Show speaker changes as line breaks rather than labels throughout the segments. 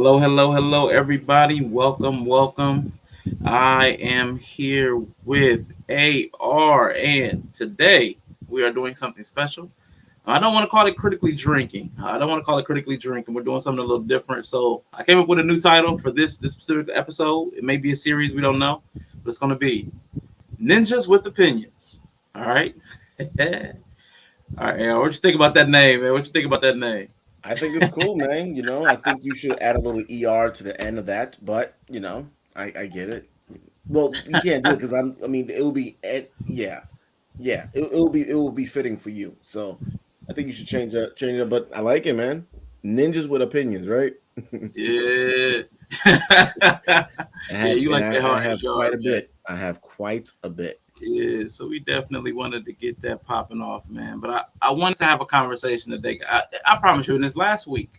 Hello, hello, hello, everybody. Welcome, welcome. I am here with AR, and today we are doing something special. I don't want to call it critically drinking. I don't want to call it critically drinking. We're doing something a little different. So I came up with a new title for this specific episode. It may be a series, we don't know, but it's going to be Ninjas with Opinions. All right. All right, AR, what you think about that name, man? What you think about that name?
I think it's cool, man. I think you should add a little ER to the end of that, but I get it. Well, you can't do it because I mean, it will be, yeah, yeah, it will be fitting for you. So, I think you should change it. But I like it, man. Ninjas with opinions, right?
Yeah.
I
Yeah,
have,
you
and
like
I,
that
I
hard
have quite
HR,
a
man.
bit. I have quite a bit.
Yeah, so we definitely wanted to get that popping off, man. But I wanted to have a conversation today. I promise you, in this last week,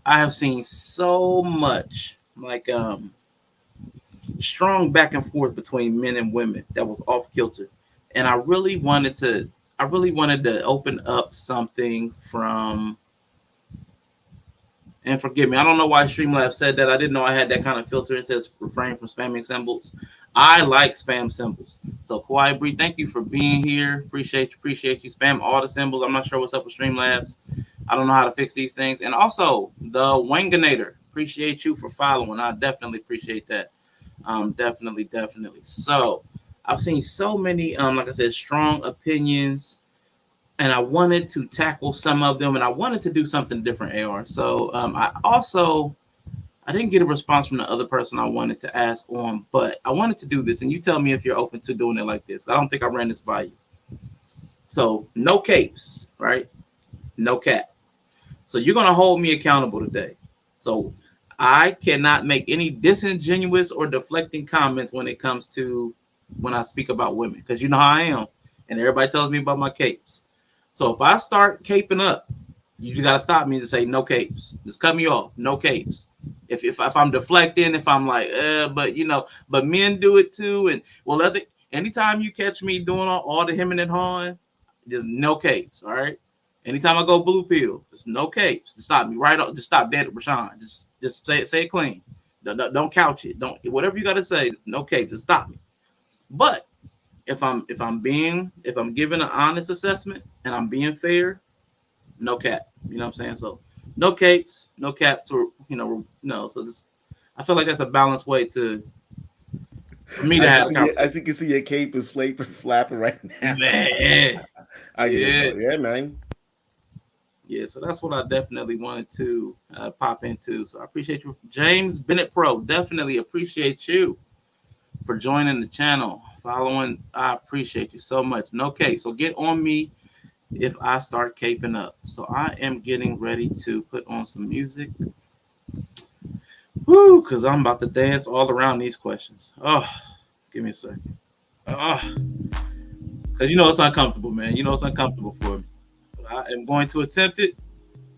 I have seen so much strong back and forth between men and women that was off kilter. And I really wanted to open up something from, and forgive me, I don't know why Streamlabs said that. I didn't know I had that kind of filter. It says refrain from spamming symbols. I like spam symbols. So Kawhi Bree, thank you for being here. Appreciate you. Spam all the symbols. I'm not sure what's up with Streamlabs. I don't know how to fix these things. And also the Wanganator. Appreciate you for following. I definitely appreciate that. Definitely. So I've seen so many, like I said, strong opinions, and I wanted to tackle some of them, and I wanted to do something different, AR. So I didn't get a response from the other person I wanted to ask on, but I wanted to do this, and you tell me if you're open to doing it like this. I don't think I ran this by you. So no capes, right? No cap. So you're gonna hold me accountable today. So I cannot make any disingenuous or deflecting comments when it comes to when I speak about women, because you know how I am, and everybody tells me about my capes. So if I start caping up, you just gotta stop me and say no capes. Just cut me off. No capes. If I'm deflecting, if I'm like, but men do it too. And well, anytime you catch me doing all the hemming and hawing, just no capes. All right. Anytime I go blue pill, just no capes. Just stop me right off. Just stop dead at Rashawn. Just say it clean. Don't couch it. Don't whatever you gotta say. No capes. Just stop me. But if I'm giving an honest assessment and I'm being fair, no cap. You know what I'm saying? So no capes, no cap to no. So just I feel like that's a balanced way to for me to
I can
have a
see it. I
conversation.
see, can see your cape is flapping right now.
Man,
I get it,
yeah,
though. Yeah, man.
yeah. So that's what I definitely wanted to pop into. So I appreciate you, James Bennett Pro. Definitely appreciate you for joining the channel, following. I appreciate you so much. No cape. So get on me if I start caping up. So I am getting ready to put on some music. Woo, because I'm about to dance all around these questions. Oh, give me a second. Oh, because you know it's uncomfortable, man. You know it's uncomfortable for me. But I am going to attempt it,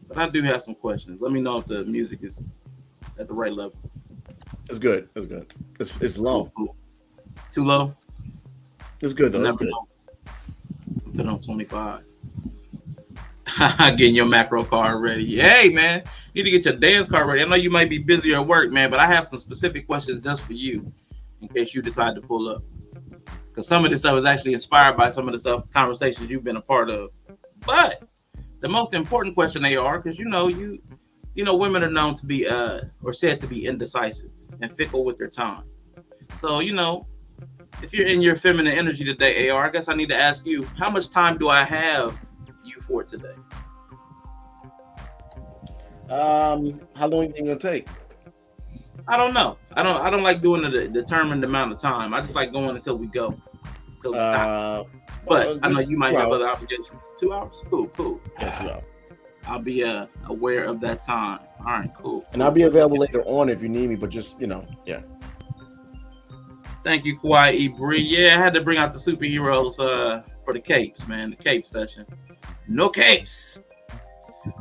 but I do have some questions. Let me know if the music is at the right level.
It's good. It's good. It's
Cool,
low.
cool. Too low?
It's good
You
though. It's
never
good.
know. Put it on 25. Getting your macro card ready. Hey, man, you need to get your dance card ready. I know you might be busy at work, man, but I have some specific questions just for you in case you decide to pull up. Because some of this stuff is actually inspired by some of the stuff conversations you've been a part of. But the most important question they are, because women are known to be or said to be indecisive and fickle with their time. So if you're in your feminine energy today, AR, I guess I need to ask you, how much time do I have you for today?
How long you think it'll take?
I don't know. I don't like doing a determined amount of time. I just like going until we go, until we stop.
Uh,
But I know
Good
you might
two
have other
hours.
obligations. 2 hours? Cool.
Yeah, 2 hours.
I'll be aware of that time. All right,
And I'll
cool.
be available later on if you need me. But just yeah.
Thank you, Kawhi Bree. Yeah, I had to bring out the superheroes for the capes, man. The cape session. No capes.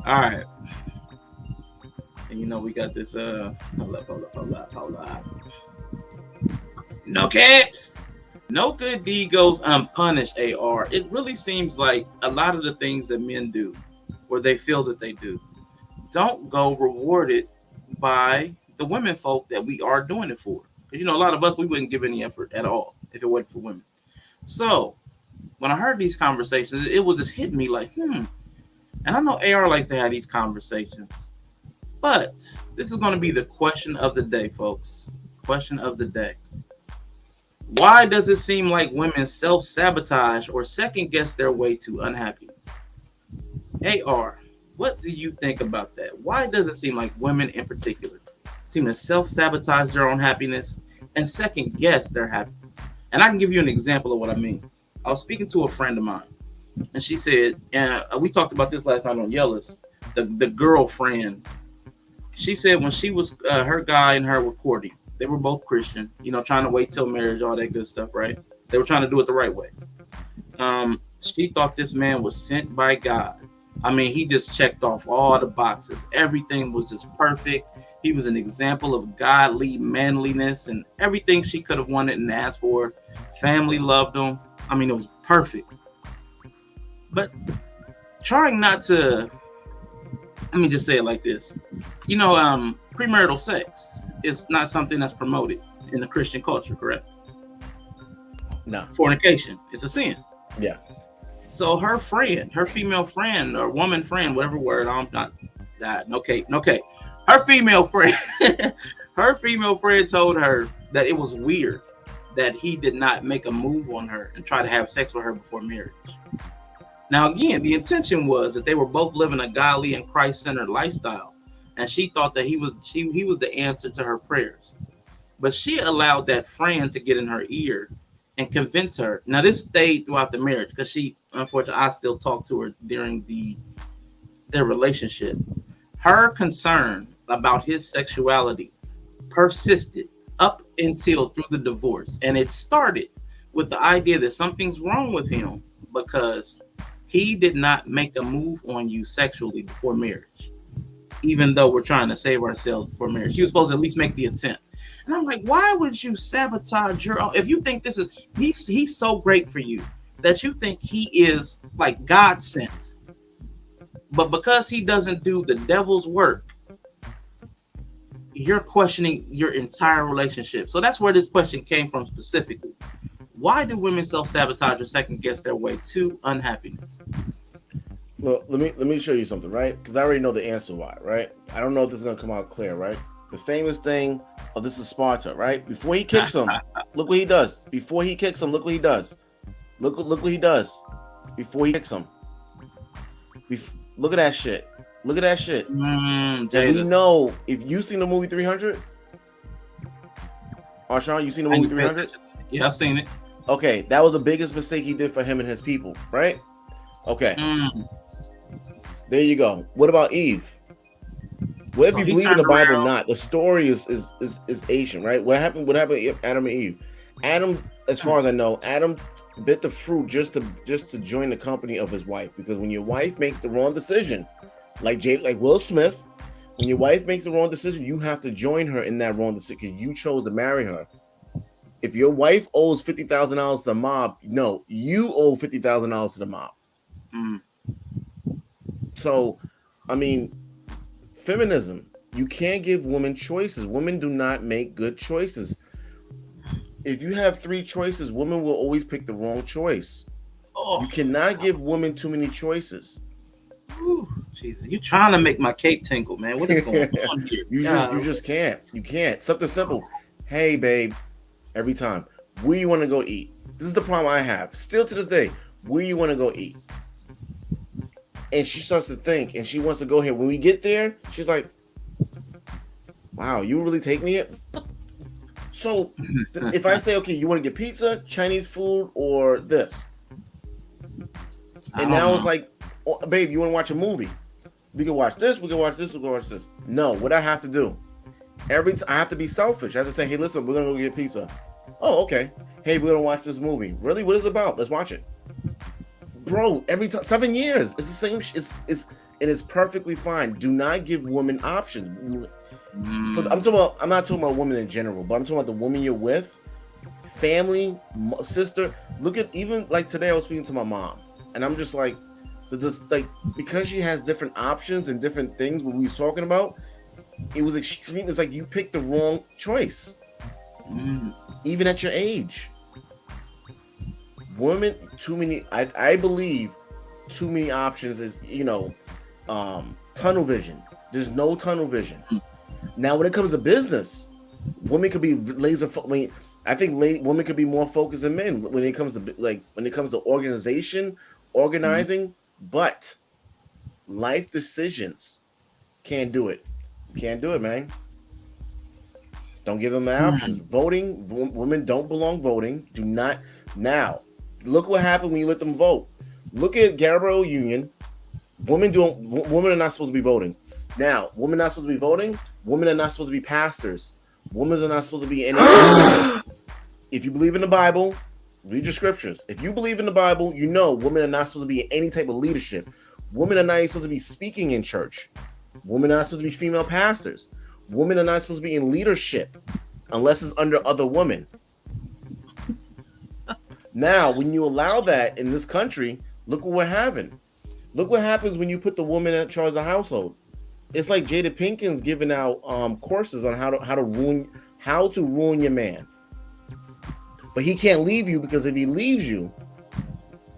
All right. And we got this hold up. No capes. No good deed goes unpunished, AR. It really seems like a lot of the things that men do, or they feel that they do, don't go rewarded by the women folk that we are doing it for. Because a lot of us, we wouldn't give any effort at all if it wasn't for women. So when I heard these conversations, it would just hit me like, And I know AR likes to have these conversations. But this is going to be the question of the day, folks. Question of the day. Why does it seem like women self-sabotage or second-guess their way to unhappiness? AR, what do you think about that? Why does it seem like women in particular seem to self-sabotage their own happiness and second-guess their happiness? And I can give you an example of what I mean. I was speaking to a friend of mine, and she said, and we talked about this last night on Yellis, the girlfriend. She said when she was, her guy and her were courting, they were both Christian, trying to wait till marriage, all that good stuff, right? They were trying to do it the right way. She thought this man was sent by God. I mean, he just checked off all the boxes. Everything was just perfect. He was an example of godly manliness and everything she could have wanted and asked for. Family loved him. I mean, it was perfect. But trying not to, let me just say it like this. Premarital sex is not something that's promoted in the Christian culture, correct?
No.
Fornication, it's a sin.
Yeah.
So her friend, her female friend or woman friend, whatever word, I'm not that. Okay. Her female friend, told her that it was weird that he did not make a move on her and try to have sex with her before marriage. Now, again, the intention was that they were both living a godly and Christ-centered lifestyle, and she thought that he was the answer to her prayers. But she allowed that friend to get in her ear and convince her. Now, this stayed throughout the marriage because unfortunately, I still talked to her during their relationship. Her concern about his sexuality persisted up until through the divorce, and it started with the idea that something's wrong with him because he did not make a move on you sexually before marriage, even though we're trying to save ourselves before marriage. He was supposed to at least make the attempt. And I'm like, why would you sabotage your own? If you think this is, he's so great for you that you think he is like God sent, but because he doesn't do the devil's work, you're questioning your entire relationship. So that's where this question came from specifically. Why do women self-sabotage or second-guess their way to unhappiness?
Well, let me show you something, right? Because I already know the answer why, right? I don't know if this is gonna come out clear, right? The famous thing of this is Sparta, right? Before he kicks him, look what he does. Before he kicks him, look what he does. Look what he does. Before he kicks him. Look at that shit. Look at that shit. And we know, if you seen the movie 300, Arshawn, you seen the movie 300?
Yeah, I've seen it.
Okay, that was the biggest mistake he did for him and his people, right? Okay. There you go. What about Eve? What if you believe in the Bible or not? The story is Asian, right? What happened with Adam and Eve? Adam, as far as I know, Adam bit the fruit just to join the company of his wife, because when your wife makes the wrong decision, like Will Smith, when your wife makes the wrong decision, you have to join her in that wrong decision because you chose to marry her. If your wife owes $50,000 to the mob, no, you owe $50,000 to the mob. So, I mean, feminism, you can't give women choices. Women do not make good choices. If you have 3 choices, women will always pick the wrong choice. You cannot give women too many choices.
Ooh, Jesus, you trying to make my cape tingle, man. What is going on here?
You just can't. You can't. Something simple. Hey, babe, every time, where you want to go eat? This is the problem I have. Still to this day, where you want to go eat? And she starts to think, and she wants to go here. When we get there, she's like, wow, you really take me here? So if I say, okay, you want to get pizza, Chinese food, or this? And now it's like, oh, babe, you want to watch a movie? We can watch this, we can watch this, we can watch this. No, what I have to do? I have to be selfish. I have to say, hey, listen, we're going to go get pizza. Oh, okay. Hey, we're going to watch this movie. Really? What is it about? Let's watch it. Bro, every time, 7 years. It's the same. And it's perfectly fine. Do not give women options. I'm not talking about women in general, but I'm talking about the woman you're with, family, sister. Look at, even like today, I was speaking to my mom, and I'm just like, because she has different options and different things what we was talking about, It was extreme. It's like you picked the wrong choice, even at your age. Women, too many. I believe too many options is tunnel vision. There's no tunnel vision. Now, when it comes to business, women could be laser. I think women could be more focused than men when it comes to organizing, but life decisions can't do it. Can't do it, man. Don't give them the options. Voting, women don't belong voting. Do not. Now, look what happened when you let them vote. Look at Gabrielle Union. Women are not supposed to be voting. Now, women are not supposed to be voting. Women are not supposed to be pastors. Women are not supposed to be any. If you believe in the Bible, read your scriptures. If you believe in the Bible, you know women are not supposed to be in any type of leadership. Women are not supposed to be speaking in church. Women are not supposed to be female pastors. Women are not supposed to be in leadership unless it's under other women. Now, when you allow that in this country, look what we're having. Look what happens when you put the woman in charge of the household. It's like Jada Pinkins giving out courses on how to ruin your man. But he can't leave you, because if he leaves you,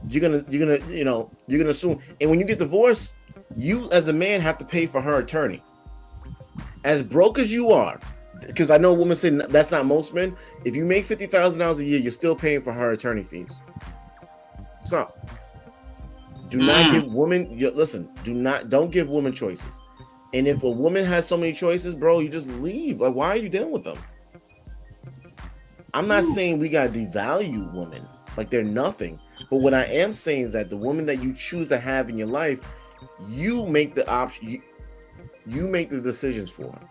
you're gonna assume. And when you get divorced, you as a man have to pay for her attorney. As broke as you are, because I know women say that's not most men. If you make $50,000 a year, you're still paying for her attorney fees. So, do not give women. Don't give women choices. And if a woman has so many choices, bro, you just leave. Like, why are you dealing with them? I'm not saying we gotta devalue women like they're nothing, but what I am saying is that the woman that you choose to have in your life, you make the option. You make the decisions for her.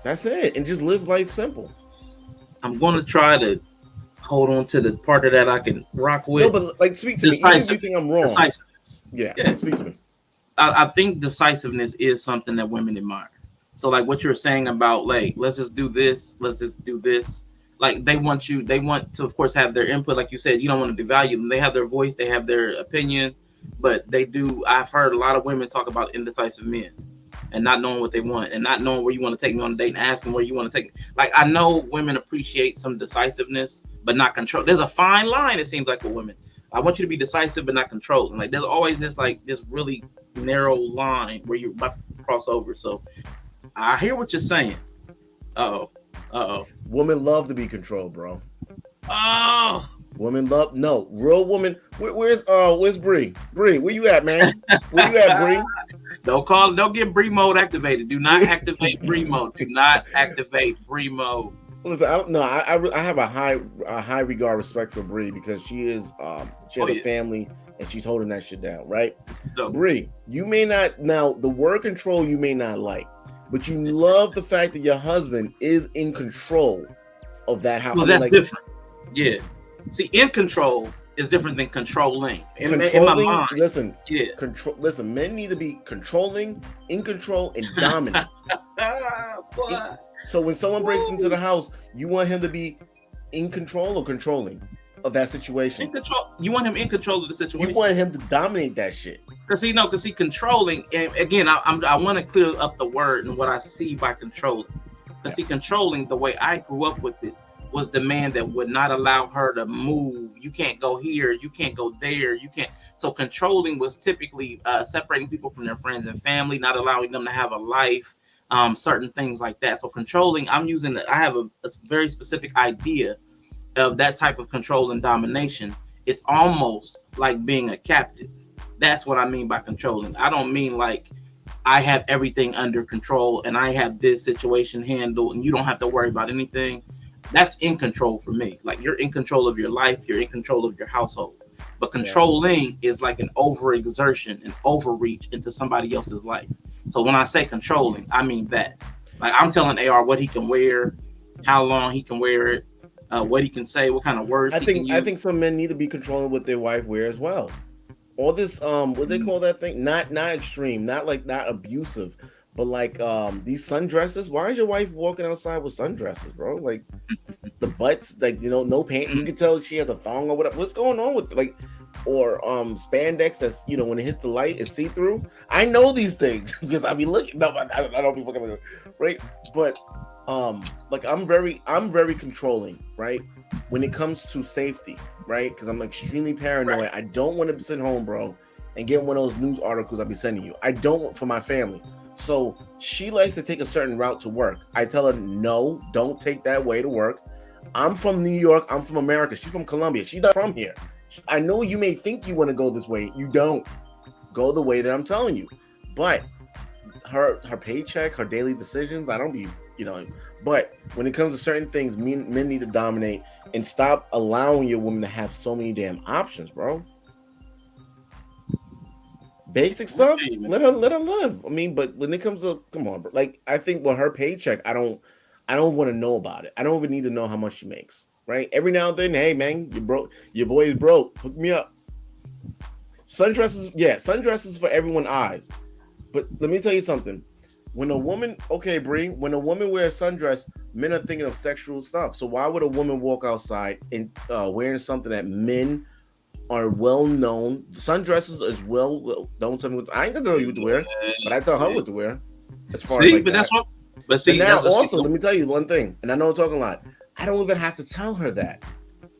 That's it, and just live life simple.
I'm gonna try to hold on to the part of that I can rock with.
No, but like, speak to me. Even if you think I'm wrong.
Decisiveness.
Yeah, speak to me.
I think decisiveness is something that women admire. So like what you're saying about, like, let's just do this. Like they want to, of course, have their input. Like you said, you don't want to devalue them. They have their voice, they have their opinion, but they do. I've heard a lot of women talk about indecisive men and not knowing what they want and not knowing where you want to take me on a date and asking where you want to take me. Like, I know women appreciate some decisiveness, but not control. There's a fine line, it seems like, with women. I want you to be decisive, but not controlling. Like, there's always this really narrow line where you're about to cross over. So I hear what you're saying.
Women love to be controlled, bro.
Oh,
women love real woman. Where's Bree? Bree, where you at, man? Where you at, Bree?
Don't get Bree mode activated. Do not activate Bree mode. Do not activate Bree mode.
Listen, I have a high regard, respect for Bree, because she has a family and she's holding that shit down, right? So, Bree, you may not, now the word control you may not like, but you love the fact that your husband is in control of that house.
Well, that's different. Yeah. See, in control is different than controlling. In my mind.
Listen, listen, men need to be controlling, in control, and dominant. So when someone breaks into the house, you want him to be in control or controlling of that situation?
In control. You want him in control of the situation.
You want him to dominate that shit.
Because he controlling, and again, I want to clear up the word and what I see by controlling. Because controlling, the way I grew up with it, was the man that would not allow her to move. You can't go here. You can't go there. You can't. So controlling was typically separating people from their friends and family, not allowing them to have a life, certain things like that. So controlling, I have a very specific idea of that type of control and domination. It's almost like being a captive. That's what I mean by controlling. I don't mean like I have everything under control and I have this situation handled and you don't have to worry about anything. That's in control for me. Like, you're in control of your life, you're in control of your household. But controlling is like an overexertion, an overreach into somebody else's life. So when I say controlling, I mean that. Like, I'm telling AR what he can wear, how long he can wear it, what he can say, what kind of words he can use.
I think some men need to be controlling what their wife wears as well. All this, what they call that thing? Not extreme, not abusive, but like these sundresses. Why is your wife walking outside with sundresses, bro? Like the butts, like, no pants. You can tell she has a thong or whatever. What's going on with, like, or spandex that's when it hits the light it's see-through. I know these things because I be looking. No, I don't be looking, right? But like I'm very controlling, right? When it comes to safety, right? Because I'm extremely paranoid. Right. I don't want to sit home, bro, and get one of those news articles I'll be sending you. I don't want for my family. So she likes to take a certain route to work. I tell her, no, don't take that way to work. I'm from New York. I'm from America. She's from Colombia. She's not from here. I know you may think you want to go this way. You don't. Go the way that I'm telling you. But her paycheck, her daily decisions, I don't be, but when it comes to certain things, men need to dominate and stop allowing your woman to have so many damn options, bro. Basic stuff, let her live. I mean, but when it comes to, come on, bro. Like, I think with her paycheck, I don't want to know about it. I don't even need to know how much she makes. Right? Every now and then, hey man, you broke. Your boy is broke. Hook me up. Sundresses for everyone's eyes. But let me tell you something. When a woman, okay, Bree, when a woman wears sundress, men are thinking of sexual stuff. So why would a woman walk outside and wearing something that men are well known? Sundresses is well. Don't tell me what I ain't gonna tell you what to wear, but I tell her what to wear. As far as like
but
that.
that's what. But see,
now also, let me tell you one thing, and I know I'm talking a lot. I don't even have to tell her that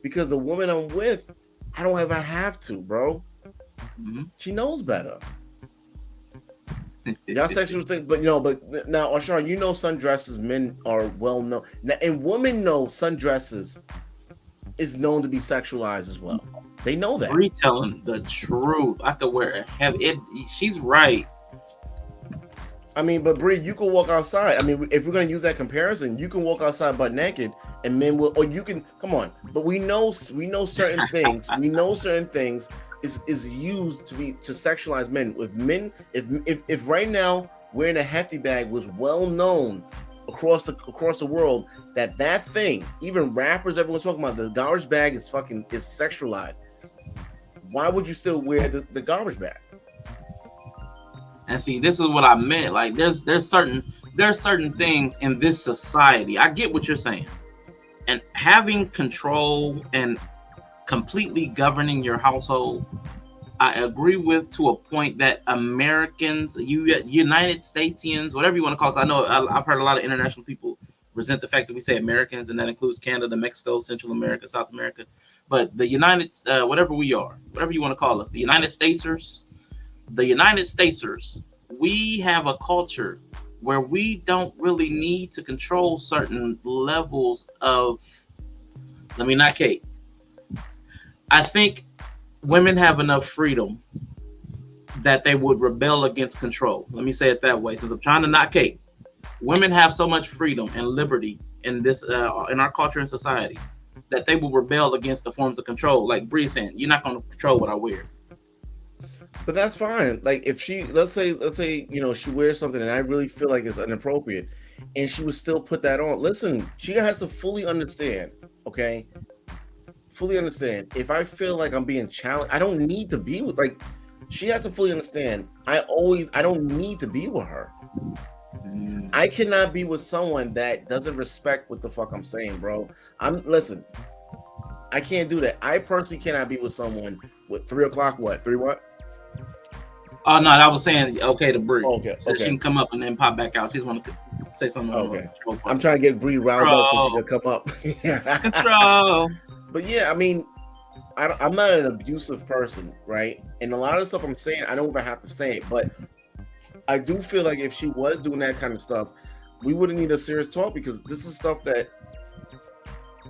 because the woman I'm with, I don't ever have to, bro. Mm-hmm. She knows better. Y'all sexual thing, but now, Arshawn, sundresses, men are well known, now, and women know sundresses is known to be sexualized as well. They know that.
Bree telling the truth. I could wear it. She's right.
I mean, but Bree, you can walk outside. I mean, if we're gonna use that comparison, you can walk outside butt naked, and men will, or you can come on. But we know certain things. We know certain things is used to sexualize men. With men, if right now wearing a hefty bag was well known across the world, that thing, even rappers, everyone's talking about the garbage bag is sexualized. Why would you still wear the garbage bag?
And see, this is what I meant. Like, there's certain things in this society. I get what you're saying, and having control and completely governing your household, I agree with to a point that Americans, United Statesians, whatever you want to call it. I know I've heard a lot of international people resent the fact that we say Americans, and that includes Canada, Mexico, Central America, South America. But the whatever we are, whatever you want to call us, the United Statesers, we have a culture where we don't really need to control certain levels of, let me not Kate. I think women have enough freedom that they would rebel against control. Let me say it that way, since I'm trying to not Kate. Women have so much freedom and liberty in this in our culture and society that they will rebel against the forms of control. Like Bree saying, you're not going to control what I wear.
But that's fine. Like if she, let's say, she wears something and I really feel like it's inappropriate, and she would still put that on. Listen, she has to fully understand. Okay, fully understand. If I feel like I'm being challenged, I don't need to be with. Like, she has to fully understand. I don't need to be with her. I cannot be with someone that doesn't respect what the fuck I'm saying, bro. Listen. I can't do that. I personally cannot be with someone with 3 o'clock. What 3 what?
Oh no, I was saying okay to Bree.
Okay,
so she can come up and then pop back out. She just want to say something.
Okay, I'm trying to get Bree riled up so she can come up.
Control.
But yeah, I mean, I'm not an abusive person, right? And a lot of stuff I'm saying, I don't even have to say it. But I do feel like if she was doing that kind of stuff, we wouldn't need a serious talk, because this is stuff that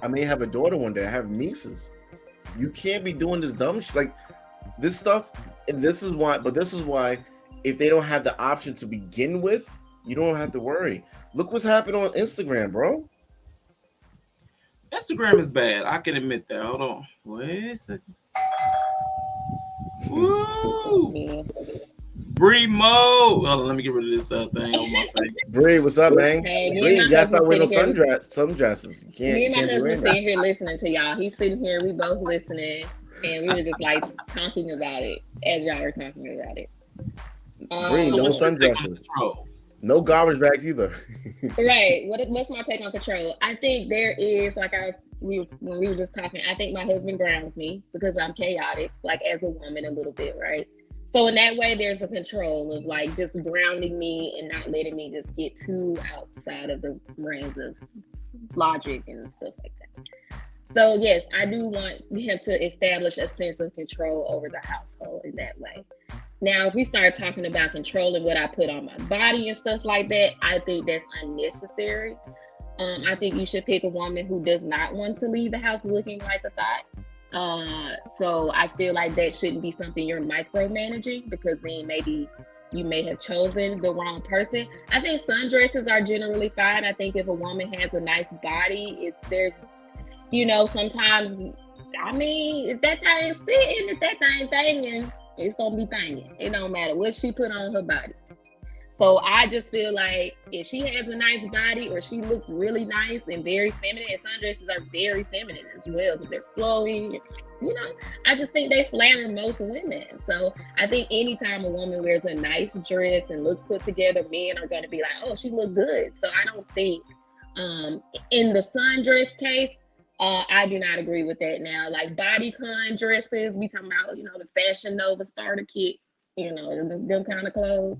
I may have a daughter one day. I have nieces. You can't be doing this dumb shit. Like this stuff. And this is why, if they don't have the option to begin with, you don't have to worry. Look what's happened on Instagram, bro.
Instagram is bad. I can admit that. Hold on. Wait a second. Woo! Bree Mo. Hold on, let me get rid of this thing on my face.
Bree, what's up, man? Hey, Bree, you gotta start wearing sundresses.
Me and my husband sitting here listening to y'all. He's sitting here, we both listening. And we were just like talking about it as y'all were talking about it.
No sundresses. No garbage bags either.
Right. What's my take on control? I think there is, like I when we were just talking, I think my husband grounds me because I'm chaotic, like as a woman a little bit, right? So in that way, there's a control of like just grounding me and not letting me just get too outside of the realms of logic and stuff like that. So yes, I do want him to establish a sense of control over the household in that way. Now, if we start talking about controlling what I put on my body and stuff like that, I think that's unnecessary. I think you should pick a woman who does not want to leave the house looking like a thot. So I feel like that shouldn't be something you're micromanaging, because then maybe you may have chosen the wrong person. I think sundresses are generally fine. I think if a woman has a nice body, if there's, sometimes, I mean, if that thing's sitting, if that thing banging, it's gonna be banging. It don't matter what she put on her body. So I just feel like if she has a nice body or she looks really nice and very feminine, and sundresses are very feminine as well because they're flowy, I just think they flatter most women. So I think anytime a woman wears a nice dress and looks put together, men are going to be like, oh, she look good. So I don't think in the sundress case, I do not agree with that now. Like bodycon dresses, we talking about, the Fashion Nova starter kit, them kind of clothes.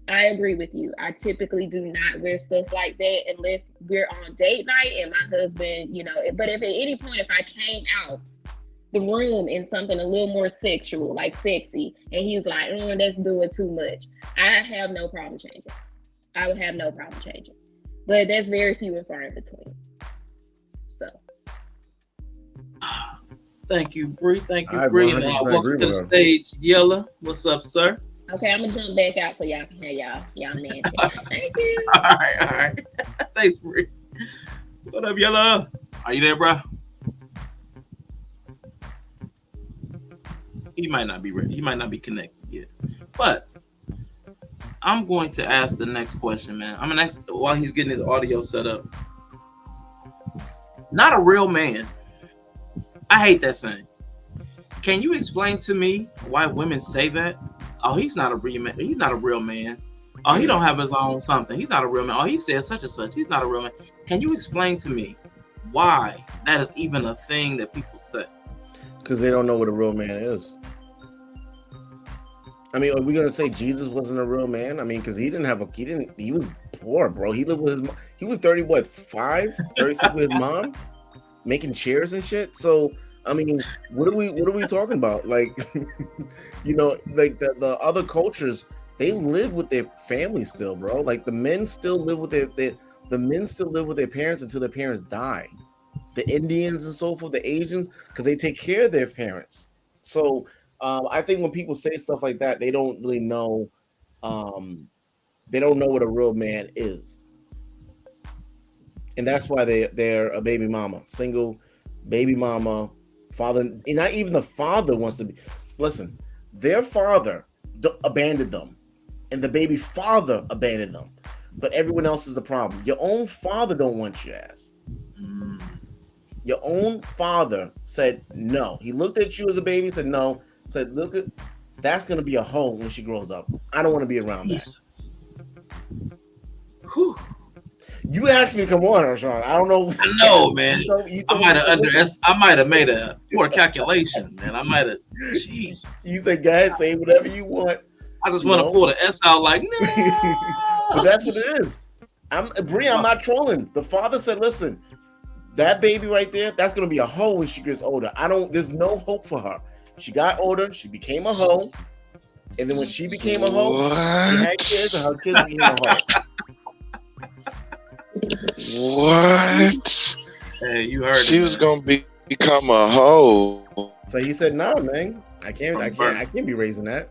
I agree with you. I typically do not wear stuff like that unless we're on date night and my husband, but if at any point, if I came out the room in something a little more sexual, like sexy, and he's like, that's doing too much, I have no problem changing. I would have no problem changing. But that's very few and far in between. So.
Thank you, Bree. Thank you, Bree. Welcome to the stage, Yella. What's up, sir?
Okay, I'm gonna jump back out so y'all can hear y'all man. Thank you.
All right. Thanks, Bree. What up, Yella? Are you there, bro? He might not be ready. He might not be connected yet. But I'm going to ask the next question, man. I'm gonna ask while he's getting his audio set up. Not a real man. I hate that saying. Can you explain to me why women say that? Oh, he's not a real man. He's not a real man. Oh, he don't have his own something. He's not a real man. Oh, he says such and such. He's not a real man. Can you explain to me why that is even a thing that people say?
Because they don't know what a real man is. I mean, are we gonna say Jesus wasn't a real man? I mean, because he was poor, bro. He lived with his mom. He was 36 with his mom, making chairs and shit. So I mean, what are we talking about? Like, like the other cultures, they live with their family still, bro. Like the men still live with their parents until their parents die. The Indians and so forth, the Asians, because they take care of their parents. So I think when people say stuff like that, they don't really know. They don't know what a real man is, and that's why they're a baby mama, single baby mama. Father, not even the father wants to be. Listen, their father abandoned them, and the baby father abandoned them. But everyone else is the problem. Your own father don't want your ass. Your own father said no. He looked at you as a baby and said no. Said, look, that's gonna be a hoe when she grows up. I don't want to be around that. Whew. You asked me to come on, Rashawn. I don't know.
I know, man. I might have made a poor calculation, man. I might have. Jeez.
You said, guys, say whatever you want.
I just want to pull the S out like, no.
But that's what it is. I'm not trolling. The father said, listen, that baby right there, that's gonna be a hoe when she gets older. There's no hope for her. She got older, she became a hoe, and then when she became a hoe, she had kids, and her kids became a hoe.
What?
Hey, you heard
she was gonna become a hoe.
So he said, "No, man, I can't be raising that."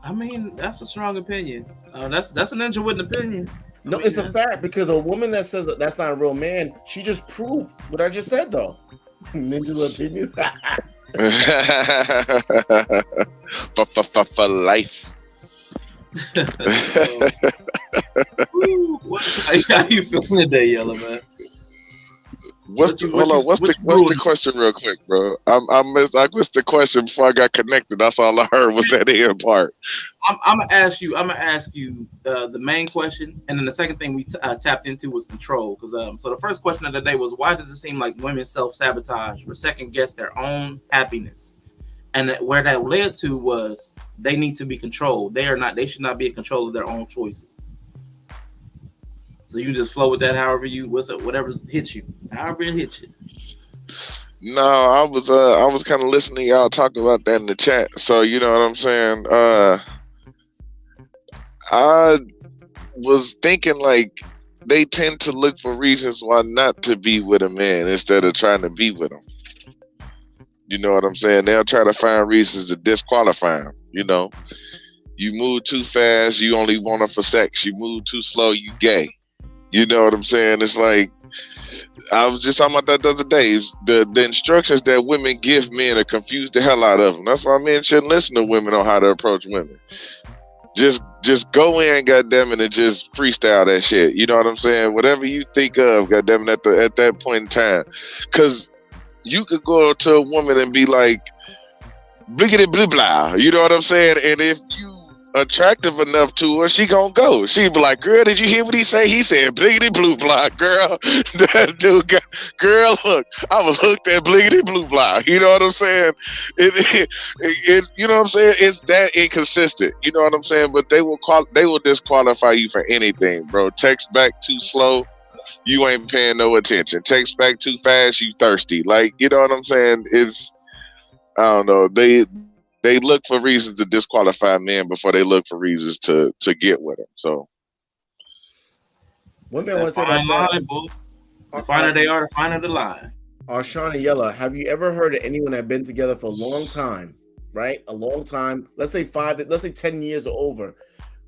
I mean, that's a strong opinion. That's an ninja with an opinion.
No, it's a fact, because a woman that says that that's not a real man, she just proved what I just said, though. Ninja with opinions.
For life.
How you feeling today, Yellow man?
What's the question real quick, bro? I missed the question before I got connected. That's all I heard was that end part.
I'm gonna ask you the main question, and then the second thing we tapped into was control. Because so the first question of the day was, why does it seem like women self-sabotage or second guess their own happiness? And where that led to was they need to be controlled. They should not be in control of their own choices. So you can just flow with that however whatever hits you, however it hits you.
No, I was kind of listening to y'all talk about that in the chat. So you know what I'm saying? I was thinking like they tend to look for reasons why not to be with a man instead of trying to be with him. You know what I'm saying? They'll try to find reasons to disqualify him. You know, you move too fast, you only want her for sex. You move too slow, you gay. You know what I'm saying? It's like, I was just talking about that the other day. The instructions that women give men are confuse the hell out of them. That's why men shouldn't listen to women on how to approach women. Just go in, goddammit, and just freestyle that shit. You know what I'm saying? Whatever you think of, goddammit, at that point in time. Because you could go to a woman and be like, bliggity blah blah. You know what I'm saying? And if you attractive enough to her, she gonna go. She be like, girl, did you hear what he say? He said bliggity blue blah. Girl, that dude got, girl, look, I was hooked at bliggity blue blah. You know what I'm saying? It you know what I'm saying? It's that inconsistent. You know what I'm saying? But they will disqualify you for anything, bro. Text back too slow, you ain't paying no attention. Text back too fast, you thirsty. Like, you know what I'm saying? It's, I don't know. They look for reasons to disqualify men before they look for reasons to get with them. So,
one thing I want to say about that,
the finer they are, the finer the line.
Sean and Yella, have you ever heard of anyone that been together for a long time, right? A long time, let's say 10 years or over.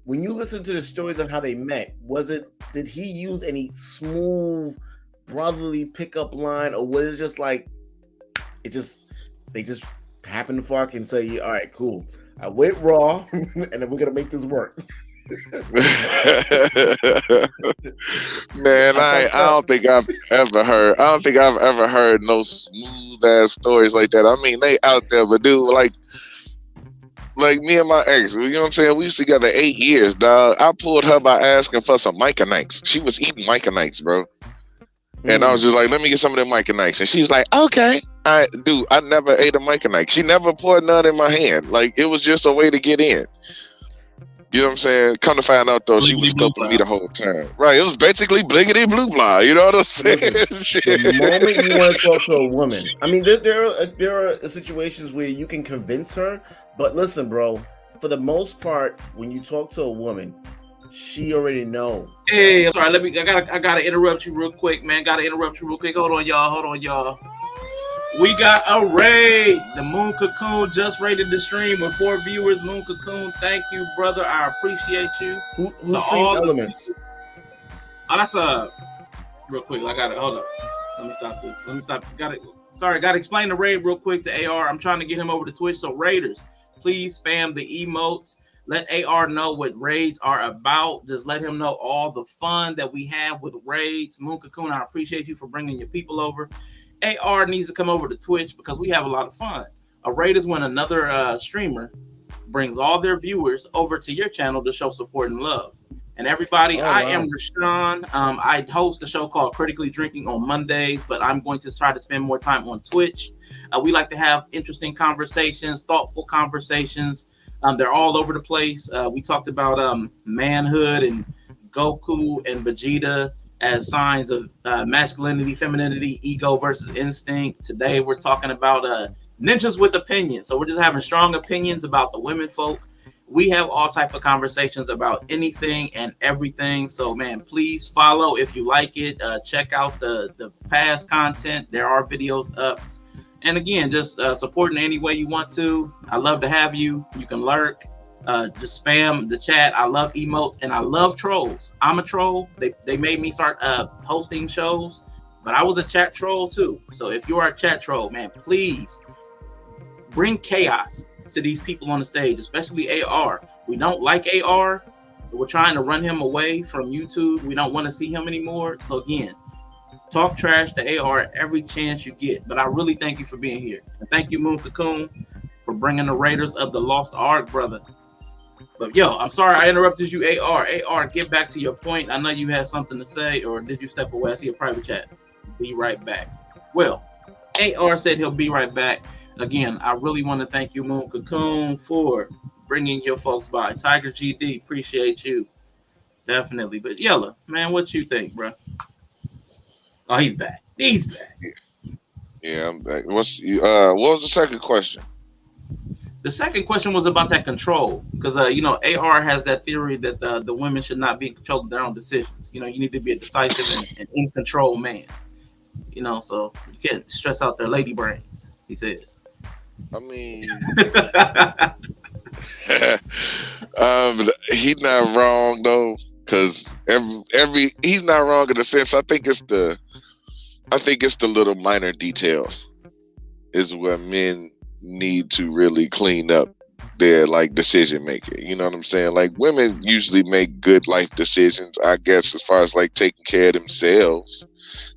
When you listen to the stories of how they met, did he use any smooth brotherly pickup line, or was it just like they just happen to fuck and say, all right, cool, I went raw and then we're gonna make this work?
Man, I don't think I've ever heard no smooth ass stories like that. I mean, they out there, but dude, like me and my ex, you know what I'm saying? We was together 8 years, dog. I pulled her by asking for some Micah Nikes. She was eating Micah Nikes, bro. And I was just like, let me get some of them Micah Nikes. And she was like, okay. I never ate a Micah Nike. She never poured none in my hand. Like, it was just a way to get in. You know what I'm saying? Come to find out, though, she was scoping me the whole time. Right. It was basically bliggity blue blah. You know what I'm saying?
The moment you want to talk to a woman, I mean, there are situations where you can convince her. But listen, bro, for the most part, when you talk to a woman, she already know.
Hey, I'm sorry. I gotta interrupt you real quick, man. Hold on, y'all. We got a raid. The Moon Cocoon just raided the stream with 4 viewers. Moon Cocoon, thank you, brother. I appreciate you.
Who's all elements?
That's real quick. I got it. Hold up. Let me stop this. Gotta explain the raid real quick to AR. I'm trying to get him over to Twitch. So raiders, please spam the emotes. Let AR know what raids are about. Just let him know all the fun that we have with raids. Moon Cocoon, I appreciate you for bringing your people over. AR needs to come over to Twitch because we have a lot of fun. A raid is when another streamer brings all their viewers over to your channel to show support and love. And everybody, I am Rashawn. I host a show called Critically Drinking on Mondays, but I'm going to try to spend more time on Twitch. We like to have interesting conversations, thoughtful conversations. They're all over the place. We talked about manhood and Goku and Vegeta as signs of masculinity, femininity, ego versus instinct. Today, we're talking about ninjas with opinions. So we're just having strong opinions about the women folk. We have all type of conversations about anything and everything. So, man, please follow if you like it. Check out the past content. There are videos up. And again, just support in any way you want to. I love to have you. You can lurk. Just spam the chat. I love emotes and I love trolls. I'm a troll. They made me start hosting shows, but I was a chat troll too. So if you are a chat troll, man, please bring chaos to these people on the stage, especially AR. We don't like AR. We're trying to run him away from YouTube. We don't want to see him anymore. So again, Talk trash to AR every chance you get. But I really thank you for being here. And thank you, Moon Cocoon, for bringing the Raiders of the Lost Ark, brother. But yo, I'm sorry I interrupted you, AR. AR, get back to your point. I know you had something to say, or did you step away? I see a private chat. Be right back. Well, AR said he'll be right back. Again, I really want to thank you, Moon Cocoon, for bringing your folks by. Tiger GD, appreciate you. Definitely. But Yella, man, what you think, bro? Oh, he's back. He's back.
Yeah, I'm back. What was the second question?
The second question was about that control, because AR has that theory that the women should not be in control of their own decisions. You need to be a decisive and in control man. So you can't stress out their lady brains. He said.
I mean, he's not wrong though, because every he's not wrong in a sense. I think it's the little minor details is where men need to really clean up their decision making. You know what I'm saying? Like, women usually make good life decisions, I guess, as far as taking care of themselves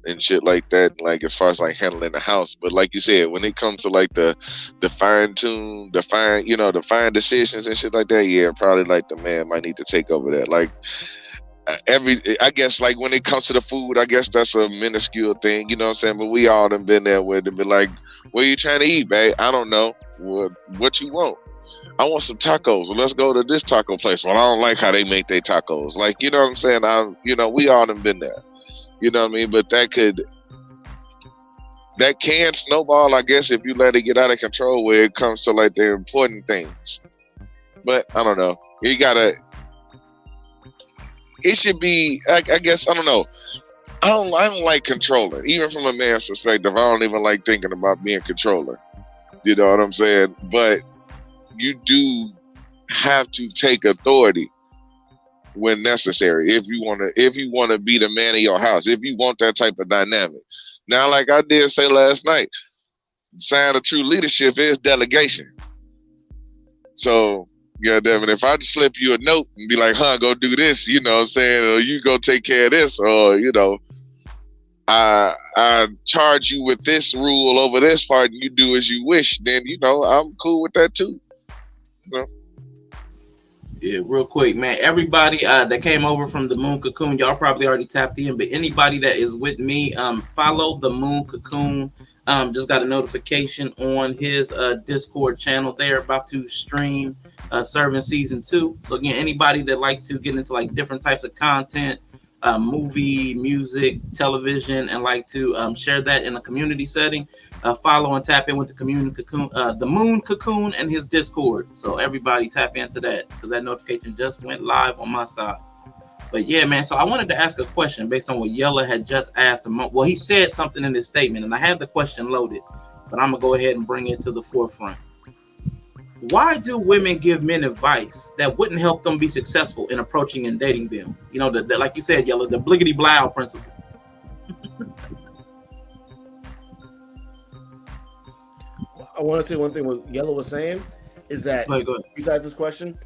and shit like that, as far as handling the house. But like you said, when it comes to the fine decisions and shit like that, yeah, probably the man might need to take over that. I guess when it comes to the food, I guess that's a minuscule thing, you know what I'm saying? But we all done been there with it, be like, what are you trying to eat, babe? I don't know. What you want? I want some tacos. Well, let's go to this taco place. Well, I don't like how they make their tacos. You know what I'm saying? We all done been there. You know what I mean? But that can snowball, I guess, if you let it get out of control where it comes to the important things. But I don't know. It should be, I guess, I don't know. I don't like controlling. Even from a man's perspective, I don't even like thinking about being controller. You know what I'm saying? But you do have to take authority when necessary if you want to be the man of your house, if you want that type of dynamic. Now, like I did say last night, sign of true leadership is delegation. So, damn it, if I just slip you a note and be like, go do this, you know what I'm saying, or you go take care of this, or I charge you with this rule over this part and you do as you wish, then I'm cool with that too.
Yeah, real quick, man. Everybody that came over from the Moon Cocoon, y'all probably already tapped in, but anybody that is with me, follow the Moon Cocoon. Just got a notification on his Discord channel. They're about to stream Serving Season 2. So again, anybody that likes to get into different types of content, movie, music, television, and like to share that in a community setting, follow and tap in with the Moon Cocoon and his Discord. So everybody tap into that, because that notification just went live on my side. But yeah, man, so I wanted to ask a question based on what Yella had just asked him. Well, he said something in his statement, and I had the question loaded, but I'm going to go ahead and bring it to the forefront. Why do women give men advice that wouldn't help them be successful in approaching and dating them? Like you said, Yella, the bliggity blow principle.
I want to say one thing what Yella was saying is that,
go ahead.
Besides this question,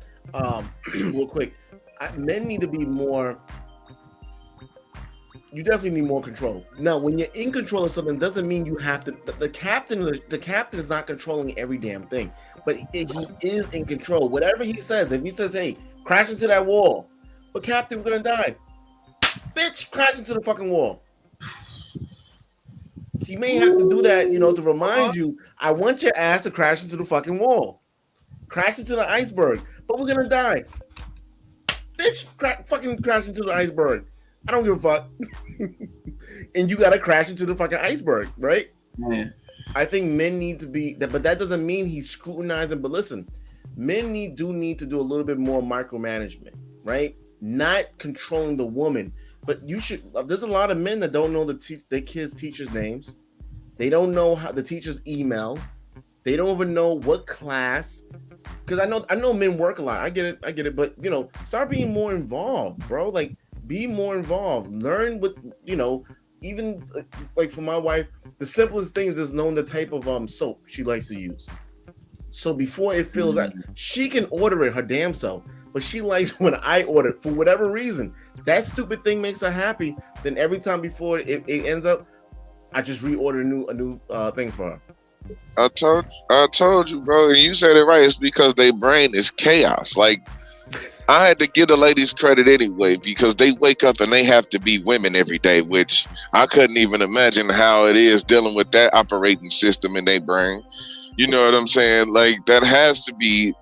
real quick, men need to be more. You definitely need more control. Now, when you're in control of something, doesn't mean you have to. The captain is not controlling every damn thing, but he is in control. Whatever he says, if he says, "Hey, crash into that wall," but Captain, we're gonna die. Bitch, crash into the fucking wall. He may have to do that, to remind you. I want your ass to crash into the fucking wall, crash into the iceberg, but we're gonna die. Bitch, fucking crash into the iceberg. I don't give a fuck. And you gotta crash into the fucking iceberg, right?
Yeah.
I think men need to be that, but that doesn't mean he's scrutinizing. But listen, men need to do a little bit more micromanagement, right? Not controlling the woman, but you should. There's a lot of men that don't know their kids' teachers' names. They don't know how the teacher's email. They don't even know what class. Because I know men work a lot. I get it. But start being more involved, bro. Be more involved. Learn what even for my wife, the simplest thing is just knowing the type of soap she likes to use. So before it feels like she can order it her damn self, but she likes when I order for whatever reason. That stupid thing makes her happy. Then every time before it ends up, I just reorder a new thing for her.
I told you, bro, and you said it right. It's because their brain is chaos. Like, I had to give the ladies credit anyway because they wake up and they have to be women every day, which I couldn't even imagine how it is dealing with that operating system in their brain. You know what I'm saying? Like, that has to be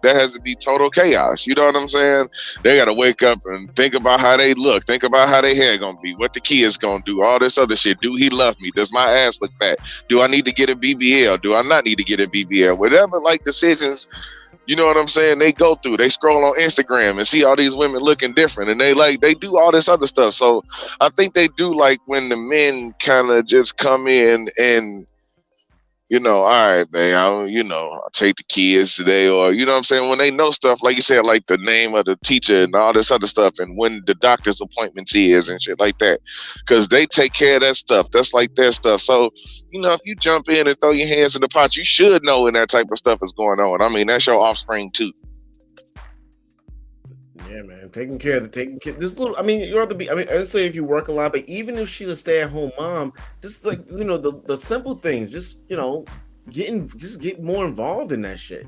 total chaos. You know what I'm saying? They got to wake up and think about how they look, think about how their hair gonna be, what the kid's gonna do, all this other shit. Do he love me? Does my ass look fat? Do I need to get a BBL? Do I not need to get a BBL? Whatever, like, decisions. You know what I'm saying? They go through, they scroll on Instagram and see all these women looking different, and they do all this other stuff. So I think they do like when the men kind of just come in and, all right, man, I'll take the kids today, or, you know what I'm saying? When they know stuff, like you said, like the name of the teacher and all this other stuff, and when the doctor's appointments is and shit like that, because they take care of that stuff. That's like their stuff. So, if you jump in and throw your hands in the pot, you should know when that type of stuff is going on. I mean, that's your offspring too.
Yeah, man, taking care. This little. I mean, you have to be. I mean, I'd say if you work a lot, but even if she's a stay-at-home mom, just like the simple things, just get more involved in that shit,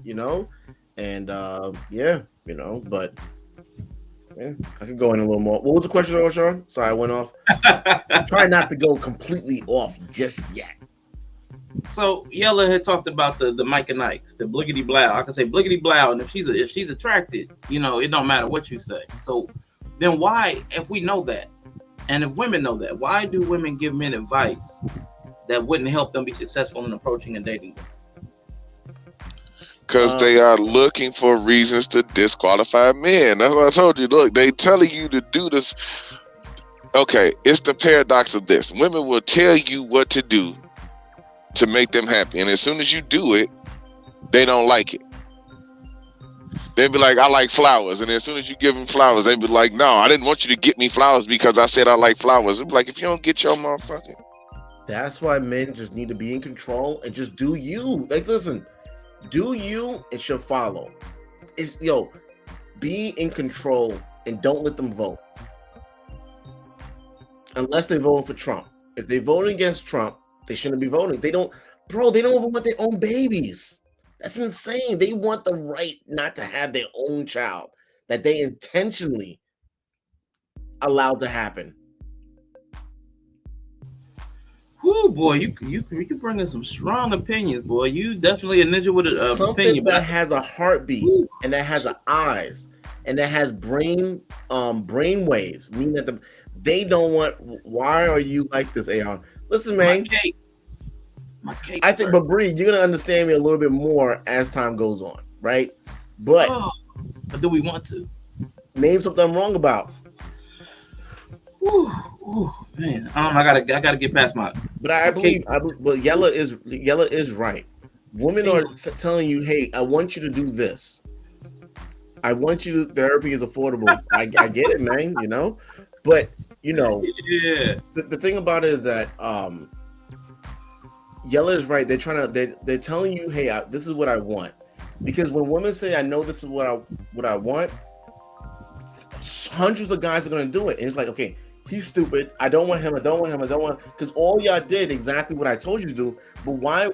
and but yeah, I could go in a little more. What was the question, Sean? Sorry, I went off. Try not to go completely off just yet.
So Yella had talked about the Mike and Nikes, the bliggity blow. I can say bliggity blow, and if she's attracted, it don't matter what you say. So then why, if we know that, and if women know that, why do women give men advice that wouldn't help them be successful in approaching and dating them?
Because they are looking for reasons to disqualify men. That's what I told you. Look, they telling you to do this. Okay, it's the paradox of this. Women will tell you what to do to make them happy, and as soon as you do it, they don't like it. They'd be like, I like flowers, and as soon as you give them flowers, they'd be like, no, I didn't want you to get me flowers because I said I like flowers. It'd be like, if you don't get your motherfucking.
That's why men just need to be in control and just do you. Like, listen, do you, it should follow. Be in control and don't let them vote. Unless they're voting for Trump. If they're voting against Trump, they shouldn't be voting. They don't even want their own babies. That's insane. They want the right not to have their own child that they intentionally allowed to happen.
Whoo, boy, you bringing some strong opinions, boy. You definitely a ninja with an opinion.
That has a heartbeat and that has eyes and that has brain waves. Meaning that they don't want. Why are you like this, AR? Listen, man.
My cake.
I think, but Bree, you're gonna understand me a little bit more as time goes on, right? But
do we want to
name something I'm wrong about?
Ooh, man, I gotta get past my.
But I believe, but Yella is right. Women are telling you, hey, I want you to do this. I want you to. Therapy is affordable. I get it, man. But
yeah.
The thing about it is that Yella is right. They're telling you, hey, this is what I want. Because when women say, I know this is what I want, hundreds of guys are going to do it. And it's like, okay, he's stupid. I don't want him. Because all y'all did exactly what I told you to do. But why,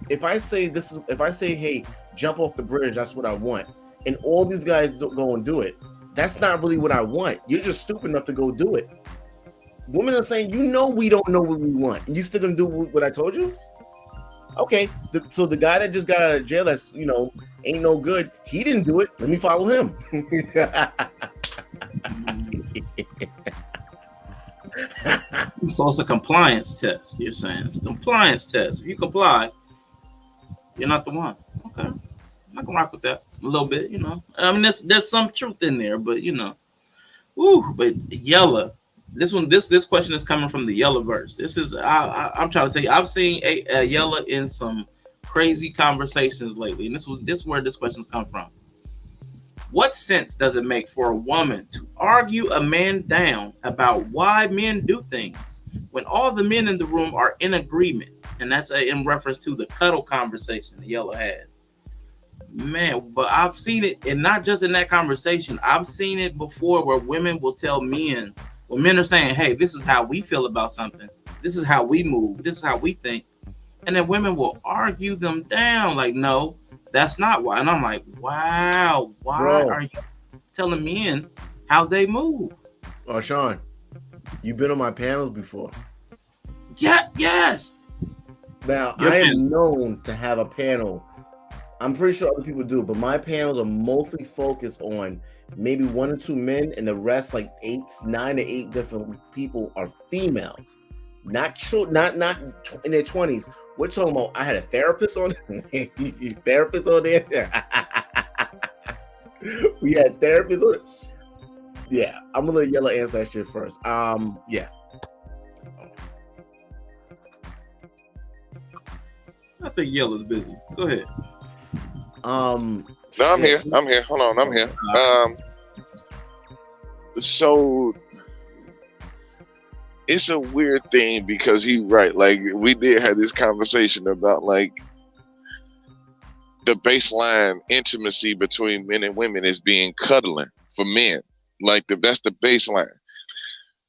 if I say, hey, jump off the bridge, that's what I want. And all these guys go and do it. That's not really what I want. You're just stupid enough to go do it. Women are saying, we don't know what we want. And you still going to do what I told you? Okay, so the guy that just got out of jail that's, ain't no good, he didn't do it. Let me follow him.
So it's a compliance test, you're saying. It's a compliance test. If you comply, you're not the one. Okay. I can rock with that a little bit, I mean, there's some truth in there, but, but Yella. This question is coming from the Yella verse. This is I'm trying to tell you. I've seen a Yella in some crazy conversations lately, and this is where this question's come from. What sense does it make for a woman to argue a man down about why men do things when all the men in the room are in agreement? And that's in reference to the cuddle conversation that Yella had. Man, but I've seen it, and not just in that conversation. I've seen it before where women will tell men, when men are saying, "Hey, this is how we feel about something. This is how we move. This is how we think," and then women will argue them down, like, "No, that's not why." And I'm like, "Wow, why
Bro.
are you telling men how they move?"
Oh, Sean, you've been on my panels before.
Yeah, yes.
Now,
Your
I am
panels.
known to have a panel. I'm pretty sure other people do, but my panels are mostly focused on maybe 1 or 2 men, and the rest, like 9 to 8 different people, are females, not not in their 20s. We're talking about. I had a therapist on, therapist on there. We had therapists on it. Yeah, I'm gonna let Yellow answer that shit first. Yeah.
I think Yellow's busy. Go ahead.
No, I'm here. I'm here. Hold on, I'm here. So it's a weird thing because he right. Like we did have this conversation about like the baseline intimacy between men and women is being cuddling for men. Like that's the baseline.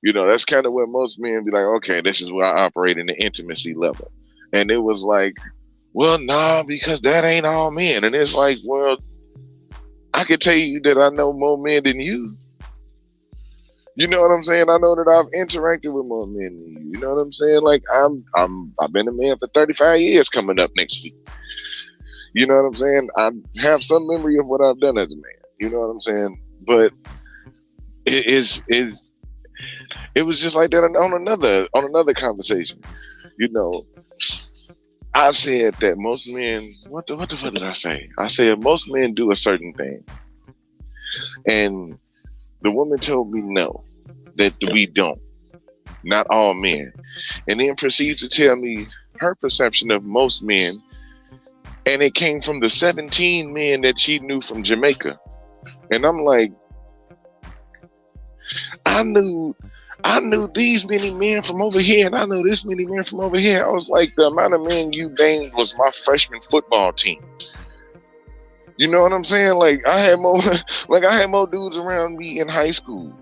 You know, that's kind of where most men be like, okay, this is where I operate in the intimacy level. And it was like, well, nah, because that ain't all men. And it's like, well, I can tell you that I know more men than you. You know what I'm saying? I know that I've interacted with more men than you. You know what I'm saying? Like I've been a man for 35 years coming up next week. You know what I'm saying? I have some memory of what I've done as a man. You know what I'm saying? But it was just like that on another conversation. You know, I said that most men. What the fuck did I say? I said most men do a certain thing, and the woman told me no, that we don't. Not all men, and then proceeds to tell me her perception of most men, and it came from the 17 men that she knew from Jamaica, and I'm like, I knew these many men from over here, and I knew this many men from over here. I was like, the amount of men you named was my freshman football team. You know what I'm saying? Like I had more dudes around me in high school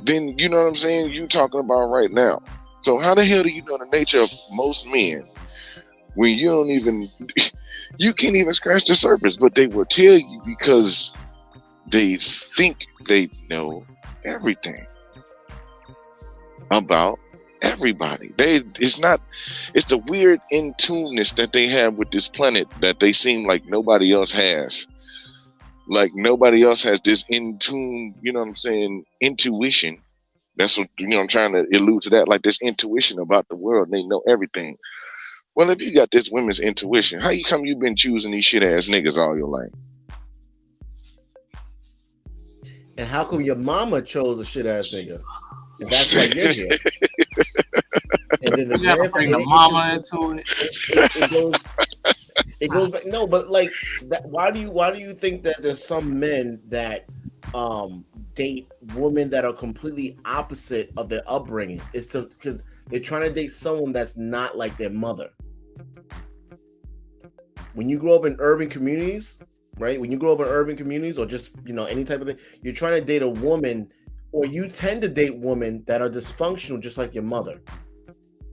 than you know what I'm saying you talking about right now. So how the hell do you know the nature of most men when you don't even you can't even scratch the surface, but they will tell you because they think they know everything about everybody. It's the weird in tuneness that they have with this planet that they seem like nobody else has. Like nobody else has this in tune, you know what I'm saying, intuition. That's what I'm trying to allude to that, like this intuition about the world. And they know everything. Well, if you got this women's intuition, how you come you've been choosing these shit ass niggas all your life?
And how come your mama chose a shit ass nigga? And that's why you're here. And then
You gotta bring the mama into it.
It goes back. No, but like that. Why do you think that there's some men that date women that are completely opposite of their upbringing? It's because they're trying to date someone that's not like their mother. When you grow up in urban communities, right? When you grow up in urban communities or just any type of thing, you're trying to date a woman, or you tend to date women that are dysfunctional, just like your mother.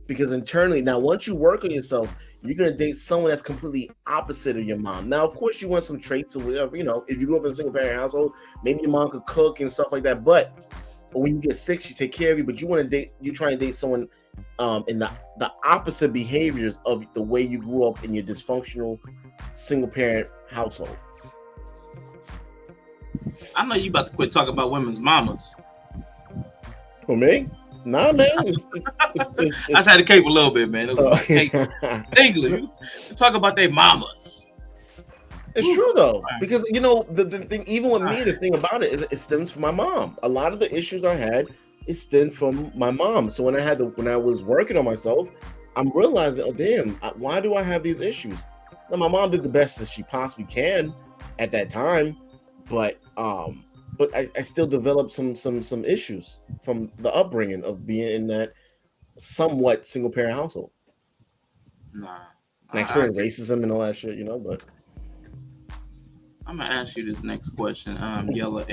Because internally, now once you work on yourself, you're gonna date someone that's completely opposite of your mom. Now, of course, you want some traits or whatever. If you grew up in a single parent household, maybe your mom could cook and stuff like that. But when you get sick, she take care of you. But you try to date someone in the opposite behaviors of the way you grew up in your dysfunctional single parent household.
I know you about to quit talking about women's mamas.
For me? Nah, man.
I just had to cape a little bit, man. It was English. You talk about their mamas.
It's true though, because the thing, even with me, the thing about it is it stems from my mom. A lot of the issues I had, it stemmed from my mom. So when I was working on myself, I'm realizing, oh damn, why do I have these issues? Now my mom did the best that she possibly can at that time, but I still developed some issues from the upbringing of being in that somewhat single parent household.
Nah,
I experienced racism and all that shit, but
I'm gonna ask you this next question, Yellow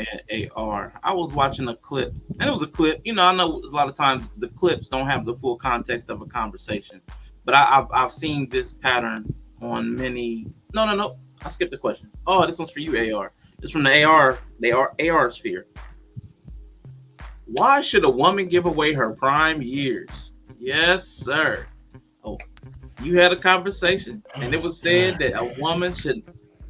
AR. I was watching a clip, and it was a clip. You know, I know a lot of times the clips don't have the full context of a conversation, but I've seen this pattern on many. No. I skipped the question. Oh, this one's for you, AR. It's from the AR sphere. Why should a woman give away her prime years? Yes, sir. Oh, you had a conversation, and it was said that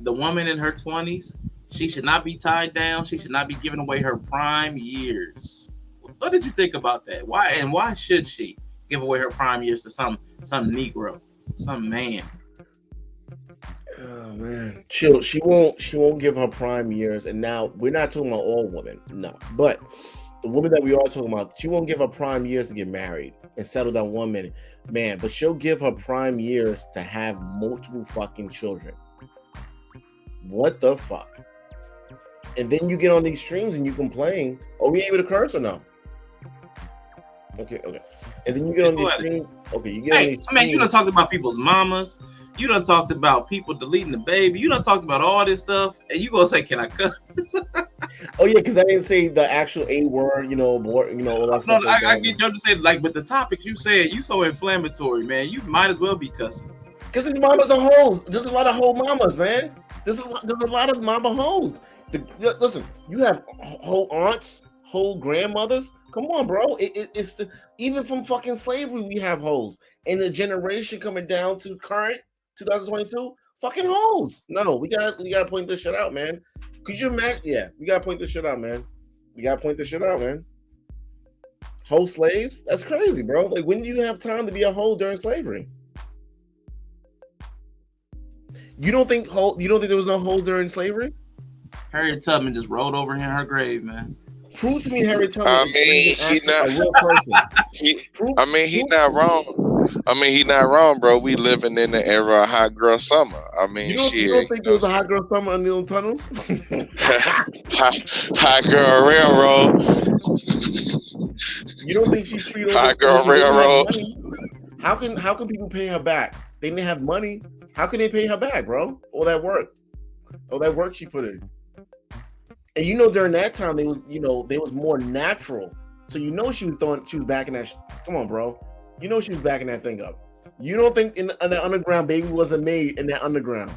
the woman in her 20s, she should not be tied down. She should not be giving away her prime years. What did you think about that? Why should she give away her prime years to some Negro, some man?
Oh man, she won't give her prime years. And now we're not talking about all women, no, but the woman that we are talking about, she won't give her prime years to get married and settle down one minute, man. But she'll give her prime years to have multiple fucking children. What the fuck? And then you get on these streams and you complain. Oh, we able to curse or no? Okay. And then you get on these streams. Okay, you get on these streams.
Man, you done talked about people's mamas. You done talked about people deleting the baby. You done talked about all this stuff, and you gonna say, "Can I cuss?"
Oh yeah, because I didn't say the actual A word. All that stuff.
No, I get you to say but the topics you said, you so inflammatory, man. You might as well be cussing.
Because these mamas are hoes. There's a lot of hoe mamas, man. There's a lot of mama hoes. Listen, you have whole aunts, whole grandmothers. Come on, bro. It's even from fucking slavery we have hoes, and the generation coming down to current 2022, fucking hoes. No, we gotta point this shit out, man. Could you imagine? Yeah, we gotta point this shit out, man. Hoe slaves? That's crazy, bro. Like, when do you have time to be a hoe during slavery? You don't think there was no hoes during slavery?
Harriet Tubman just rolled over in her grave, man.
Prove to me Harriet Tubman.
I mean, he's not a real person. He's not wrong. He's not wrong, bro. We living in the era of hot girl summer. I mean,
you don't think there was a hot girl summer in the tunnels?
hot girl railroad.
You don't think she's free?
Hot girl railroad.
How can people pay her back? They didn't have money. How can they pay her back, bro? All that work she put in. And during that time they was more natural. So she was backing that. Come on, bro. She was backing that thing up. You don't think in the underground baby wasn't made in that underground?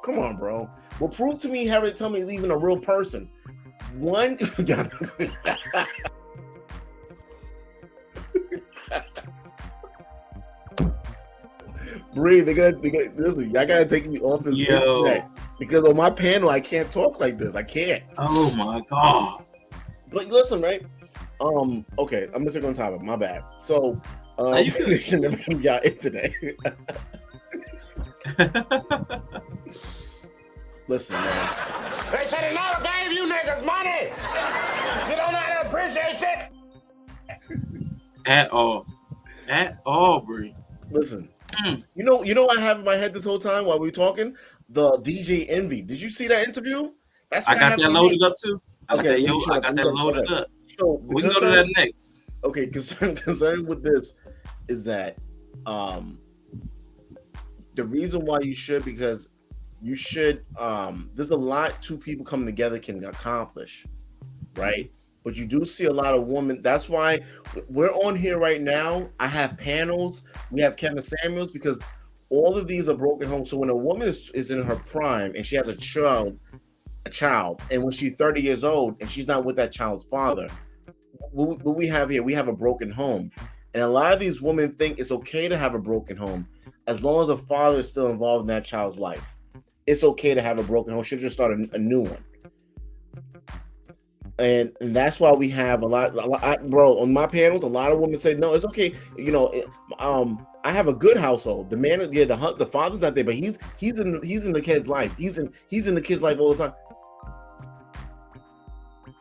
Come on, bro. Well, prove to me Harriet Tubman is even a real person. One. Bree, listen, y'all gotta take me off this internet, because on my panel I can't talk like this. I can't.
Oh my god.
But listen, right? Okay, I'm just on topic. My bad. So, you should never got in today. Listen, man.
They said they never gave you niggas money. You don't know how to appreciate shit.
At all, Bree.
Listen. You know what I have in my head this whole time while we were talking? The DJ Envy. Did you see that interview?
That's I got that loaded up too. I got that loaded up. So we can go to that next.
Okay, concern with this is that the reason why you should, because you should there's a lot two people coming together can accomplish, right? But you do see a lot of women. That's why we're on here right now. I have panels. We have Kevin Samuels, because all of these are broken homes. So when a woman is in her prime and she has a child, and when she's 30 years old and she's not with that child's father, what we have here, we have a broken home. And a lot of these women think it's okay to have a broken home as long as the father is still involved in that child's life. It's okay to have a broken home. She'll just start a new one. And that's why we have a lot, bro. On my panels, a lot of women say, "No, it's okay." I have a good household. The man, the father's not there, but he's in the kid's life. He's in the kid's life all the time.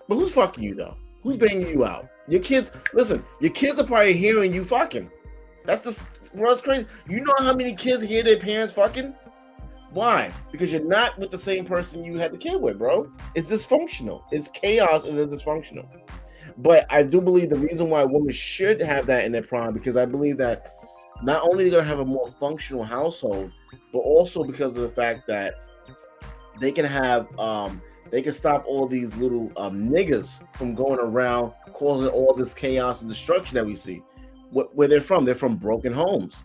But who's fucking you though? Who's banging you out? Your kids. Listen, your kids are probably hearing you fucking. That's crazy. You know how many kids hear their parents fucking? Why? Because you're not with the same person you had the kid with, bro. It's dysfunctional. It's chaos and it's dysfunctional. But I do believe the reason why women should have that in their prime, because I believe that not only are they going to have a more functional household, but also because of the fact that they can have they can stop all these little niggas from going around causing all this chaos and destruction that we see. Where they're from? They're from broken homes.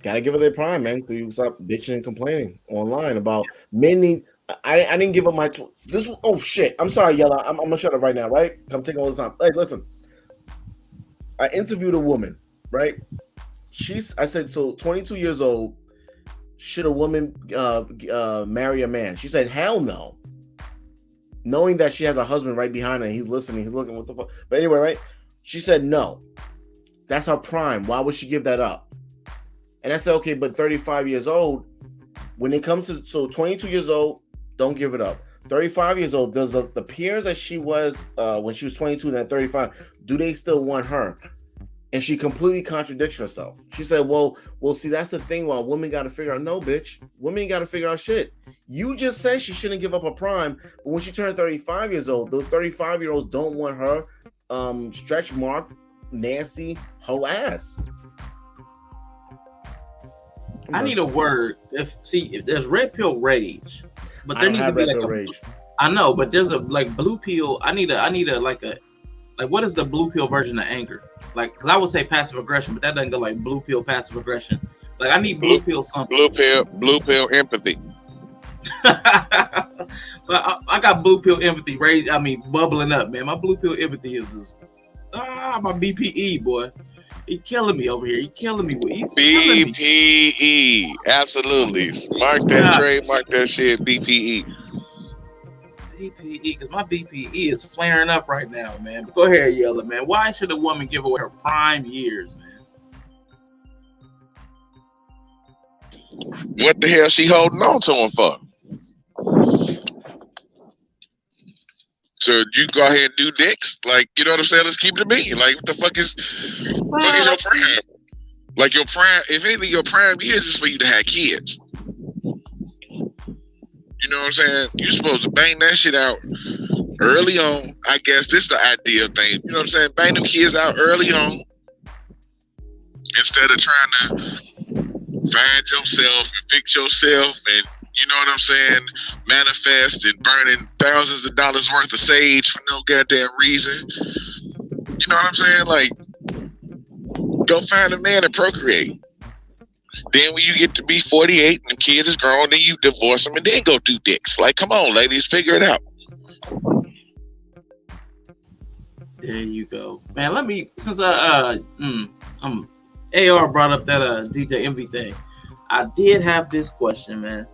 Gotta give it their prime, man. So you stop bitching and complaining online about many. I didn't give up my this. Oh shit! I'm sorry, Yella. I'm gonna shut up right now. Right? I'm taking all the time. Hey, listen. I interviewed a woman. Right? I said, so 22 years old. Should a woman marry a man? She said, hell no. Knowing that she has a husband right behind her, and he's listening, he's looking, what the fuck? But anyway, right? She said no. That's her prime. Why would she give that up? And I said, okay, but 35 years old, when it comes to, so 22 years old, don't give it up. 35 years old, does the peers that she was when she was 22 and at 35, do they still want her? And she completely contradicts herself. She said, well, see, that's the thing. Well, women got to figure out, no, bitch. Women got to figure out shit. You just said she shouldn't give up her prime. But when she turned 35 years old, those 35-year-olds don't want her stretch mark, nasty hoe ass.
I need a word. If there's red pill rage, but there needs to be like a rage. I know, but there's a like blue pill. I need a like what is the blue pill version of anger? Like, because I would say passive aggression, but that doesn't go like blue pill passive aggression. Like, I need blue pill something.
Blue pill empathy.
But I got blue pill empathy, right? I mean, bubbling up, man. My blue pill empathy is just my BPE, boy. He killing me over here. He killing me. He's
BPE, absolutely. Mark that trademark that shit. BPE.
Because my BPE is flaring up right now, man. But go ahead, Yella, man. Why should a woman give away her prime years, man?
What the hell she holding on to him for? So you go ahead and do dicks? Like, you know what I'm saying? Let's keep it a bean. Like, what the fuck is your prime? Like, your prime, if anything, your prime years is for you to have kids. You know what I'm saying? You're supposed to bang that shit out early on. I guess this is the ideal thing. You know what I'm saying? Bang them kids out early on instead of trying to find yourself and fix yourself and, you know what I'm saying, manifest and burning thousands of dollars worth of sage for no goddamn reason. You know what I'm saying? Like, go find a man and procreate. Then when you get to be 48 and the kids is grown, then you divorce them and then go do dicks. Like, come on, ladies, figure it out.
There you go, man. Let me, since AR brought up that DJ Envy thing, I did have this question, man.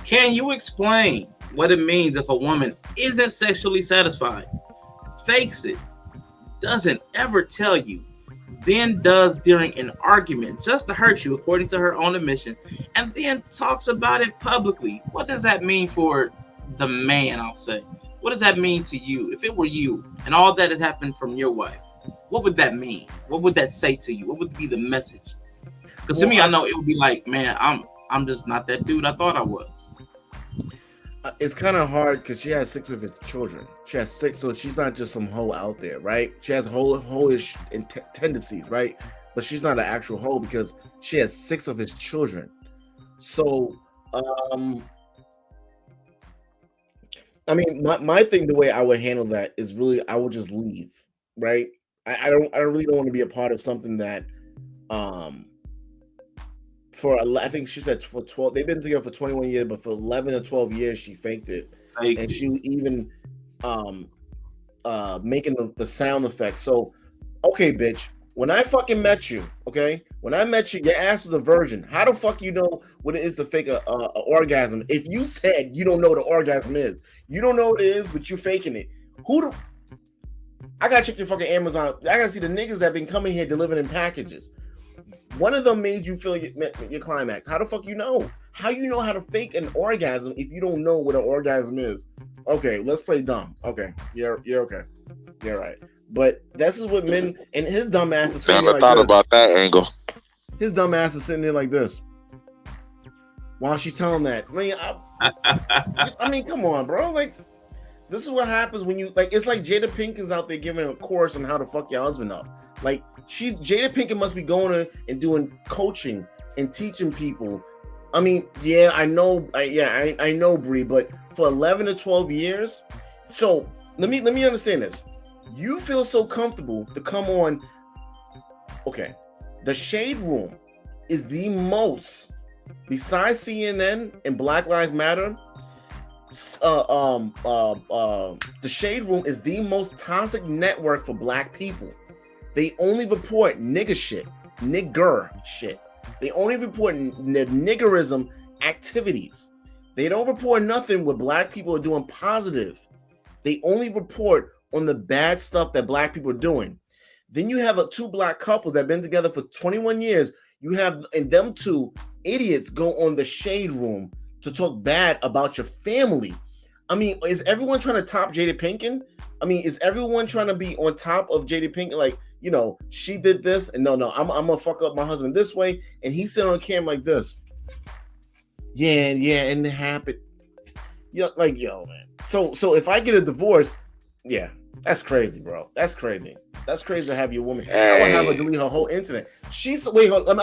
Can you explain what it means if a woman isn't sexually satisfied, fakes it, doesn't ever tell you, then does during an argument just to hurt you, according to her own admission, and then talks about it publicly? What does that mean for the man, I'll say? What does that mean to you? If it were you and all that had happened from your wife, what would that mean? What would that say to you? What would be the message? Because to me, I know it would be like, man, I'm just not that dude I thought I was.
It's kind of hard because she has 6 of his children. She has 6, so she's not just some hoe out there, right? She has hoe-ish tendencies, right? But she's not an actual hoe because she has 6 of his children. So, I mean, my thing, the way I would handle that is really, I would just leave, right? I really don't want to be a part of something that, I think she said for 12, they've been together for 21 years, but for 11 or 12 years, she faked it. And she even making the sound effects. So, okay, bitch, when I fucking met you, okay? When I met you, your ass was a virgin. How the fuck you know what it is to fake a orgasm? If you said you don't know what an orgasm is, you don't know what it is, but you're faking it. I gotta check your fucking Amazon. I gotta see the niggas that been coming here delivering in packages. One of them made you feel your climax. How the fuck you know? How you know how to fake an orgasm if you don't know what an orgasm is? Okay, let's play dumb. Okay, you're okay. You're right. But this is what men and his dumb ass is sitting there like
thought
this.
About that angle.
His dumb ass is sitting there like this while she's telling that. I mean, come on, bro. Like, this is what happens when you like. It's like Jada Pinkett out there giving a course on how to fuck your husband up. Like, Jada Pinkett must be going and doing coaching and teaching people I mean, yeah, I know, I know, Bree, but for 11 to 12 years, so let me understand this. You feel so comfortable to come on. Okay, the Shade Room is the most, besides CNN and Black Lives Matter. The Shade Room is the most toxic network for Black people. They only report nigger shit. They only report their niggerism activities. They don't report nothing what Black people are doing positive. They only report on the bad stuff that Black people are doing. Then you have two Black couples that have been together for 21 years. You have, and them two idiots go on the Shade Room to talk bad about your family. I mean, is everyone trying to top Jada Pinkett? I mean, is everyone trying to be on top of Jada Pinkett? Like, you know, she did this, and no, I'm gonna fuck up my husband this way, and he's sitting on camera like this. Yeah, and it happened. Yo, like, yo, man. So if I get a divorce, yeah, that's crazy, bro. That's crazy. That's crazy to have your woman. I would have her delete her whole internet. I'm sorry. I'm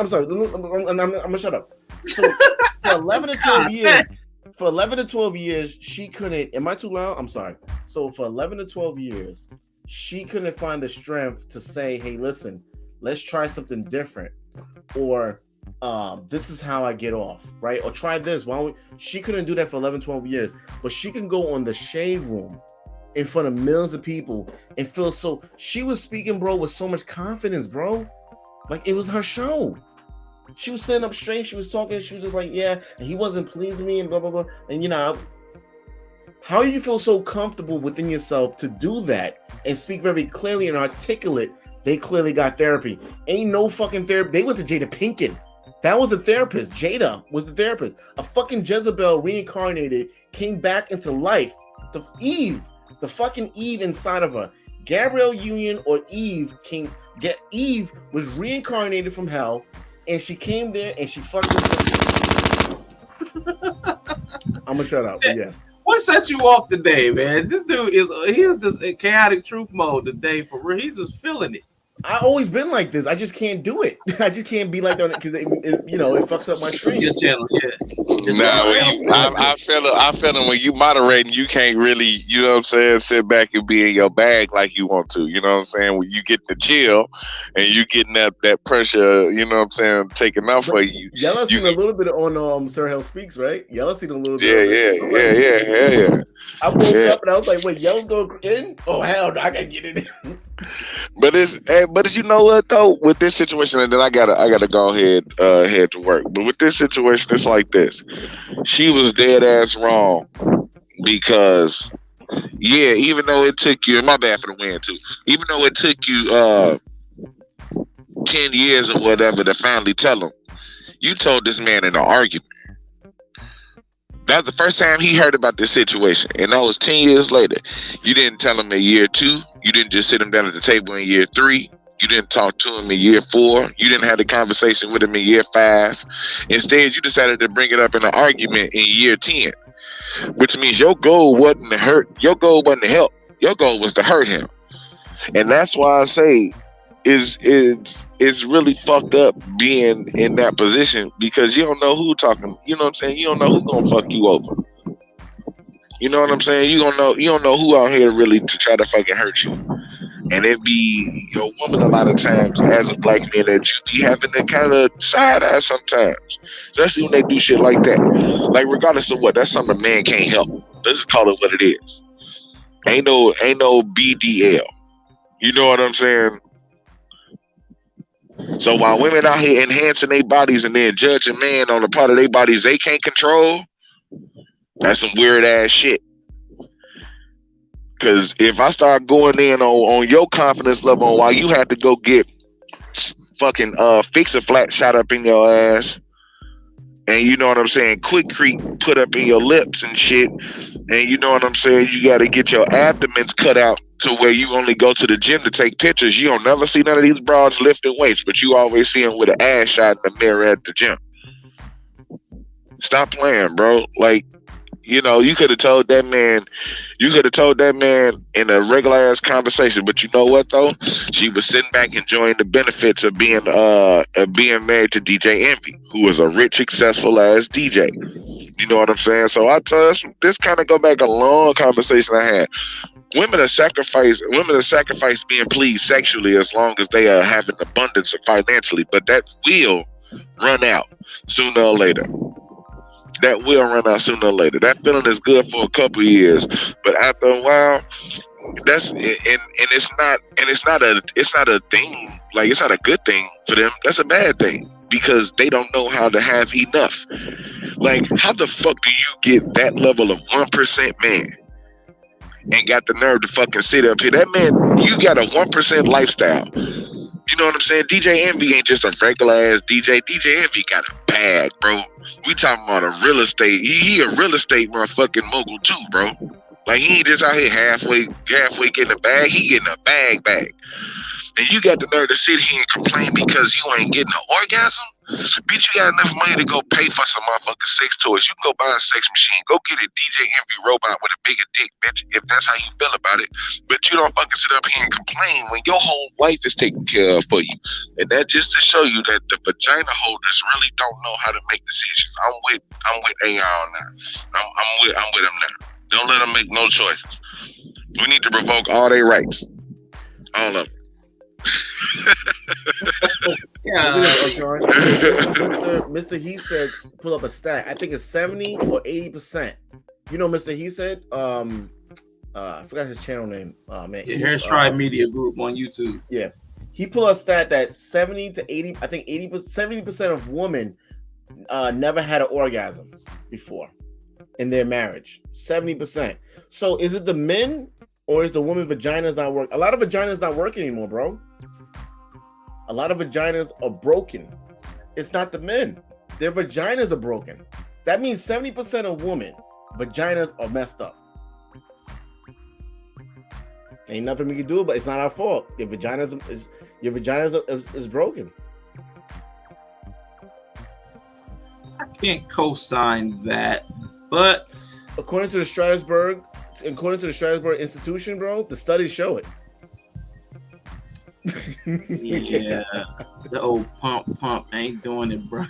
gonna shut up. So for 11 to 12 years, she couldn't. Am I too loud? I'm sorry. So for 11 to 12 years, she couldn't find the strength to say, "Hey, listen, let's try something different," or this is how I get off, right? Or try this. Why don't we? She couldn't do that for 11, 12 years, but she can go on the Shade Room in front of millions of people and feel so. She was speaking, bro, with so much confidence, bro. Like it was her show. She was sitting up straight. She was talking. She was just like, yeah, and he wasn't pleasing me and blah, blah, blah. And you know, how you feel so comfortable within yourself to do that and speak very clearly and articulate. They clearly got therapy. Ain't no fucking therapy. They went to Jada Pinkett. That was the therapist. Jada was the therapist. A fucking Jezebel reincarnated, came back into life. The Eve, the fucking Eve inside of her. Gabrielle Union or Eve Eve was reincarnated from hell, and she came there and she fucking. I'm gonna shut up. But yeah.
What set you off today, man? This dude is just in chaotic truth mode today for real. He's just feeling it.
I always been like this. I just can't do it. I just can't be like that because it fucks up my stream.
Your channel, yeah.
I feel it when you moderating, you can't really, you know what I'm saying, sit back and be in your bag like you want to. You know what I'm saying? When you get the chill and you getting that pressure, you know what I'm saying, taking off for you.
Y'all seen a little bit on Sir Hell Speaks, right? Y'all seen a little bit.
Yeah.
I woke up and I was like, wait, y'all go in? Oh hell no, I gotta get it in.
But you know what though, with this situation, and then I gotta go ahead head to work. But with this situation, it's like this. She was dead ass wrong because even though it took you, and my bad for the win too, even though it took you 10 years or whatever to finally tell him, you told this man in an argument. That was the first time he heard about this situation, and that was 10 years later. You didn't tell him in year 2. You didn't just sit him down at the table in year 3. You didn't talk to him in year 4. You didn't have the conversation with him in year 5. Instead, you decided to bring it up in an argument in year 10, which means your goal wasn't to hurt. Your goal wasn't to help. Your goal was to hurt him, and that's why I say it's really fucked up being in that position because you don't know who talking. You know what I'm saying? You don't know who gonna fuck you over. You know what I'm saying? You don't know who out here really to try to fucking hurt you. And it be your woman a lot of times as a black man that you be having to kind of side eye sometimes, especially when they do shit like that. Like regardless of what, that's something a man can't help. Let's just call it what it is. Ain't no BDL. You know what I'm saying? So while women out here enhancing their bodies and then judging men on the part of their bodies they can't control, that's some weird ass shit. Because if I start going in on your confidence level on why you have to go get fucking Fix-A-Flat shot up in your ass, and you know what I'm saying, Quick Creek put up in your lips and shit, and you know what I'm saying, you got to get your abdomens cut out to where you only go to the gym to take pictures. You don't never see none of these broads lifting weights, but you always see them with an ass shot in the mirror at the gym. Stop playing, bro. Like, You know, you could have told that man. You could have told that man in a regular ass conversation. But you know what though? She was sitting back enjoying the benefits of being married to DJ Envy, who was a rich, successful ass DJ. You know what I'm saying? So I tell us this kind of go back a long conversation I had. Women are sacrifice being pleased sexually as long as they are having abundance financially, but that will run out sooner or later. That will run out sooner or later. That feeling is good for a couple of years, but after a while, that's and it's not a thing. Like, it's not a good thing for them. That's a bad thing because they don't know how to have enough. Like, how the fuck do you get that level of 1% man and got the nerve to fucking sit up here? That man, you got a 1% lifestyle. You know what I'm saying? DJ Envy ain't just a regular ass DJ. DJ Envy got a bag, bro. We talking about a real estate. He a real estate motherfucking mogul too, bro. Like, he ain't just out here halfway getting a bag. He getting a bag. And you got the nerve to sit here and complain because you ain't getting an orgasm? Bitch, you got enough money to go pay for some motherfucking sex toys. You can go buy a sex machine. Go get a DJ Envy robot with a bigger dick, bitch, if that's how you feel about it. But you don't fucking sit up here and complain when your whole life is taken care of for you. And that just to show you that the vagina holders really don't know how to make decisions. I'm with AI on that. I'm with them now. Don't let them make no choices. We need to revoke all their rights. All of them.
Mr. He said, pull up a stat. I think it's 70 or 80%. You know, Mr. He said, I forgot his channel name. Man,
Hairstride Media Group on YouTube.
Yeah, he pulled a stat that 70 to 80, I think 70% of women never had an orgasm before in their marriage. 70%. So is it the men or is the woman vaginas not working? A lot of vaginas not working anymore, bro. A lot of vaginas are broken. It's not the men. Their vaginas are broken. That means 70% of women, vaginas are messed up. Ain't nothing we can do, but it's not our fault. Your vaginas is broken.
I can't co-sign that, but
according to the Strasbourg Institution, bro, the studies show it.
Yeah, the old pump ain't doing it, bro.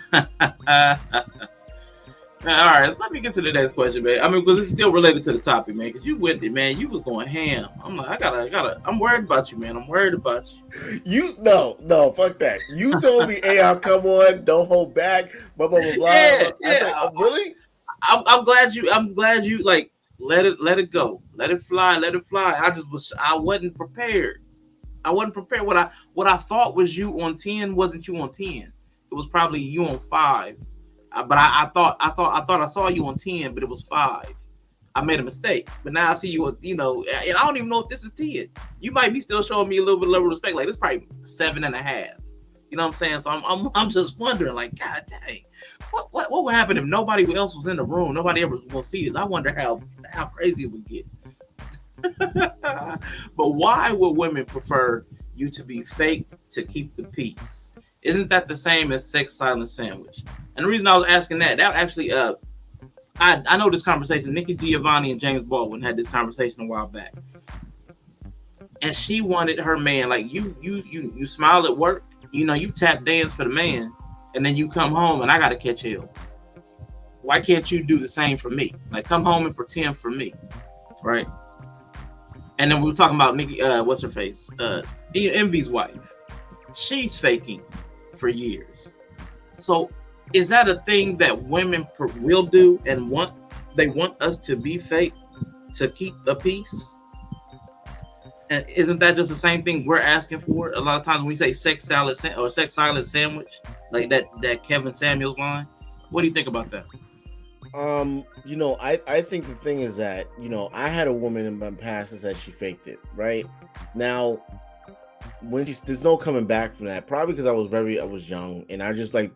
All right, let me get to the next question, man. I mean, because it's still related to the topic, man. Because you went it, man. You was going ham. I'm like, I gotta. I'm worried about you, man. I'm worried about you.
No, fuck that. You told me, hey, I'll come on. Don't hold back. Blah blah blah.
Yeah.
Like, really?
I'm glad you like let it go, let it fly. I wasn't prepared. What I thought was you on 10 wasn't you on 10. It was probably you on 5. But I thought I saw you on 10, but it was 5. I made a mistake. But now I see you, and I don't even know if this is 10. You might be still showing me a little bit of respect. Like, it's probably 7.5. You know what I'm saying? So I'm just wondering, like, God dang, what would happen if nobody else was in the room? Nobody ever will see this. I wonder how crazy it would get. But why would women prefer you to be fake to keep the peace? Isn't that the same as sex silent sandwich? And the reason I was asking that actually, I know this conversation. Nikki Giovanni and James Baldwin had this conversation a while back, and she wanted her man, like, you smile at work, you tap dance for the man, and then you come home and I gotta catch hell. Why can't you do the same for me? Like, come home and pretend for me, right? And then we were talking about Nikki, what's her face? Envy's wife. She's faking for years. So is that a thing that women will do and they want us to be fake to keep a peace? And isn't that just the same thing we're asking for? A lot of times when we say sex salad or sex silent sandwich, like that Kevin Samuels line. What do you think about that?
I think the thing is that, I had a woman in my past that said she faked it, right? Now, when there's no coming back from that, probably because I was young and I just, like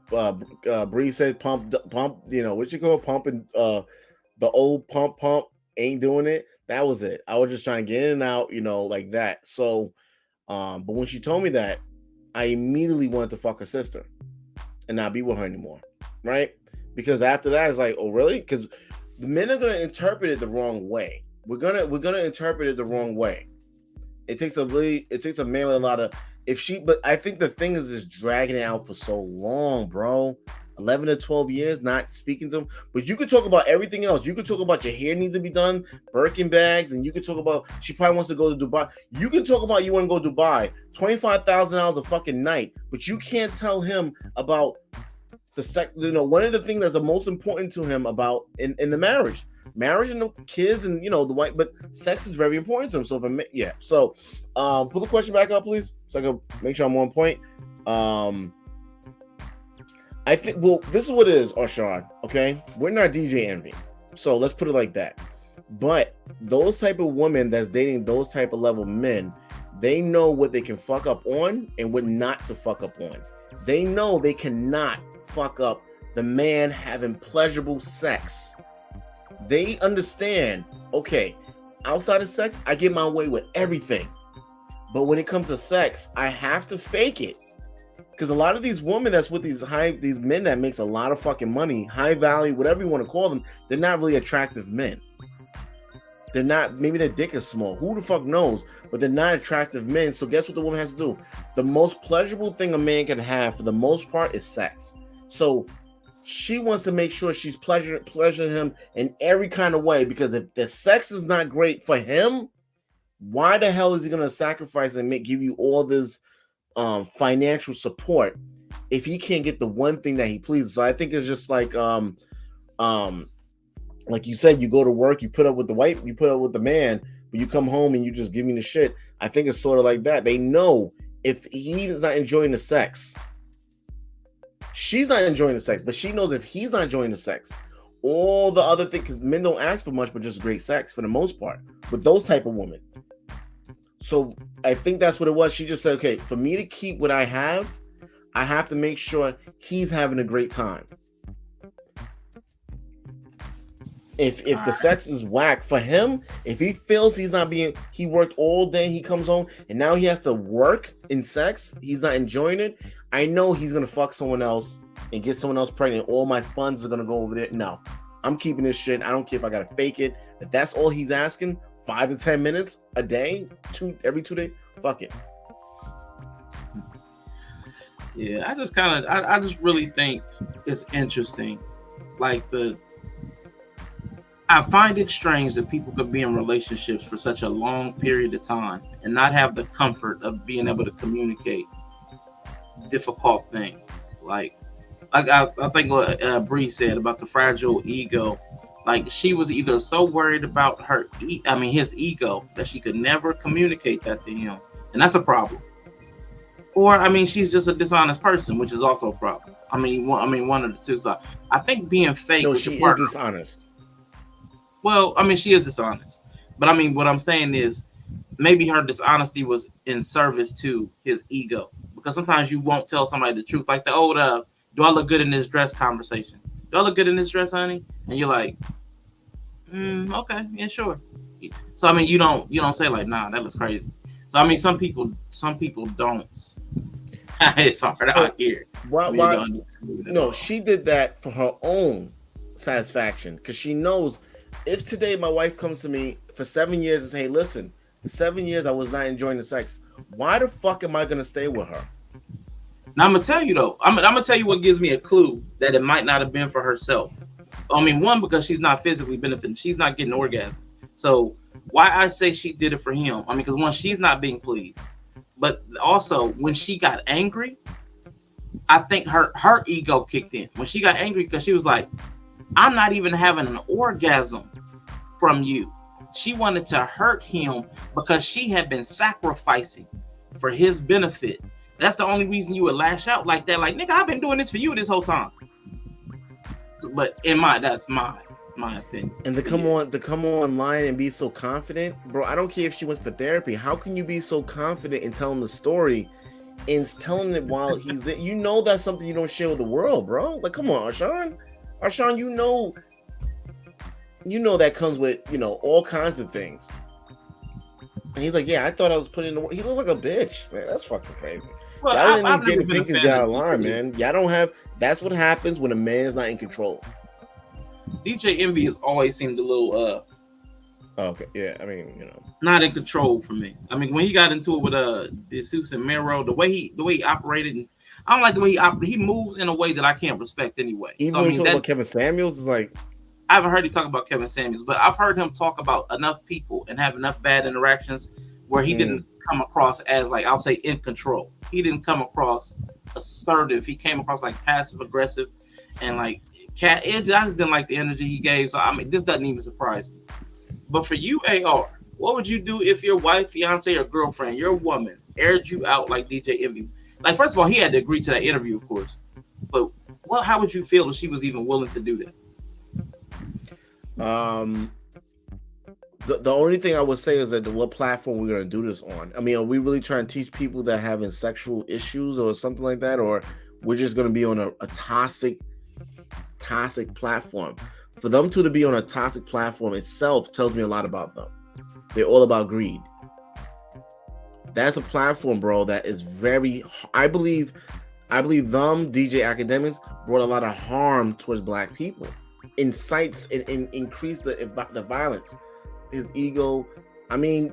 Bree said, pump, what you call pumping, the old pump ain't doing it. That was it. I was just trying to get in and out, like that. So, but when she told me that, I immediately wanted to fuck her sister and not be with her anymore, right? Because after that, it's like, oh, really? Because the men are gonna interpret it the wrong way. We're gonna interpret it the wrong way. It takes a man with a lot of but I think the thing is just dragging it out for so long, bro. 11 to 12 years not speaking to him. But you could talk about everything else. You could talk about your hair needs to be done, Birkin bags, and you could talk about she probably wants to go to Dubai. You can talk about you want to go to Dubai, $25,000 a fucking night, but you can't tell him about the sex. You know, one of the things that's the most important to him about in the marriage and the kids and the wife, but sex is very important to him. So So pull the question back up, please, so I can make sure I'm on point. I think, well, this is what it is, Arshawn, okay? We're not DJ Envy, so let's put it like that. But those type of women that's dating those type of level men, they know what they can fuck up on and what not to fuck up on. They know they cannot fuck up the man having pleasurable sex. They understand, okay, outside of sex, I get my way with everything. But when it comes to sex, I have to fake it. Because a lot of these women that's with these men that makes a lot of fucking money, high value, whatever you want to call them, they're not really attractive men. They're not, maybe their dick is small. Who the fuck knows? But they're not attractive men. So guess what the woman has to do? The most pleasurable thing a man can have for the most part is sex. So she wants to make sure she's pleasuring him in every kind of way, because if the sex is not great for him, why the hell is he going to sacrifice and give you all this financial support if he can't get the one thing that he pleases? So I think it's just like you said, you go to work, you put up with the wife, you put up with the man, but you come home and you just give me the shit. I think it's sort of like that. They know if he's not enjoying the sex, she's not enjoying the sex, but she knows if he's not enjoying the sex, all the other things, because men don't ask for much but just great sex for the most part with those type of women. So I think that's what it was. She just said, okay, for me to keep what I have to make sure he's having a great time. If the sex is whack for him, if he feels he worked all day, he comes home and now he has to work in sex, he's not enjoying it, I know he's going to fuck someone else and get someone else pregnant. All my funds are going to go over there. No, I'm keeping this shit. I don't care if I got to fake it. If that's all he's asking, 5 to 10 minutes a day, every 2 days, fuck it.
Yeah, I just really think it's interesting. Like I find it strange that people could be in relationships for such a long period of time and not have the comfort of being able to communicate difficult things. Like I think what Bree said about the fragile ego. Like she was either so worried about his ego that she could never communicate that to him, and that's a problem. Or she's just a dishonest person, which is also a problem. One of the two. So I think being fake.
No, she is dishonest.
Well, she is dishonest, but what I'm saying is maybe her dishonesty was in service to his ego, because sometimes you won't tell somebody the truth, like the old "do I look good in this dress" conversation. Do I look good in this dress, honey? And you're like, okay, yeah, sure. So you don't say like, nah, that looks crazy. So some people don't. It's hard out here.
Why? No, she did that for her own satisfaction, because she knows if today my wife comes to me for 7 years and say, hey, listen, the 7 years I was not enjoying the sex, why the fuck am I gonna stay with her?
Now I'm gonna tell you though. I'm gonna tell you what gives me a clue that it might not have been for herself. One, because she's not physically benefiting, she's not getting orgasm. So why I say she did it for him? Because one, she's not being pleased, but also when she got angry, I think her ego kicked in when she got angry, because she was like, I'm not even having an orgasm from you. She wanted to hurt him because she had been sacrificing for his benefit. That's the only reason you would lash out like that. Like, nigga, I've been doing this for you this whole time. So, but that's my opinion.
And to come online and be so confident, bro. I don't care if she went for therapy. How can you be so confident in telling the story and telling it while he's there? You know that's something you don't share with the world, bro. Like, come on, Arshawn, you know that comes with all kinds of things. And he's like, yeah, I thought I was putting in the work. He looked like a bitch, man. That's fucking crazy.
Well,
y'all didn't need Jada Pinkett get out of line, man. Y'all don't have. That's what happens when a man is not in control.
DJ Envy has always seemed a little
Okay, yeah, I mean,
not in control for me. I mean, when he got into it with DeSuze and Mero, the way he operated, and I don't like the way he operated. He moves in a way that I can't respect anyway.
even
So I
when
mean,
you talk about Kevin Samuels, is like,
I haven't heard him talk about Kevin Samuels, but I've heard him talk about enough people and have enough bad interactions where he didn't come across as, like, I'll say, in control. He didn't come across assertive. He came across like passive aggressive and like cat. I just didn't like the energy he gave. So I mean, this doesn't even surprise me. But for you, AR, what would you do if your wife, fiance, or girlfriend, your woman, aired you out like DJ Envy? Like, first of all, he had to agree to that interview, of course. But how would you feel if she was even willing to do that?
The only thing I would say is that what platform we're going to do this on. I mean, are we really trying to teach people that having sexual issues or something like that, or we're just going to be on a toxic platform? For them to be on a toxic platform itself tells me a lot about them. They're all about greed. That's a platform, bro, that is very, I believe them, DJ Academics, brought a lot of harm towards black people. Incites and increase the violence. His ego. I mean,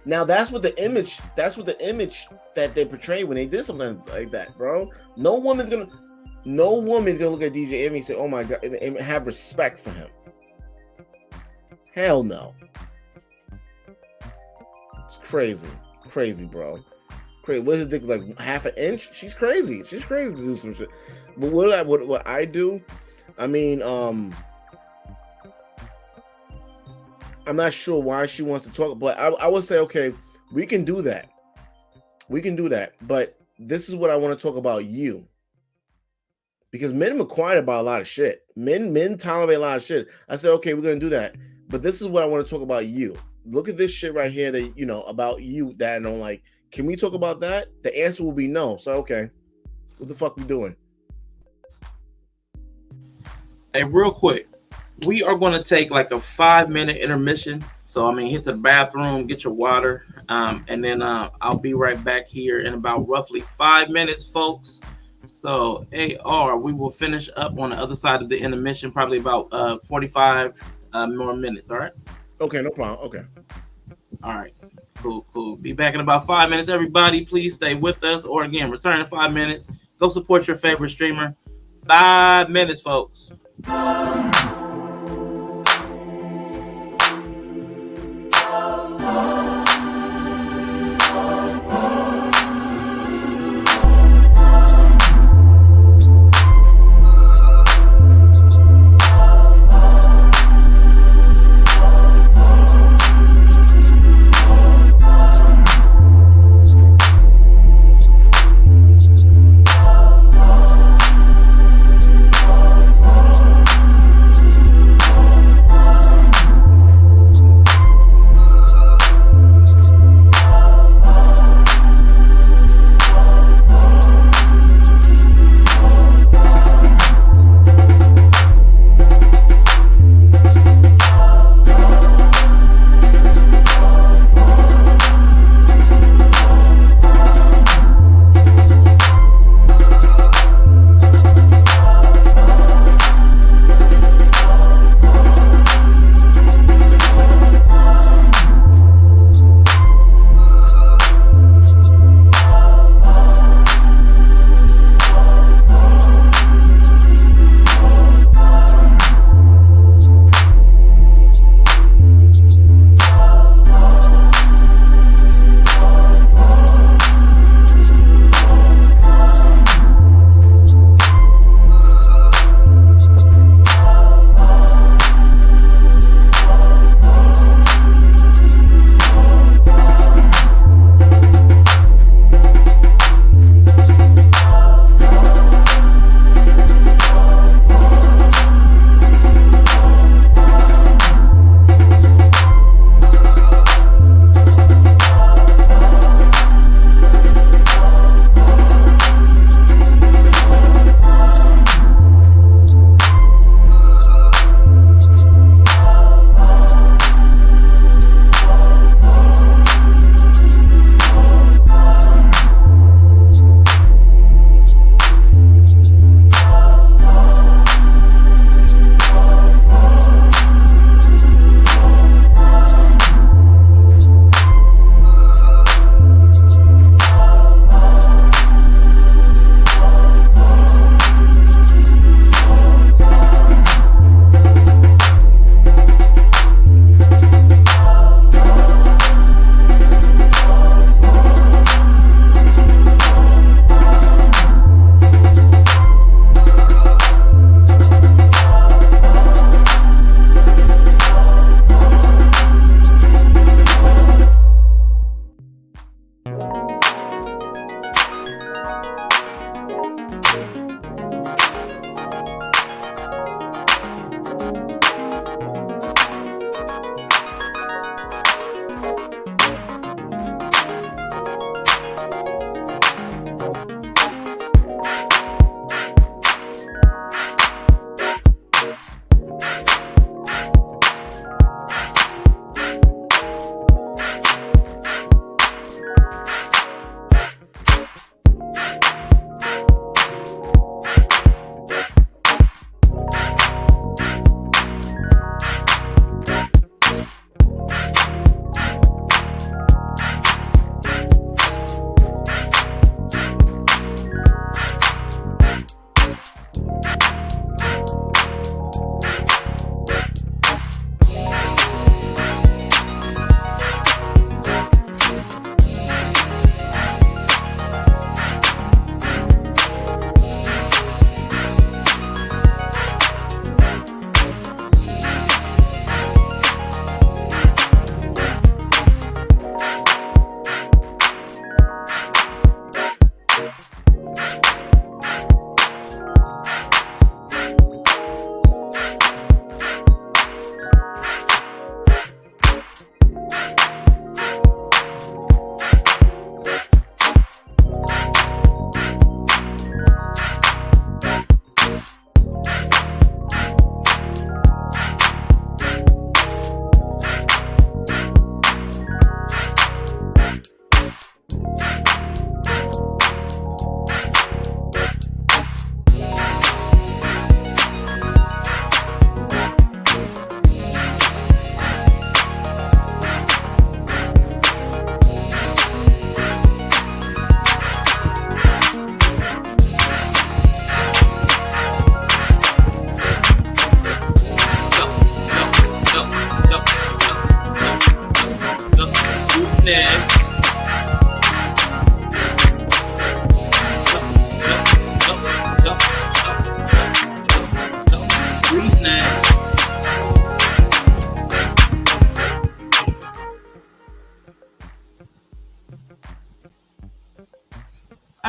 now that's what the image that they portray when they did something like that, bro. No woman's gonna look at DJ Envy and say, "Oh my God," and have respect for him. Hell no. It's crazy, bro. Crazy. What's his dick, like half an inch? She's crazy. She's crazy to do some shit. But what I do? I mean, I'm not sure why she wants to talk, but I would say, okay, we can do that. But this is what I want to talk about you. Because men are quiet about a lot of shit. Men tolerate a lot of shit. I said, okay, we're going to do that. But this is what I want to talk about you. Look at this shit right here that, about you that I don't like. Can we talk about that? The answer will be no. So, okay, what the fuck we doing?
Hey, real quick. We are going to take like a 5-minute intermission. So, I mean, hit the bathroom, get your water, and then I'll be right back here in about roughly 5 minutes, folks. So, AR, we will finish up on the other side of the intermission, probably about 45 more minutes, all right?
Okay, no problem. Okay.
All right, cool. Be back in about 5 minutes, everybody. Please stay with us, or again, return in 5 minutes. Go support your favorite streamer. 5 minutes, folks.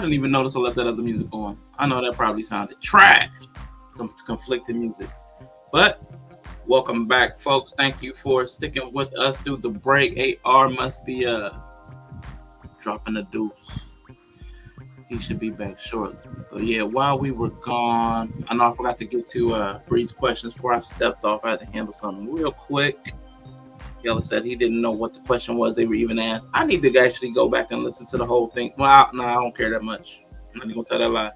didn't even notice I left that other music on. I know that probably sounded trash. Some conflicting music. But welcome back, folks. Thank you for sticking with us through the break. AR must be dropping a deuce. He should be back shortly. But yeah, while we were gone, I know I forgot to get to Bree's questions before I stepped off. I had to handle something real quick. Yella said he didn't know what the question was they were even asked. I need to actually go back and listen to the whole thing. Well, no, I don't care that much. I'm not even gonna tell that lie.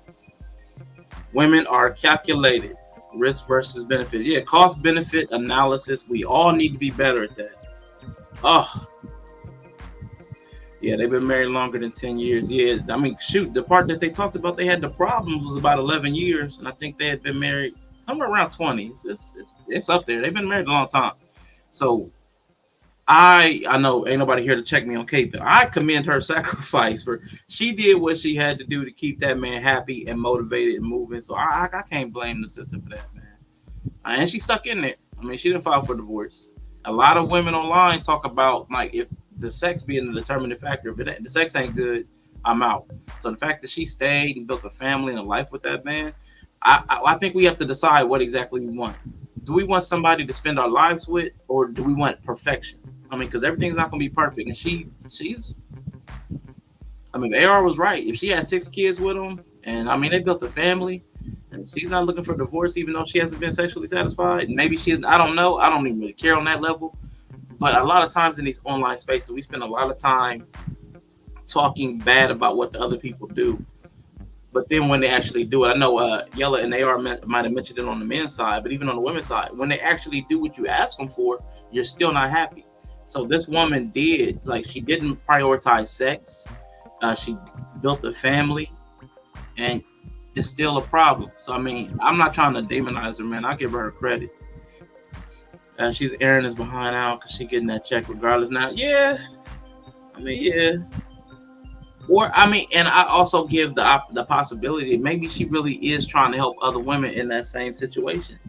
Women are calculated. Risk versus benefits. Yeah, cost benefit analysis. We all need to be better at that. Oh, yeah, they've been married longer than 10 years. Yeah, I mean, shoot, the part that they talked about, they had the problems was about 11 years. And I think they had been married somewhere around 20. It's up there. They've been married a long time. So I know ain't nobody here to check me on Kate, but I commend her sacrifice for she did what she had to do to keep that man happy and motivated and moving. So I can't blame the sister for that, man. And she stuck in it. I mean, she didn't file for divorce. A lot of women online talk about like if the sex being the determining factor. If the sex ain't good, I'm out. So the fact that she stayed and built a family and a life with that man, I think we have to decide what exactly we want. Do we want somebody to spend our lives with, or do we want perfection? I mean, because everything's not going to be perfect. And she's, I mean, AR was right. If she had 6 kids with him, and I mean, they built a family, and she's not looking for divorce, even though she hasn't been sexually satisfied. Maybe she's, I don't know. I don't even really care on that level. But a lot of times in these online spaces, we spend a lot of time talking bad about what the other people do. But then when they actually do it, I know Yella and AR might have mentioned it on the men's side, but even on the women's side, when they actually do what you ask them for, you're still not happy. So this woman did, like, she didn't prioritize sex. She built a family, and it's still a problem. So, I mean, I'm not trying to demonize her, man. I give her credit. She's airing us behind out because she's getting that check regardless now. Yeah. I mean, yeah. Or, I mean, and I also give the possibility maybe she really is trying to help other women in that same situation.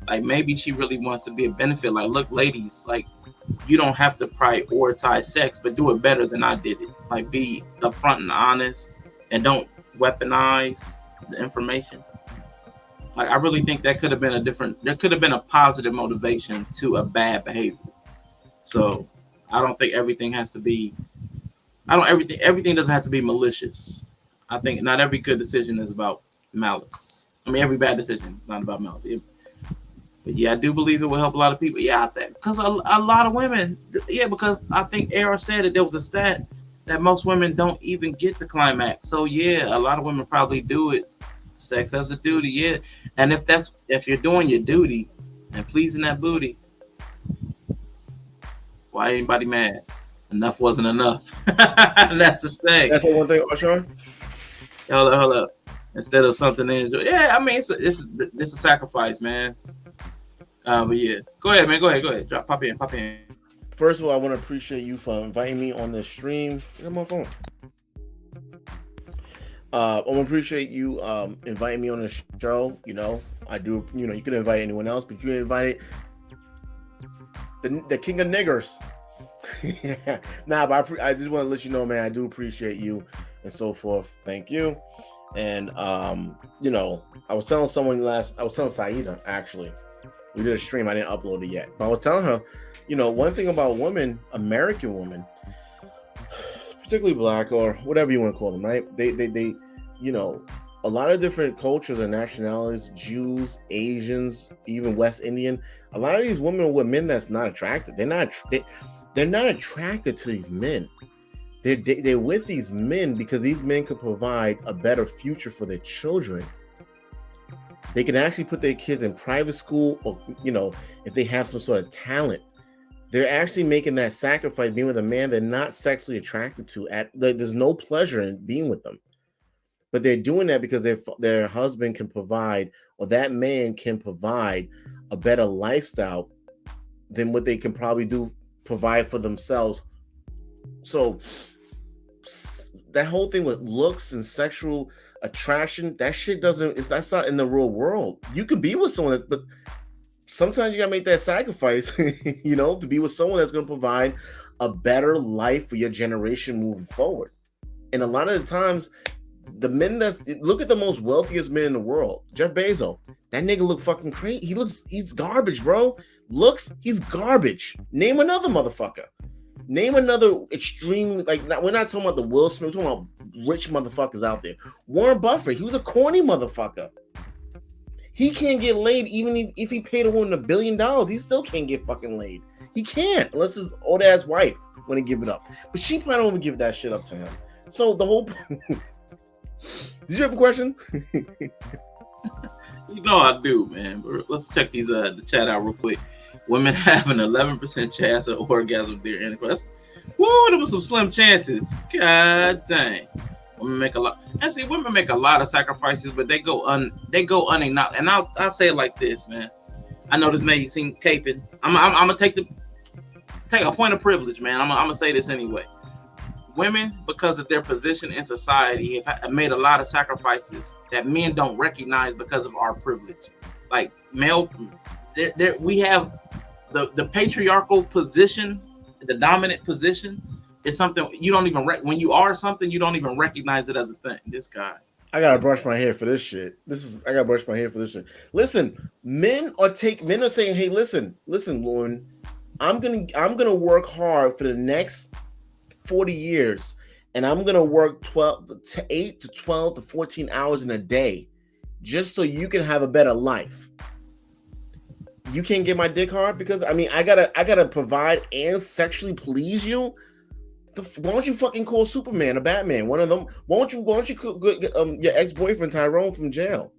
Like, maybe she really wants to be a benefit. Like, look, ladies, like, you don't have to prioritize sex, but do it better than I did it. Like, be upfront and honest, and don't weaponize the information. Like, I really think that could have been there could have been a positive motivation to a bad behavior. So I don't think everything has to be, everything doesn't have to be malicious. I think not every good decision is about malice. I mean, every bad decision is not about malice. But yeah, I do believe it will help a lot of people. Yeah, I think because a lot of women, because I think AR said that there was a stat that most women don't even get the climax. So yeah, a lot of women probably do it. Sex as a duty, yeah. And if you're doing your duty and pleasing that booty, why ain't anybody mad? Enough wasn't enough. That's the thing.
That's the one thing, Sean.
Hold up. Instead of something to enjoy. Yeah, I mean, it's a sacrifice, man. But yeah, go ahead, man. Go ahead. Pop in.
First of all, I want to appreciate you for inviting me on this stream. Get on my phone. I want to appreciate you inviting me on the show. You know, I do. You know, you could invite anyone else, but you invited the king of niggers. Yeah. Nah, but I just want to let you know, man, I do appreciate you and so forth. Thank you. And you know, I was telling Saida, actually. We did a stream. I didn't upload it yet. But I was telling her, you know, one thing about women, American women, particularly black or whatever you want to call them, right? They you know, a lot of different cultures and nationalities, Jews, Asians, even West Indian, a lot of these women are with men that's not attractive. They're not attracted to these men. They're with these men because these men could provide a better future for their children. They can actually put their kids in private school, or, you know, if they have some sort of talent, they're actually making that sacrifice, being with a man they're not sexually attracted to. There's no pleasure in being with them, but they're doing that because their husband can provide, or that man can provide a better lifestyle than what they can probably provide for themselves. So that whole thing with looks and sexual attraction, that's not in the real world. You could be with someone, but sometimes you gotta make that sacrifice, you know, to be with someone that's gonna provide a better life for your generation moving forward. And a lot of the times, the men look at the most wealthiest men in the world. Jeff Bezos. That nigga look fucking crazy. He's garbage, bro. He's garbage. Name another motherfucker. Name another extremely we're not talking about the Will Smith, we're talking about rich motherfuckers out there. Warren Buffett, he was a corny motherfucker. He can't get laid even if he paid a woman $1 billion. He still can't get fucking laid. He can't unless his old ass wife want to give it up. But she probably don't even give that shit up to him. So the whole. Did you have a question?
You know I do, man. But let's check these the chat out real quick. Women have an 11% chance of orgasm with their intercourse. Woo, there was some slim chances. God dang. Women make a lot. Actually, women make a lot of sacrifices, but they go unacknowledged. And I'll say it like this, man. I know this may seem caping. I'm gonna take a point of privilege, man. I'm gonna say this anyway. Women, because of their position in society, have made a lot of sacrifices that men don't recognize because of our privilege. Like male, we have the patriarchal position, the dominant position is something you don't even when you are something you don't even recognize it as a thing. This guy.
I gotta brush my hair for this shit. I gotta brush my hair for this shit. Listen, men are saying, hey, listen, woman, I'm gonna work hard for the next 40 years, and I'm gonna work 8 to 12 to 14 hours in a day, just so you can have a better life. You can't get my dick hard because I gotta provide and sexually please you. Why don't you fucking call Superman or Batman? One of them. Why don't you get your ex-boyfriend Tyrone from jail?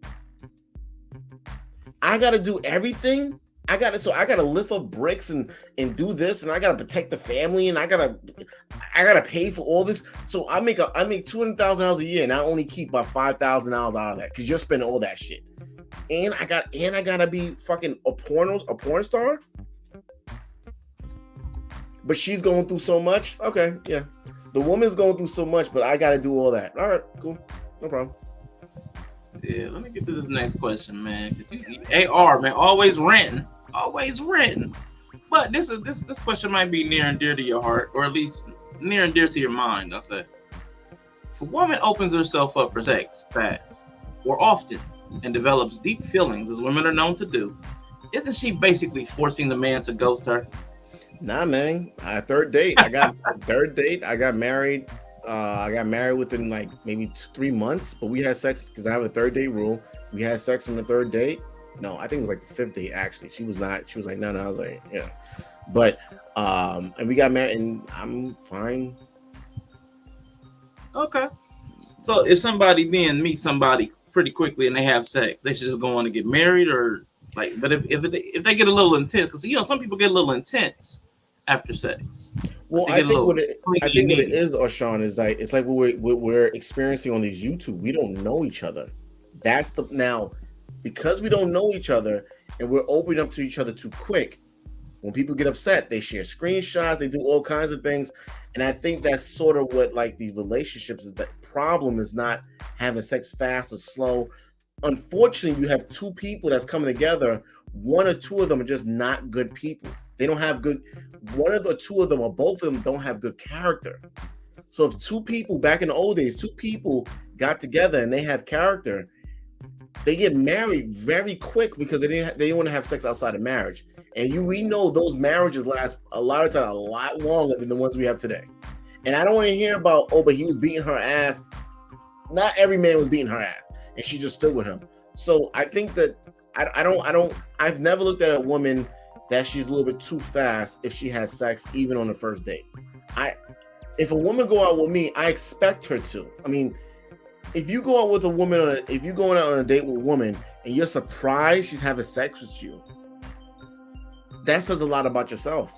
I gotta do everything. I gotta lift up bricks and do this, and I gotta protect the family, and I gotta pay for all this. So I make $200,000 a year, and I only keep about $5,000 out of that because you're spending all that shit. And I gotta be fucking a porn star. But she's going through so much. Okay, yeah. The woman's going through so much, but I got to do all that. All right, cool. No problem.
Yeah, let me get to this next question, man. AR, man, always renting. But this question might be near and dear to your heart, or at least near and dear to your mind, I'll say. If a woman opens herself up for sex fast or often and develops deep feelings, as women are known to do, isn't she basically forcing the man to ghost her?
Nah, man. Third date. I got married. I got married within like maybe 3 months, but we had sex because I have a third date rule. We had sex on the third date. No, I think it was like the 5th date actually. She was like, no. I was like, yeah. But and we got married, and I'm fine.
Okay. So if somebody then meets somebody pretty quickly and they have sex, they should just go on and get married, or like? But if they get a little intense, because some people get a little intense after sex.
Well, I think what it is, Sean, is like it's like what we're experiencing on these YouTube. We don't know each other. Now because we don't know each other and we're opening up to each other too quick. When people get upset, they share screenshots, they do all kinds of things. And I think that's sort of what like these relationships is. The problem is not having sex fast or slow. Unfortunately, you have two people that's coming together. One or two of them are just not good people. They don't have good, one of the two of them or both of them don't have good character. So if two people back in the old days, two people got together and they have character, they get married very quick because they didn't want to have sex outside of marriage. And we know those marriages last a lot of time a lot longer than the ones we have today. And I don't want to hear about, but he was beating her ass. Not every man was beating her ass, and she just stood with him. So I think that I've never looked at a woman that she's a little bit too fast if she has sex even on the first date. If a woman go out with me, I expect her to. I mean, if you go out with a woman, if you're going out on a date with a woman and you're surprised she's having sex with you, that says a lot about yourself.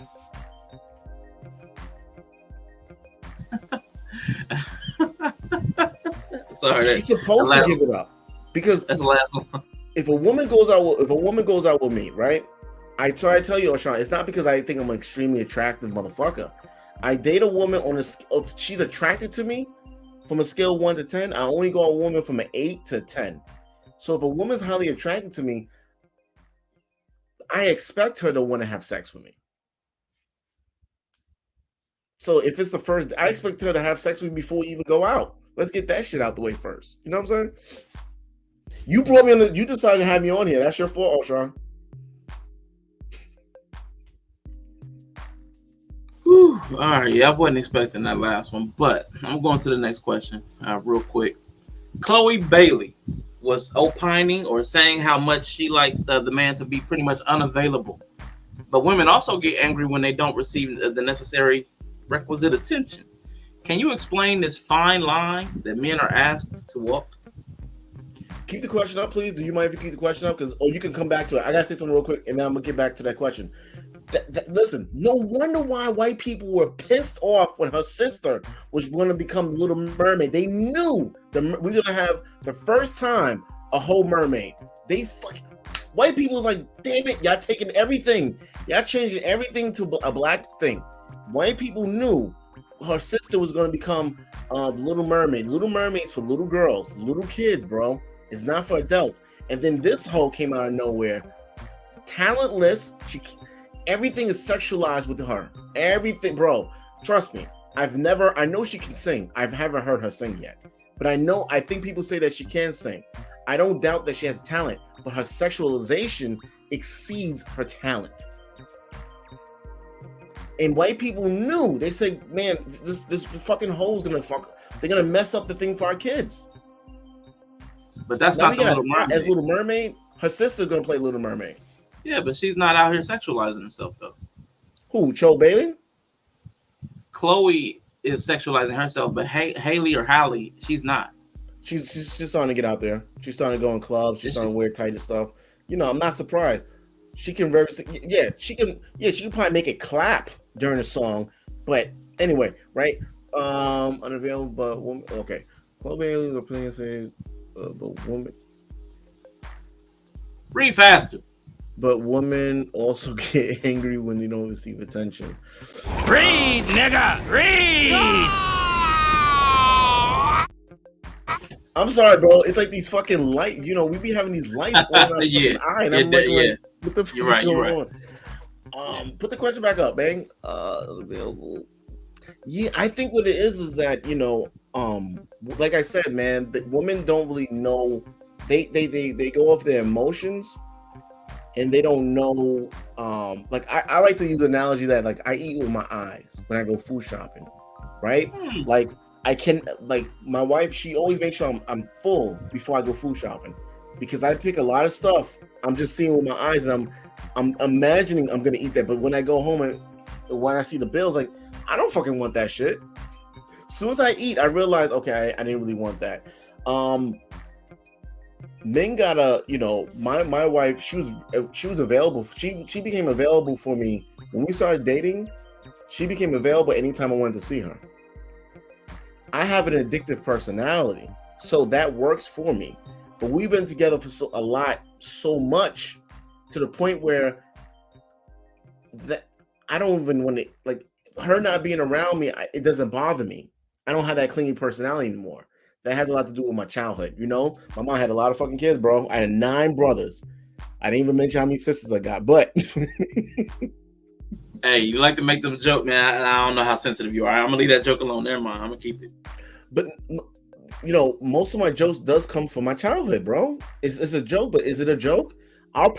Sorry,
she's supposed to give it up because
that's the last one.
If a woman goes out with me, right? I tell you, Sean, it's not because I think I'm an extremely attractive motherfucker. I date a woman if she's attracted to me from a scale of 1 to 10. I only go a woman from an 8 to 10. So if a woman's highly attracted to me, I expect her to want to have sex with me. So if it's the first, I expect her to have sex with me before we even go out. Let's get that shit out the way first. You know what I'm saying? You brought me on. You decided to have me on here. That's your fault, Sean.
Whew. All right, yeah, I wasn't expecting that last one, but I'm going to the next question real quick. Chloe Bailey was opining or saying how much she likes the man to be pretty much unavailable. But women also get angry when they don't receive the necessary requisite attention. Can you explain this fine line that men are asked to walk?
Keep the question up, please. Do you mind if you keep the question up? Because you can come back to it. I gotta say something real quick, and then I'm gonna get back to that question. Listen, no wonder why white people were pissed off when her sister was going to become Little Mermaid. They knew we're gonna have the first time a whole mermaid. White people was like, damn it, y'all taking everything, y'all changing everything to a black thing. White people knew her sister was going to become the Little Mermaid. Little Mermaid's for little girls, little kids, bro. It's not for adults. And then this hoe came out of nowhere, talentless. Everything is sexualized with her. Everything, bro. Trust me. I know she can sing. I haven't heard her sing yet. But I think people say that she can sing. I don't doubt that she has talent, but her sexualization exceeds her talent. And white people knew. They say, man, this fucking hoe's gonna they're gonna mess up the thing for our kids.
But that's not the Little Mermaid.
As Little Mermaid, her sister's gonna play Little Mermaid.
Yeah, but she's not out here sexualizing herself though.
Who? Cho Bailey?
Chloe is sexualizing herself, but Haley or Hallie, she's not.
She's starting to get out there. She's starting to go in clubs. She's starting to wear tight and stuff. You know, I'm not surprised. She can she can probably make it clap during a song. But anyway, right? Unavailable, but woman. Okay, Chloe Bailey's opinion says, but woman.
Read faster.
But women also get angry when they don't receive attention.
Read, nigga, read.
I'm sorry, bro. It's like these fucking lights. You know, we be having these lights on our
yeah.
eye, and I'm like, what the fuck
you're right.
On? Put the question back up, bang. Available. Yeah, I think what it is that, you know, like I said, man, the women don't really know. They go off their emotions, and they don't know. Like I like to use the analogy that like I eat with my eyes when I go food shopping, right? Like I can, like my wife, she always makes sure I'm full before I go food shopping, because I pick a lot of stuff. I'm just seeing with my eyes, and I'm imagining I'm gonna eat that. But when I go home and when I see the bills, like I don't fucking want that shit. As soon as I eat, I realize, okay, I didn't really want that. Men gotta, you know, my wife, she was available. She became available for me when we started dating. She became available anytime I wanted to see her. I have an addictive personality, so that works for me. But we've been together for so much, to the point where that I don't even want to, like, her not being around me, it doesn't bother me. I don't have that clingy personality anymore. That has a lot to do with my childhood. You know, my mom had a lot of fucking kids, bro. I had 9 brothers. I didn't even mention how many sisters I got, but
hey, you like to make them joke, man. I don't know how sensitive you are. I'm gonna leave that joke alone. Never mind. I'm gonna keep it.
But you know, most of my jokes does come from my childhood, bro. It's a joke, but is it a joke? Our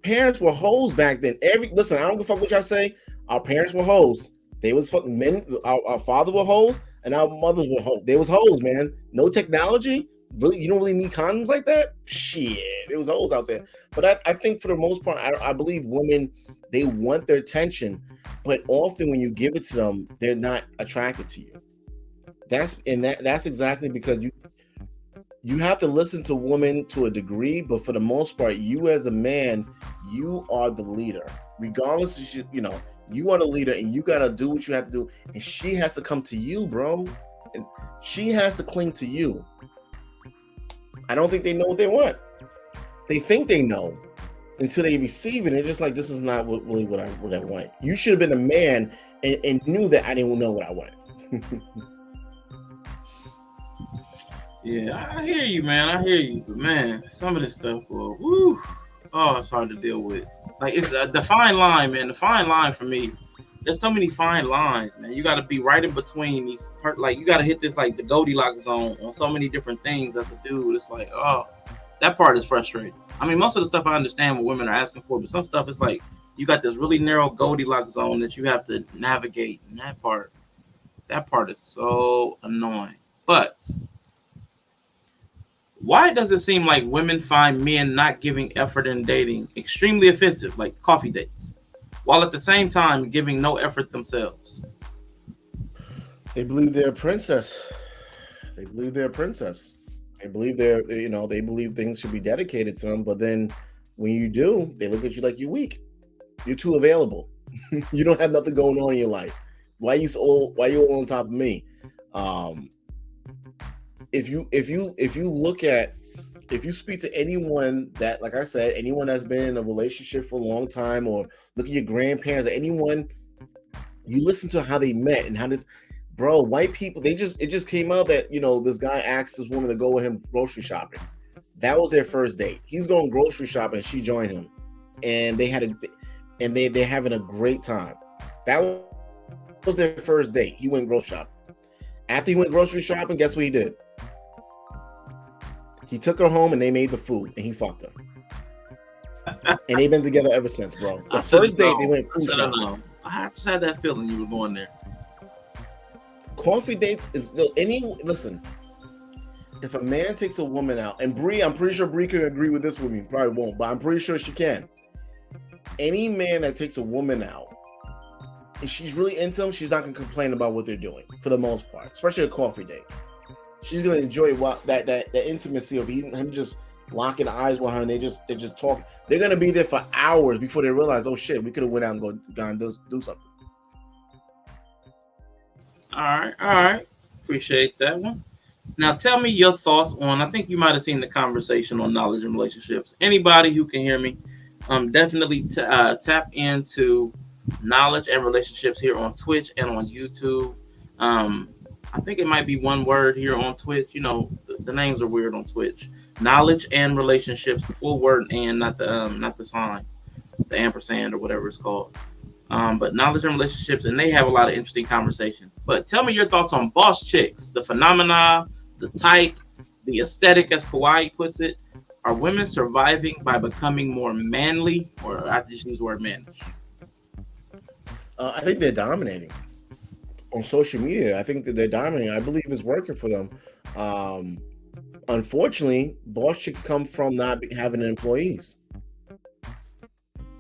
parents were hoes back then. Listen, I don't give a fuck what y'all say. Our parents were hoes. They was fucking men. Our father were hoes, and our mothers were hoes. They was hoes, man. No technology. Really, you don't really need condoms like that. Shit, there was hoes out there. But I think for the most part, I believe women, they want their attention, but often when you give it to them, they're not attracted to you. That's exactly because you have to listen to women to a degree, but for the most part, you as a man, you are the leader. Regardless of you know, you are the leader, and you gotta do what you have to do. And she has to come to you, bro. And she has to cling to you. I don't think they know what they want. They think they know until they receive it. And they're just like, this is not really what I want. You should have been a man and knew that I didn't know what I wanted.
Yeah, I hear you, man. I hear you. But man, some of this stuff, well, woo, it's hard to deal with. Like, it's the fine line, man. The fine line for me there's so many fine lines, man. You got to be right in between these. Like you got to hit this like the Goldilocks zone on so many different things as a dude. It's like, oh, that part is frustrating. I mean, most of the stuff I understand what women are asking for, but some stuff is like you got this really narrow Goldilocks zone that you have to navigate, and that part is so annoying. But why does it seem like women find men not giving effort in dating extremely offensive, like coffee dates, while at the same time giving no effort themselves?
They believe they're a princess. They believe they're a princess. They believe they believe things should be dedicated to them. But then when you do, they look at you like you're weak. You're too available. You don't have nothing going on in your life. Why you all on top of me? If you speak to anyone that, like I said, anyone that's been in a relationship for a long time, or look at your grandparents, or anyone, you listen to how they met and how this, bro, white people, it just came out that, this guy asked this woman to go with him grocery shopping. That was their first date. He's going grocery shopping, she joined him, and they're having a great time. That was their first date. He went grocery shopping. After he went grocery shopping, guess what he did? He took her home and they made the food and he fucked her. And they've been together ever since, bro. The first date they went food shopping.
I just had that feeling you were going there.
Coffee dates is listen. If a man takes a woman out, and Bree, I'm pretty sure Bree can agree with this with me. Probably won't, but I'm pretty sure she can. Any man that takes a woman out, if she's really into them, she's not gonna complain about what they're doing for the most part, especially a coffee date. She's gonna enjoy that intimacy of him just locking eyes with her, and they just talk. They're gonna be there for hours before they realize, oh shit, we could have went out and gone and do something.
All right, appreciate that one. Now tell me your thoughts on. I think you might have seen the conversation on knowledge and relationships. Anybody who can hear me, definitely tap into knowledge and relationships here on Twitch and on YouTube. I think it might be one word here on Twitch. The names are weird on Twitch. Knowledge and relationships, the full word, and not the sign, the ampersand or whatever it's called. But knowledge and relationships, and they have a lot of interesting conversations. But tell me your thoughts on boss chicks, the phenomena, the type, the aesthetic, as Kawhi puts it. Are women surviving by becoming more manly, or I just use the word manly?
I think they're dominating on social media. I think that they're dominating. I believe it's working for them. Unfortunately, boss chicks come from not having employees.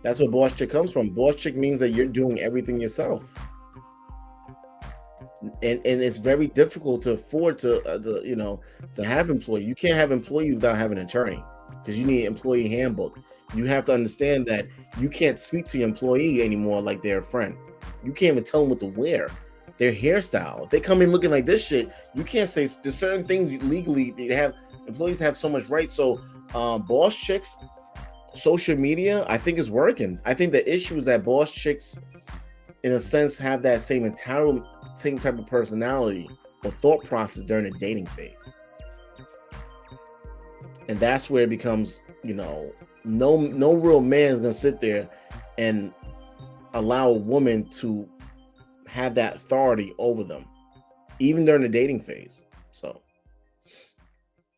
That's what boss chick comes from. Boss chick means that you're doing everything yourself. And it's very difficult to afford to have employees. You can't have employees without having an attorney, because you need an employee handbook. You have to understand that you can't speak to your employee anymore like they're a friend. You can't even tell them what to wear. Their hairstyle. If they come in looking like this shit, you can't say there's certain things legally employees have so much right. So boss chicks, social media, I think is working. I think the issue is that boss chicks, in a sense, have that same type of personality or thought process during the dating phase. And that's where it becomes, no real man is gonna sit there and allow a woman to have that authority over them, even during the dating phase. So,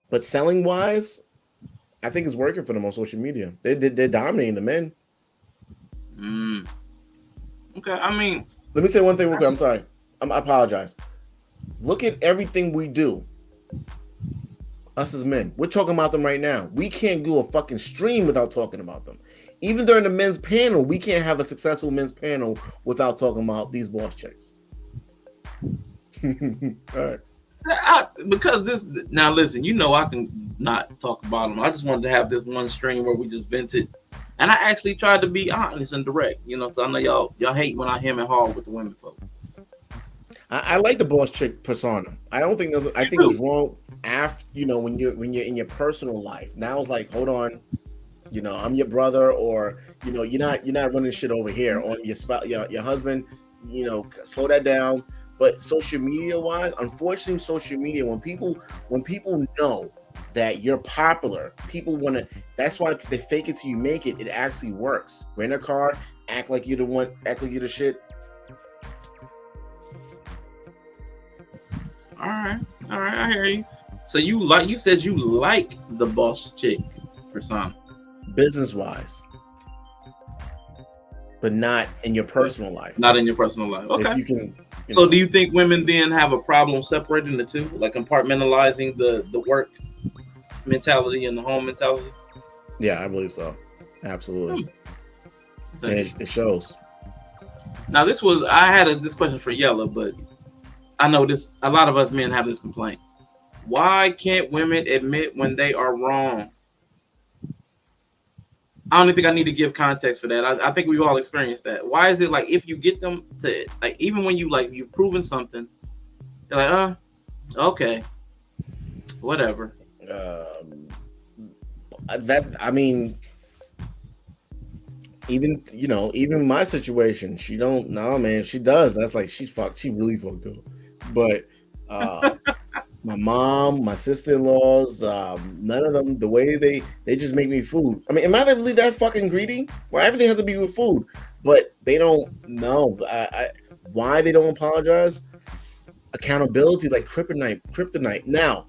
but selling wise, I think it's working for them on social media. They're dominating the men.
Okay, I mean,
let me say one thing real quick. I'm sorry. I apologize. Look at everything we do. Us as men, we're talking about them right now. We can't do a fucking stream without talking about them. Even during the men's panel, we can't have a successful men's panel without talking about these boss chicks. All right.
Because this, now listen, I can not talk about them. I just wanted to have this one stream where we just vented, and I actually tried to be honest and direct. Because I know y'all hate when I hem and haw with the women folk.
I like the boss chick persona. I don't think I think it's wrong after when you're in your personal life. Now it's like, hold on, I'm your brother, or you're not running shit over here on your spouse, your husband. Slow that down. But social media wise, unfortunately, social media, when people know that you're popular, people want to. That's why they fake it till you make it. It actually works. Rent a car, act like you're the one, act like you're the shit.
All right, I hear you. So you said you like the boss chick persona,
business wise, but not in your personal life.
not in your personal life. Okay.
If you can.
So do you think women then have a problem separating the two, like compartmentalizing the work mentality and the home mentality?
Yeah, I believe so. Absolutely. And it shows.
Now I had this question for Yella, but I know this. A lot of us men have this complaint. Why can't women admit when they are wrong? I don't think I need to give context for that. I think we've all experienced that. Why is it like if you get them to like even when you've proven something, they're like, okay, whatever.
Even my situation, she don't. No, man, she does. That's like she really fucked up. But my mom, my sister-in-laws, none of them. The way they just make me food. I mean, am I really that fucking greedy? Well, everything has to be with food, but they don't know. Why they don't apologize? Accountability is like kryptonite. Now,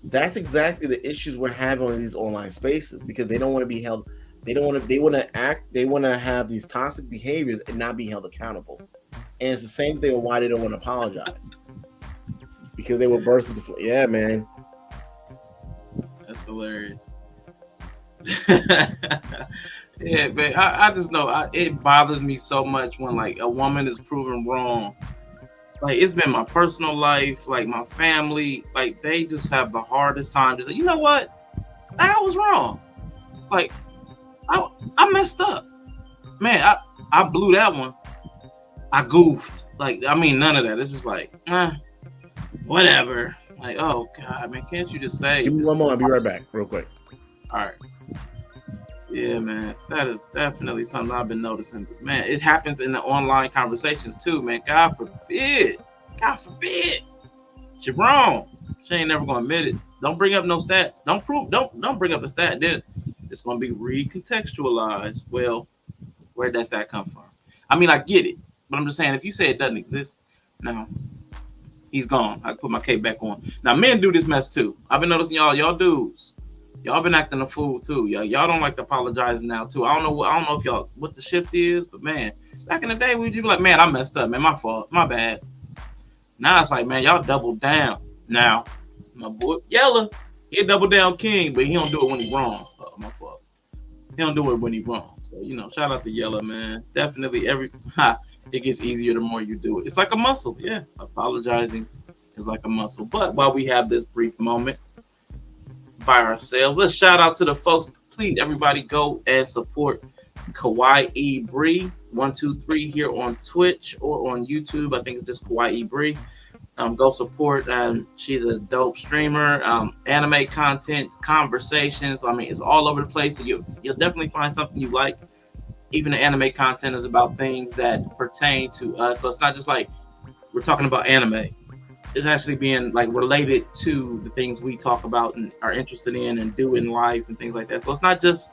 that's exactly the issues we're having in these online spaces because they don't want to be held. They want to have these toxic behaviors and not be held accountable. And it's the same thing with why they don't want to apologize. Because they were burst with the yeah, man.
That's hilarious. Yeah, man. I just know it bothers me so much when like a woman is proven wrong. Like it's been my personal life, like my family, like they just have the hardest time to say, you know what? I was wrong. Like I messed up. Man, I blew that one. I goofed. Like, I mean, none of that. It's just like, whatever. Like, oh God, man, can't you just say?
Give me one more. I'll be right back, real quick.
All right. Yeah, man, that is definitely something I've been noticing. But man, it happens in the online conversations too, man. God forbid. She's wrong. She ain't never gonna admit it. Don't bring up no stats. Don't bring up a stat. Then it's gonna be recontextualized. Well, where does that come from? I mean, I get it, but I'm just saying if you say it doesn't exist, now he's gone. I put my cape back on. Now men do this mess too. I've been noticing y'all dudes. Y'all been acting a fool too. Y'all don't like to apologize now too. I don't know if y'all what the shift is, but man, back in the day we'd be like, man, I messed up, man, my fault, my bad. Now it's like, man, y'all double down. Now, my boy Yella, he a double down king, but he don't do it when he's wrong. Oh, my fault. He don't do it when he's wrong. So shout out to Yella, man. Definitely it gets easier the more you do it. It's like a muscle. Yeah, apologizing is like a muscle. But while we have this brief moment by ourselves, let's shout out to the folks. Please, everybody, go and support Kawaii Bree 123 here on Twitch or on YouTube. I think it's just Kawaii Bree. Go support. She's a dope streamer. Anime content, conversations. I mean, it's all over the place. So you'll definitely find something you like. Even the anime content is about things that pertain to us. So it's not just like we're talking about anime. It's actually being like related to the things we talk about and are interested in and do in life and things like that. So it's not just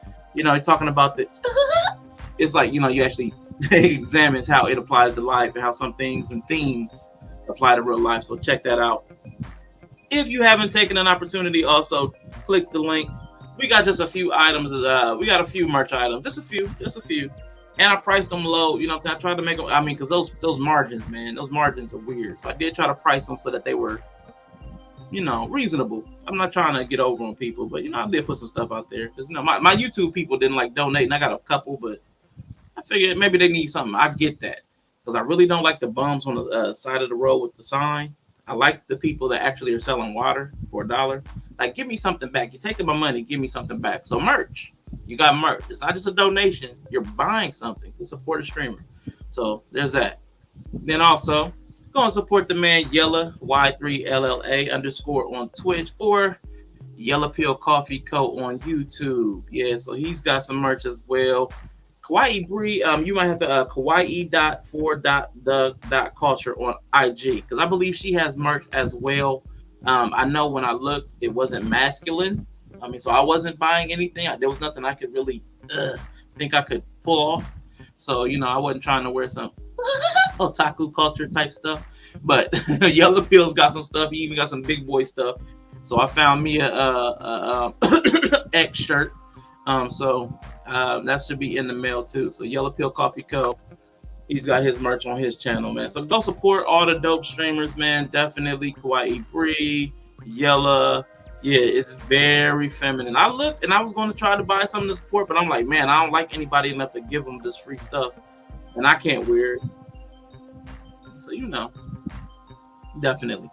talking about the. It's like you actually examines how it applies to life and how some things and themes apply to real life. So check that out. If you haven't taken an opportunity, also click the link. We got just a few items. We got a few merch items, just a few. And I priced them low. You know what I'm saying? I tried to make them. I mean, because those margins, man, those margins are weird. So I did try to price them so that they were, reasonable. I'm not trying to get over on people, but I did put some stuff out there because my YouTube people didn't like donate, and I got a couple, but I figured maybe they need something. I get that because I really don't like the bums on the side of the road with the sign. I like the people that actually are selling water for $1. Like, give me something back. You're taking my money. Give me something back. So merch. You got merch. It's not just a donation. You're buying something to support a streamer. So there's that. Then also, go and support the man Yella, Y3LLA_ on Twitch or Yellow Pill Coffee Co. on YouTube. Yeah, so he's got some merch as well. Kawaii Bree, you might have to kawaii.for.the.culture on IG because I believe she has merch as well. I know when I looked, it wasn't masculine. I mean, so I wasn't buying anything. There was nothing I could really think I could pull off. So, I wasn't trying to wear some otaku culture type stuff. But Yellow Pill's got some stuff. He even got some big boy stuff. So I found me a X shirt. So that should be in the mail too. So Yellow Pill Coffee Co. He's got his merch on his channel, man. So go support all the dope streamers, man. Definitely Kawaii Bree, Yella. Yeah, it's very feminine. I looked and I was going to try to buy something to support, but I'm like, man, I don't like anybody enough to give them this free stuff, and I can't wear it. So definitely.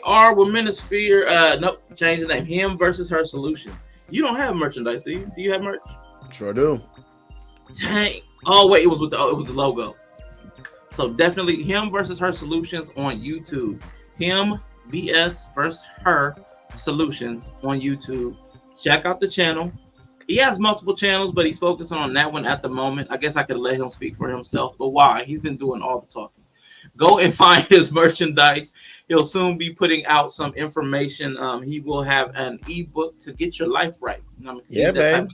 AR with Manosphere. Nope, change the name. Him versus Her Solutions. You don't have merchandise, do you? Do you have merch?
Sure do.
Dang. Oh wait, it was the logo. So definitely Him versus Her Solutions on YouTube. Him vs versus Her Solutions on YouTube. Check out the channel. He has multiple channels, but he's focusing on that one at the moment. I guess I could let him speak for himself, but why? He's been doing all the talking. Go and find his merchandise. He'll soon be putting out some information. He will have an ebook to get your life right.
Yeah, man.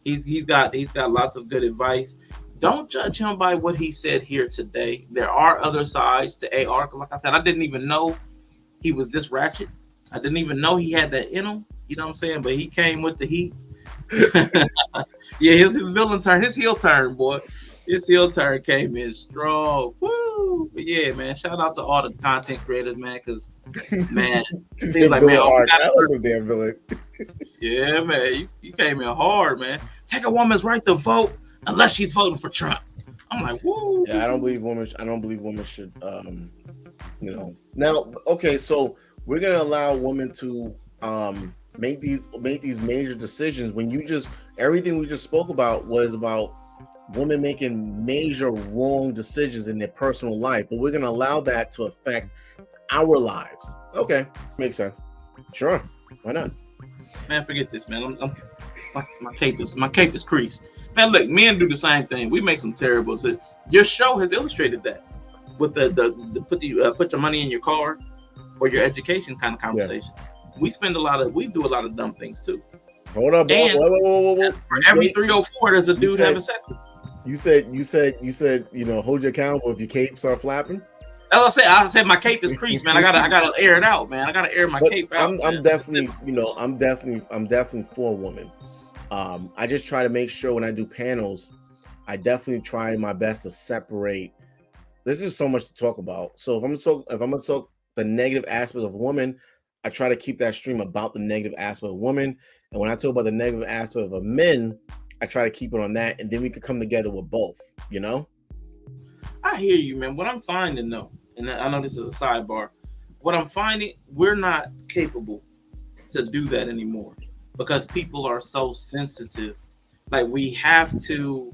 He's got lots of good advice. Don't judge him by what he said here today. There are other sides to AR. Like I said, I didn't even know he was this ratchet. I didn't even know he had that in him. You know what I'm saying? But he came with the heat. Yeah, his villain turn, his heel turn, boy. His heel turn came in strong. Woo! But yeah, man, shout out to all the content creators, man, because, man, it seems like, man,
damn villain.
Yeah, man, you came in hard, man. Take a woman's right to vote unless she's voting for Trump. I'm like, woo.
Yeah, I don't believe women should, Now, okay, so we're gonna allow women to make these major decisions when everything we just spoke about was about women making major wrong decisions in their personal life, but we're gonna allow that to affect our lives. Okay, makes sense. Sure, why not?
Man, forget this, man. My cape is creased. Man, look, men do the same thing. We make some terrible decisions. Your show has illustrated that with the put your money in your car or your education kind of conversation. Yeah. We do a lot of dumb things too.
Hold up, whoa.
For every 3 or 4, there's a dude having sex with.
You said, hold your accountable if your cape start flapping.
As I said, my cape is creased, man. I gotta air it out, man. I gotta air my cape out.
I'm definitely for a woman. I just try to make sure when I do panels, I definitely try my best to separate. There's just so much to talk about. So if I'm gonna talk the negative aspect of women, I try to keep that stream about the negative aspect of women. And when I talk about the negative aspect of men, I try to keep it on that, and then we could come together with both,
I hear you, man. What I'm finding, though, and I know this is a sidebar, what I'm finding, we're not capable to do that anymore because people are so sensitive. Like, we have to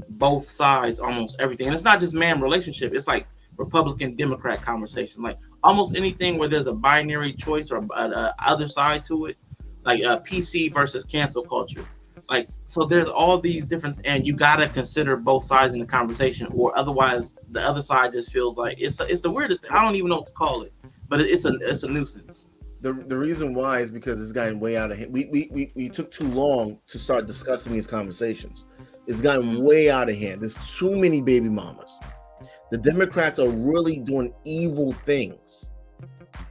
both sides, almost everything. And it's not just man relationship. It's like Republican Democrat conversation. Like, almost anything where there's a binary choice or other side to it, like PC versus cancel culture. Like, so there's all these different, and you gotta consider both sides in the conversation, or otherwise the other side just feels like it's the weirdest thing. I don't even know what to call it, but it's a nuisance.
The reason why is because it's gotten way out of hand. We took too long to start discussing these conversations. It's gotten way out of hand. There's too many baby mamas. The Democrats are really doing evil things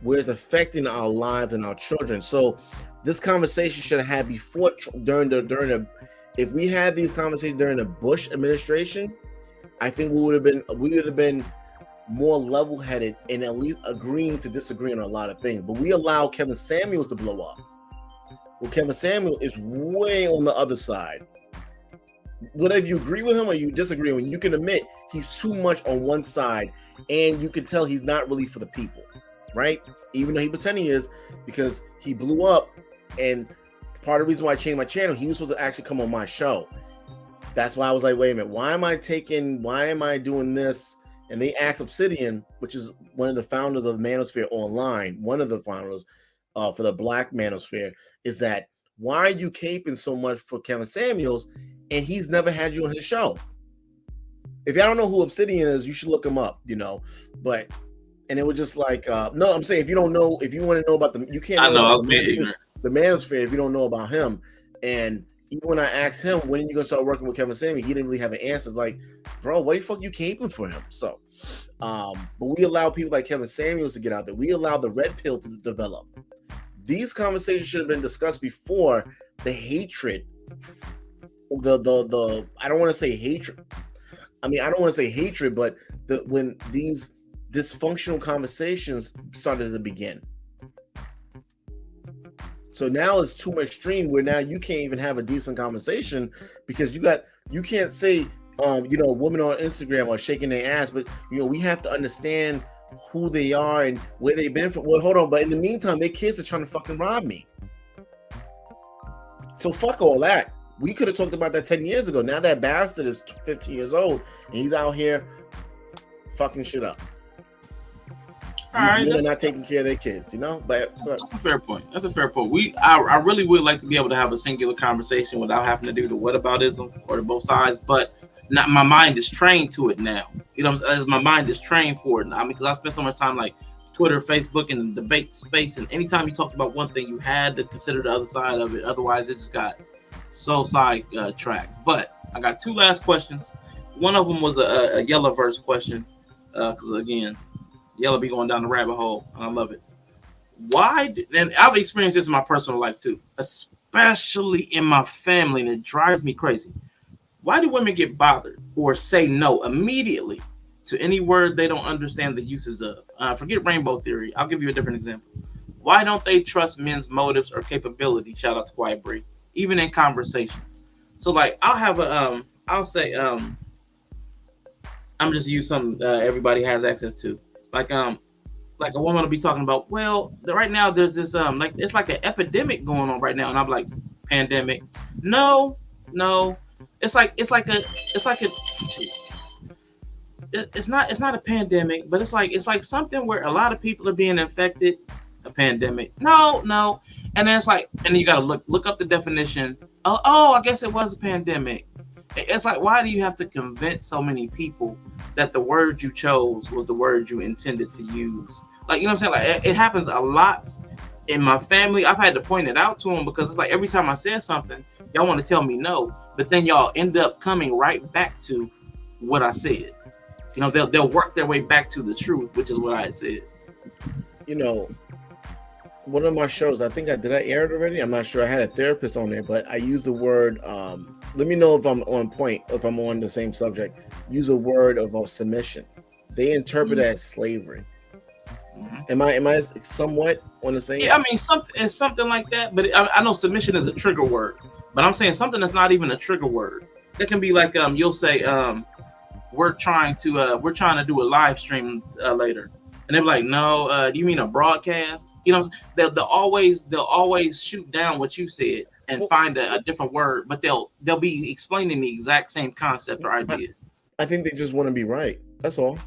where it's affecting our lives and our children. So this conversation should have had before, during the if we had these conversations during the Bush administration, I think we would have been more level-headed and at least agreeing to disagree on a lot of things. But we allow Kevin Samuels to blow up. Well, Kevin Samuels is way on the other side. Whether if you agree with him or you disagree with him, you can admit he's too much on one side, and you can tell he's not really for the people, right? Even though he pretending he is, because he blew up. And part of the reason why I changed my channel, he was supposed to actually come on my show. That's why I was like, wait a minute, why am I doing this? And they asked Obsidian, which is one of the founders of the Manosphere Online, one of the founders for the Black Manosphere, is that why are you caping so much for Kevin Samuels and he's never had you on his show? If y'all don't know who Obsidian is, you should look him up, But, and it was just like, no, I'm saying if you want to know about them, you can't.
I know, I was being ignorant.
The Manosphere, if you don't know about him, and even when I asked him, when are you gonna start working with Kevin Samuel, he didn't really have an answer. It's like, bro, what the fuck you caping for him? So, but we allow people like Kevin Samuels to get out there. We allow the red pill to develop. These conversations should have been discussed before the hatred. The I don't want to say hatred. I mean, I don't want to say hatred, but when these dysfunctional conversations started to begin. So now it's too much stream where now you can't even have a decent conversation because you can't say women on Instagram are shaking their ass, but we have to understand who they are and where they've been from. Well, hold on, but in the meantime, their kids are trying to fucking rob me. So fuck all that. We could have talked about that 10 years ago. Now that bastard is 15 years old and he's out here fucking shit up. They're not taking care of their kids, But
that's a fair point. That's a fair point. I really would like to be able to have a singular conversation without having to do the whataboutism or the both sides, but not my mind is trained to it now. My mind is trained for it now. I mean, because I spent so much time like Twitter, Facebook, and the debate space, and anytime you talked about one thing, you had to consider the other side of it. Otherwise, it just got so sidetracked. But I got two last questions. One of them was a yellow verse question, because again, yellow be going down the rabbit hole, and I love it. Why? And I've experienced this in my personal life too, especially in my family, and it drives me crazy. Why do women get bothered or say no immediately to any word they don't understand the uses of? Forget rainbow theory. I'll give you a different example. Why don't they trust men's motives or capability? Shout out to Quiet Bree. Even in conversation. So like I'll have I'll say I'm just use something everybody has access to. Like a woman will be talking about, well, right now there's this it's like an epidemic going on right now, and I'm like, pandemic? No, it's not a pandemic, but it's like something where a lot of people are being infected. A pandemic? No, and then it's like, and then you gotta look up the definition. Oh, I guess it was a pandemic. It's like, why do you have to convince so many people that the word you chose was the word you intended to use? Like, you know what I'm saying? Like, it happens a lot in my family. I've had to point it out to them because it's like every time I say something, y'all want to tell me no, but then y'all end up coming right back to what I said. They'll work their way back to the truth, which is what I said.
One of my shows, I think did I air it already? I'm not sure. I had a therapist on there, but I use the word, let me know if I'm on point, if I'm on the same subject. Use a word of submission. They interpret it as slavery. Mm-hmm. Am I somewhat on the same?
Yeah, I mean, it's something like that, but I know submission is a trigger word, but I'm saying something that's not even a trigger word. It can be like, you'll say, we're trying to do a live stream later. And they're like, no, do you mean a broadcast? They'll always shoot down what you said and find a different word, but they'll be explaining the exact same concept or idea.
I think they just want to be right. That's all.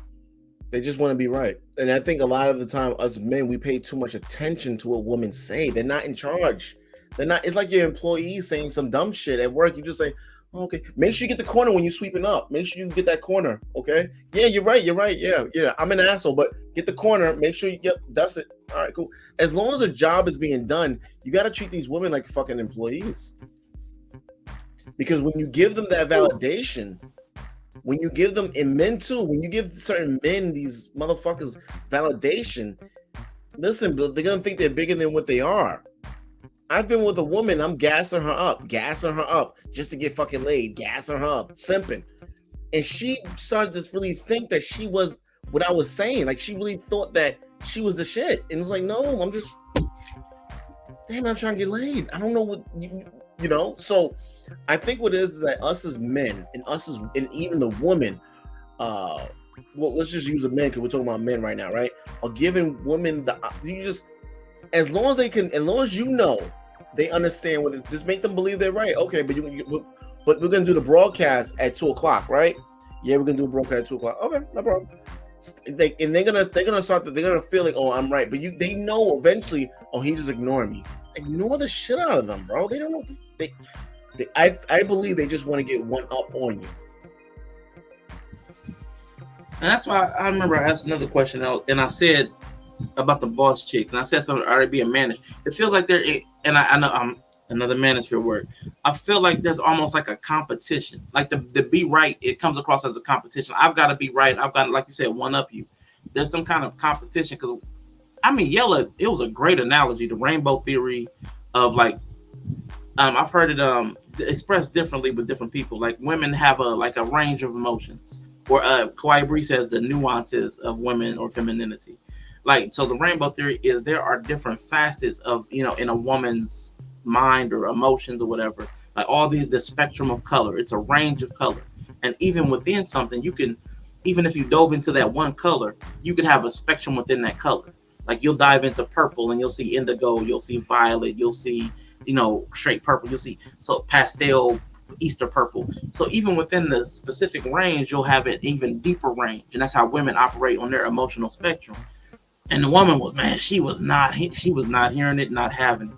They just want to be right. And I think a lot of the time, us men, we pay too much attention to what women say. They're not in charge. It's like your employees saying some dumb shit at work. You just say, oh, okay, make sure you get the corner when you're sweeping up. Make sure you get that corner, okay? Yeah, you're right. Yeah, I'm an asshole, but get the corner. Make sure you dust it. All right, cool. As long as a job is being done, you got to treat these women like fucking employees. Because when you give them that validation, when you give them, and men too, when you give certain men, these motherfuckers, validation, listen, they're going to think they're bigger than what they are. I've been with a woman, I'm gassing her up just to get fucking laid, gassing her up, simping. And she started to really think that she was what I was saying. Like, she really thought that she was the shit. And it's like, no, I'm trying to get laid. I don't know what, So I think what it is that us as men and even the women, well, let's just use a man because we're talking about men right now, right? Are giving women as long as they understand what it, just make them believe they're right. Okay, but we're gonna do the broadcast at 2:00, right? Yeah, we're gonna do a broadcast at 2:00. Okay, no problem. They're gonna feel like, oh, I'm right, but they know eventually, oh, he's just ignoring me. Ignore the shit out of them, bro. They don't know. I believe they just want to get one up on you.
And that's why I remember I asked another question out, and I said about the boss chicks, and I said something already being managed. It feels like they're, and I know Another manosphere word. I feel like there's almost like a competition. Like the be right, it comes across as a competition. I've got to be right. I've got to, like you said, one up you. There's some kind of competition because I mean, Yella, it was a great analogy, the rainbow theory of like I've heard it expressed differently with different people. Like women have a range of emotions. Or Kawhi Bree says the nuances of women or femininity. Like so the rainbow theory is there are different facets of, you know, in a woman's mind or emotions or whatever. Like all these the spectrum of color. It's a range of color. And even within something, you can even if you dove into that one color, you could have a spectrum within that color. Like you'll dive into purple and you'll see indigo, you'll see violet, you'll see, you know, straight purple, you'll see so pastel, Easter purple. So even within the specific range, you'll have an even deeper range. And that's how women operate on their emotional spectrum. And the woman was, man, she was not hearing it, not having it.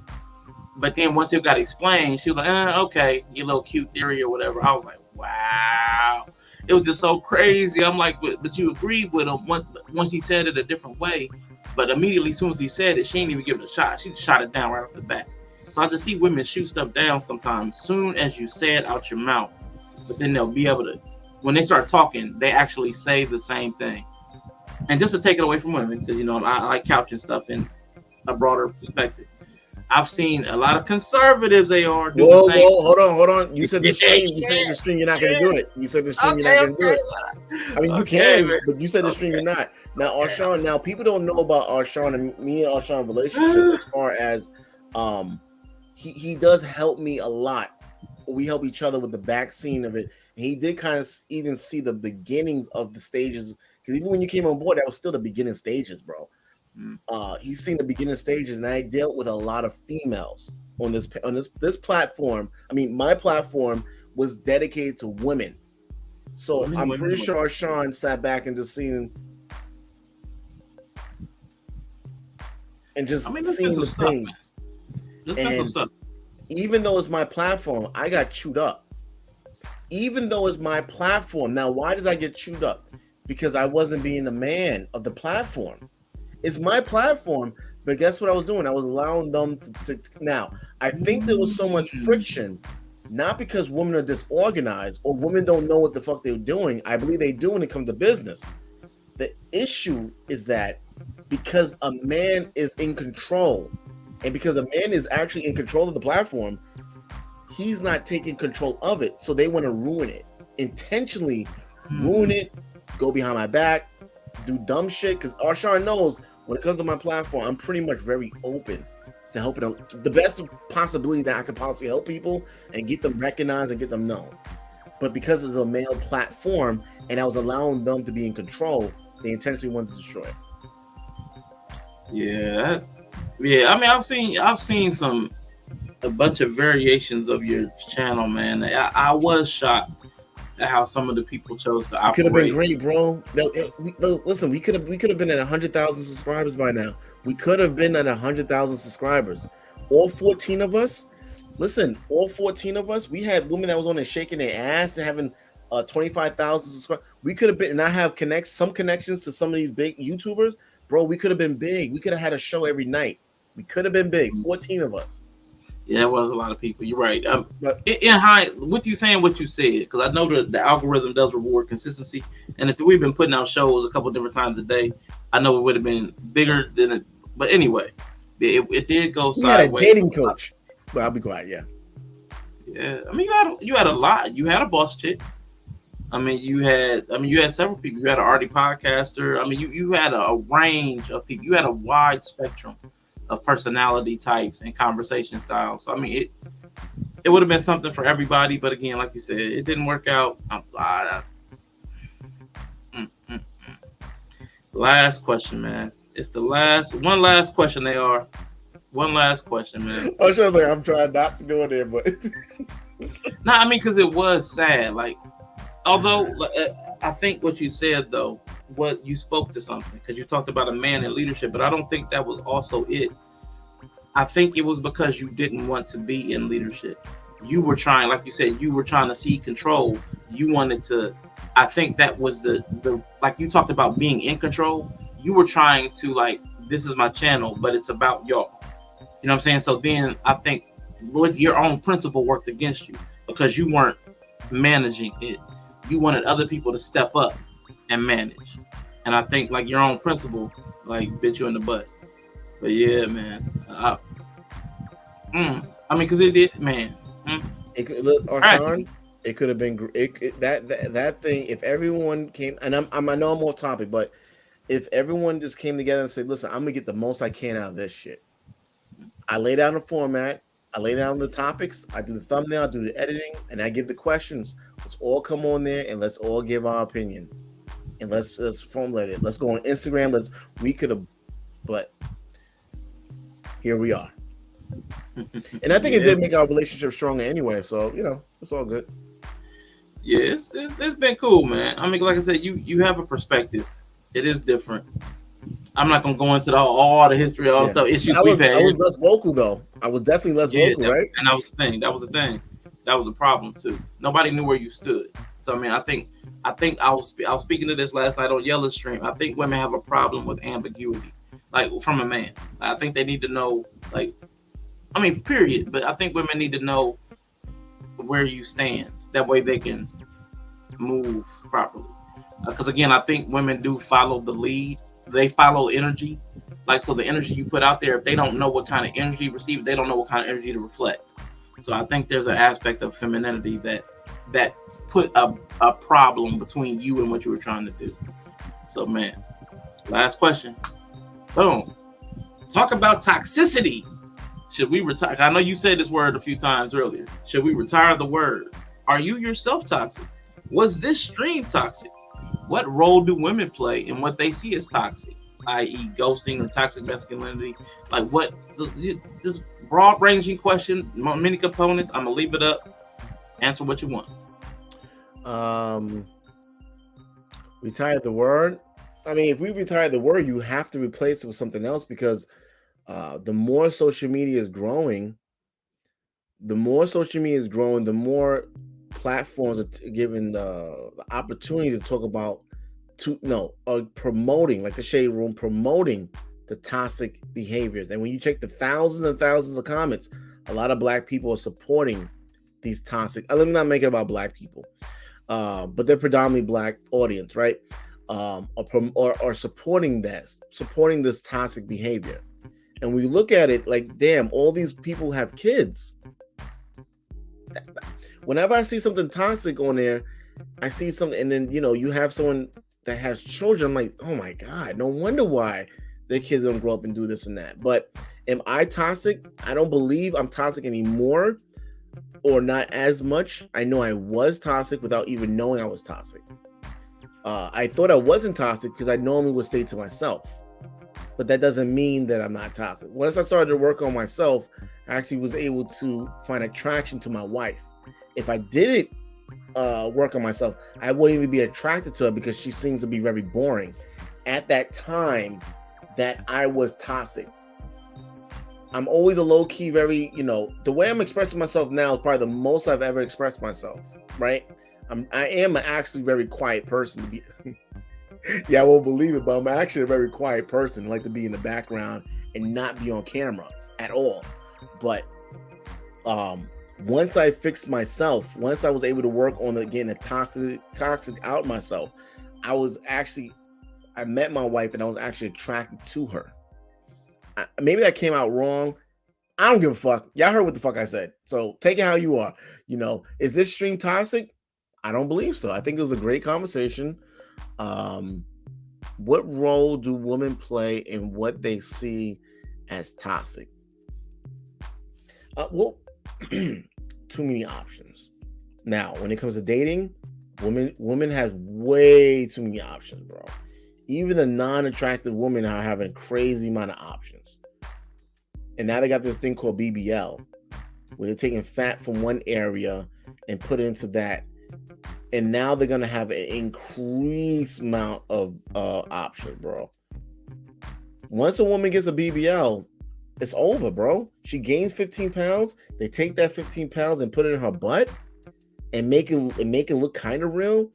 But then once it got explained, she was like, okay, your little cute theory or whatever. I was like, wow. It was just so crazy. I'm like, but you agreed with him once he said it a different way. But immediately, as soon as he said it, she didn't even give it a shot. She shot it down right off the bat. So I just see women shoot stuff down sometimes soon as you say it out your mouth. But then they'll be able to, when they start talking, they actually say the same thing. And just to take it away from women, because, you know, I like couching stuff in a broader perspective. I've seen a lot of conservatives, they are doing the same.
Whoa, hold on. You said the stream. You said the stream. You're not going to do it. You said the stream. You're not going to do it. I mean, you can, but you said the stream. You're not. Now, Arshawn. Now, people don't know about Arshawn and me and Arshawn relationship as far as he does help me a lot. We help each other with the back scene of it. And he did kind of even see the beginnings of the stages because even when you came on board, that was still the beginning stages, bro. He's seen the beginning stages, and I dealt with a lot of females on this platform. I mean, my platform was dedicated to women, so I'm pretty sure Sean sat back and just seen and just seen the things. And even though it's my platform, I got chewed up. Even though it's my platform, now why did I get chewed up? Because I wasn't being a man of the platform. It's my platform, but guess what I was doing? I was allowing them to now. I think there was so much friction, not because women are disorganized or women don't know what the fuck they're doing. I believe they do when it comes to business. The issue is that because a man is in control, and because a man is actually in control of the platform, he's not taking control of it. So they want to ruin it, intentionally ruin it, go behind my back, do dumb shit. Because Arshawn knows when it comes to my platform, I'm pretty much very open to helping them. The best possibility that I could possibly help people and get them recognized and get them known. But because it's a male platform and I was allowing them to be in control, they intentionally wanted to destroy it.
Yeah. I mean, I've seen a bunch of variations of your channel, man. I was shocked at how some of the people chose to operate.
Could have been great, bro. Listen, we could have been at 100,000 subscribers by now. We could have been at 100,000 subscribers. All 14 of us. Listen, all 14 of us. We had women that was on there shaking their ass and having 25,000 subscribers. We could have been, and I have some connections to some of these big YouTubers, bro. We could have been big. We could have had a show every night. We could have been big. 14 of us.
Yeah, it was a lot of people. You're right. But in high, with you saying what you said, because I know the algorithm does reward consistency. And if we've been putting out shows a couple different times a day, I know it would have been bigger than it. But anyway, it did go sideways.
You had a dating coach. But I'll be quiet. Yeah.
Yeah. I mean, you had a lot. You had a boss chick. You had several people. You had an arty podcaster. I mean, you had a range of people. You had a wide spectrum of personality types and conversation styles. So I mean, it would have been something for everybody, but again, like you said, it didn't work out. Last question, man. It's the one last question. One last question, man.
I was like, I'm trying not to go there, but
no, I mean, because it was sad. Like, although I think what you said though, what you spoke to something, because you talked about a man in leadership, but I don't think that was also it. I think it was because you didn't want to be in leadership. You were trying, like you said, you were trying to see control. You wanted to, I think that was the like you talked about being in control. You were trying to like, this is my channel, but it's about y'all. You know what I'm saying? So then I think your own principle worked against you because you weren't managing it. You wanted other people to step up and manage. And I think like your own principle like bit you in the butt. But yeah, man. I mean, because it did, man.
It could look, Arshawn, it could have been that thing. If everyone came, and I know I'm off topic, but if everyone just came together and said, "Listen, I'm gonna get the most I can out of this shit." I lay down the format, I lay down the topics, I do the thumbnail, I do the editing, and I give the questions. Let's all come on there and let's all give our opinion, and let's formulate it. Let's go on Instagram. We could have, but here we are. And I think it did make our relationship stronger anyway. So it's all good.
Yeah, it's been cool, man. I mean, like I said, you have a perspective. It is different. I'm not gonna go into all the history, all the stuff issues we've had.
I was less vocal though. I was definitely less vocal, right?
And that was the thing. That was the thing. That was a problem too. Nobody knew where you stood. So I mean, I think I was speaking to this last night on Yellow Stream. I think women have a problem with ambiguity, like from a man. I think they need to know, like, I mean, period. But I think women need to know where you stand. That way they can move properly. Because again, I think women do follow the lead. They follow energy. Like, so the energy you put out there, if they don't know what kind of energy to receive, they don't know what kind of energy to reflect. So I think there's an aspect of femininity that put a problem between you and what you were trying to do. So man, last question. Boom. Talk about toxicity. Should we retire? I know you said this word a few times earlier. Should we retire the word? Are you yourself toxic? Was this stream toxic? What role do women play in what they see as toxic, i.e. ghosting or toxic masculinity? Like what? So this broad-ranging question, many components. I'm gonna leave it up. Answer what you want.
Retire the word. I mean, if we retire the word, you have to replace it with something else because the more social media is growing, the more platforms are given the opportunity to talk about promoting, like the Shade Room, promoting the toxic behaviors. And when you check the thousands and thousands of comments, a lot of Black people are supporting these toxic. Let me not make it about Black people, but they're predominantly Black audience, right? Or supporting this toxic behavior. And we look at it like, damn, all these people have kids. Whenever I see something toxic on there, I see something, and then you have someone that has children. I'm like, oh my God, no wonder why their kids don't grow up and do this and that. But am I toxic? I don't believe I'm toxic anymore, or not as much. I know I was toxic without even knowing I was toxic. I thought I wasn't toxic because I normally would stay to myself. But that doesn't mean that I'm not toxic. Once I started to work on myself, I actually was able to find attraction to my wife. If I didn't work on myself, I wouldn't even be attracted to her because she seems to be very boring. At that time that I was toxic. I'm always a low-key, very, the way I'm expressing myself now is probably the most I've ever expressed myself, right? I am actually very quiet person to be. Yeah, I won't believe it, but I'm actually a very quiet person. I like to be in the background and not be on camera at all. But once I fixed myself, once I was able to work on getting the toxic out myself, I met my wife and I was actually attracted to her. Maybe that came out wrong. I don't give a fuck. Y'all heard what the fuck I said. So take it how you are. Is this stream toxic? I don't believe so. I think it was a great conversation. What role do women play in what they see as toxic? Too many options. Now, when it comes to dating, women has way too many options, bro. Even the non-attractive women are having a crazy amount of options. And now they got this thing called BBL, where they're taking fat from one area and put it into that. And now they're going to have an increased amount of options, bro. Once a woman gets a BBL, it's over, bro. She gains 15 pounds. They take that 15 pounds and put it in her butt and make it look kind of real.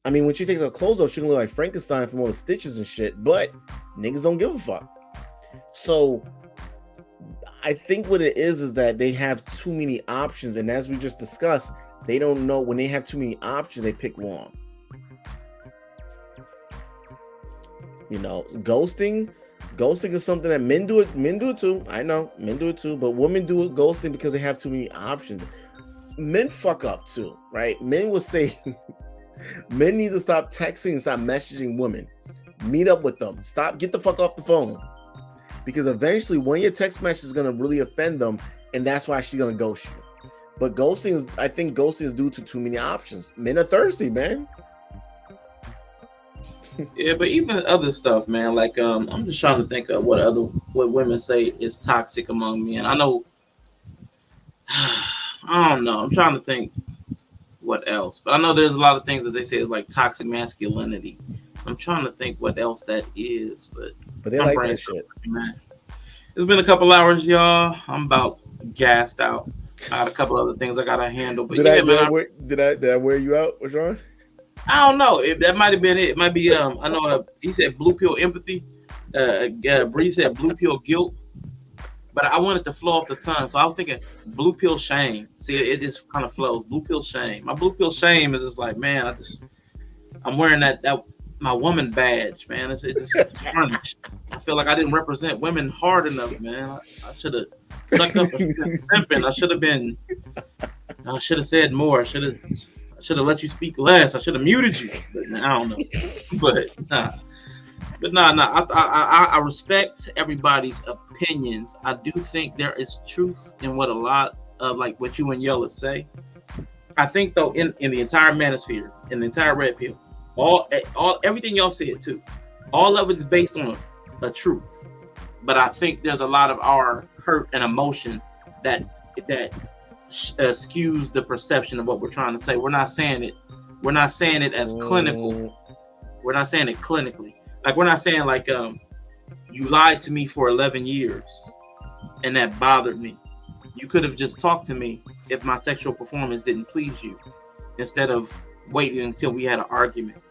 I mean, when she takes her clothes off, she can look like Frankenstein from all the stitches and shit, but niggas don't give a fuck. So I think what it is that they have too many options, and as we just discussed, they don't know when they have too many options, they pick wrong. You know, ghosting is something that men do it too. I know men do it too, but women do it ghosting because they have too many options. Men fuck up too, right? Men will say men need to stop texting and stop messaging women. Meet up with them. Get the fuck off the phone. Because eventually one of your text messages is gonna really offend them, and that's why she's gonna ghost you. But I think ghosting is due to too many options. Men are thirsty, man.
Yeah, but even other stuff, man. Like, I'm just trying to think of what women say is toxic among men. I know, I don't know. I'm trying to think what else, but I know there's a lot of things that they say is like toxic masculinity. I'm trying to think what else that is, but
they like that shit,
man. It's been a couple hours, y'all. I'm about gassed out. I had a couple other things I gotta handle. But
did I wear you out, Sean?
I don't know. That might have been it. It might be. I know. He said blue pill empathy. Bree said blue pill guilt. But I wanted to flow off the tongue, so I was thinking blue pill shame. See, it just kind of flows. Blue pill shame. My blue pill shame is just like, man, I'm wearing that my woman badge, man. It's tarnished. I feel like I didn't represent women hard enough, man. I should have stuck up and simping. I should have said more. I should have let you speak less. I should have muted you. But I don't know. But nah. I respect everybody's opinions. I do think there is truth in what a lot of like what you and Yella say. I think though in the entire manosphere, in the entire red pill, all everything y'all said too, all of it's based on a truth. But I think there's a lot of our hurt and emotion that skews the perception of what we're trying to say. We're not saying it as clinical. We're not saying it clinically. Like we're not saying like you lied to me for 11 years and that bothered me. You could have just talked to me if my sexual performance didn't please you, instead of waiting until we had an argument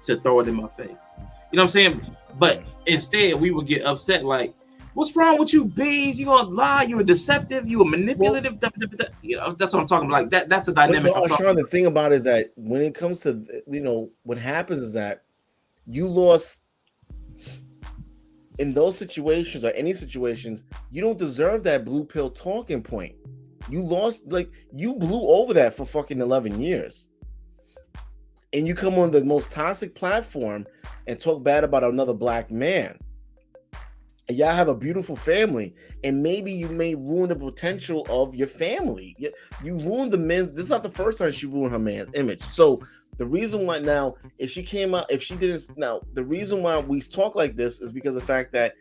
to throw it in my face. You know what I'm saying? But instead we would get upset like, what's wrong with you, bees? You gonna lie? You a deceptive? You a manipulative? You know, that's what I'm talking about. Like that's the dynamic.
Sean, the thing about it is that when it comes to what happens is that you lost in those situations or any situations. You don't deserve that blue pill talking point. You lost, like you blew over that for fucking 11 years, and you come on the most toxic platform and talk bad about another black man. And y'all have a beautiful family, and maybe you may ruin the potential of your family. You ruined the men's. This is not the first time she ruined her man's image. So the reason why now, if she didn't, now the reason why we talk like this is because of the fact that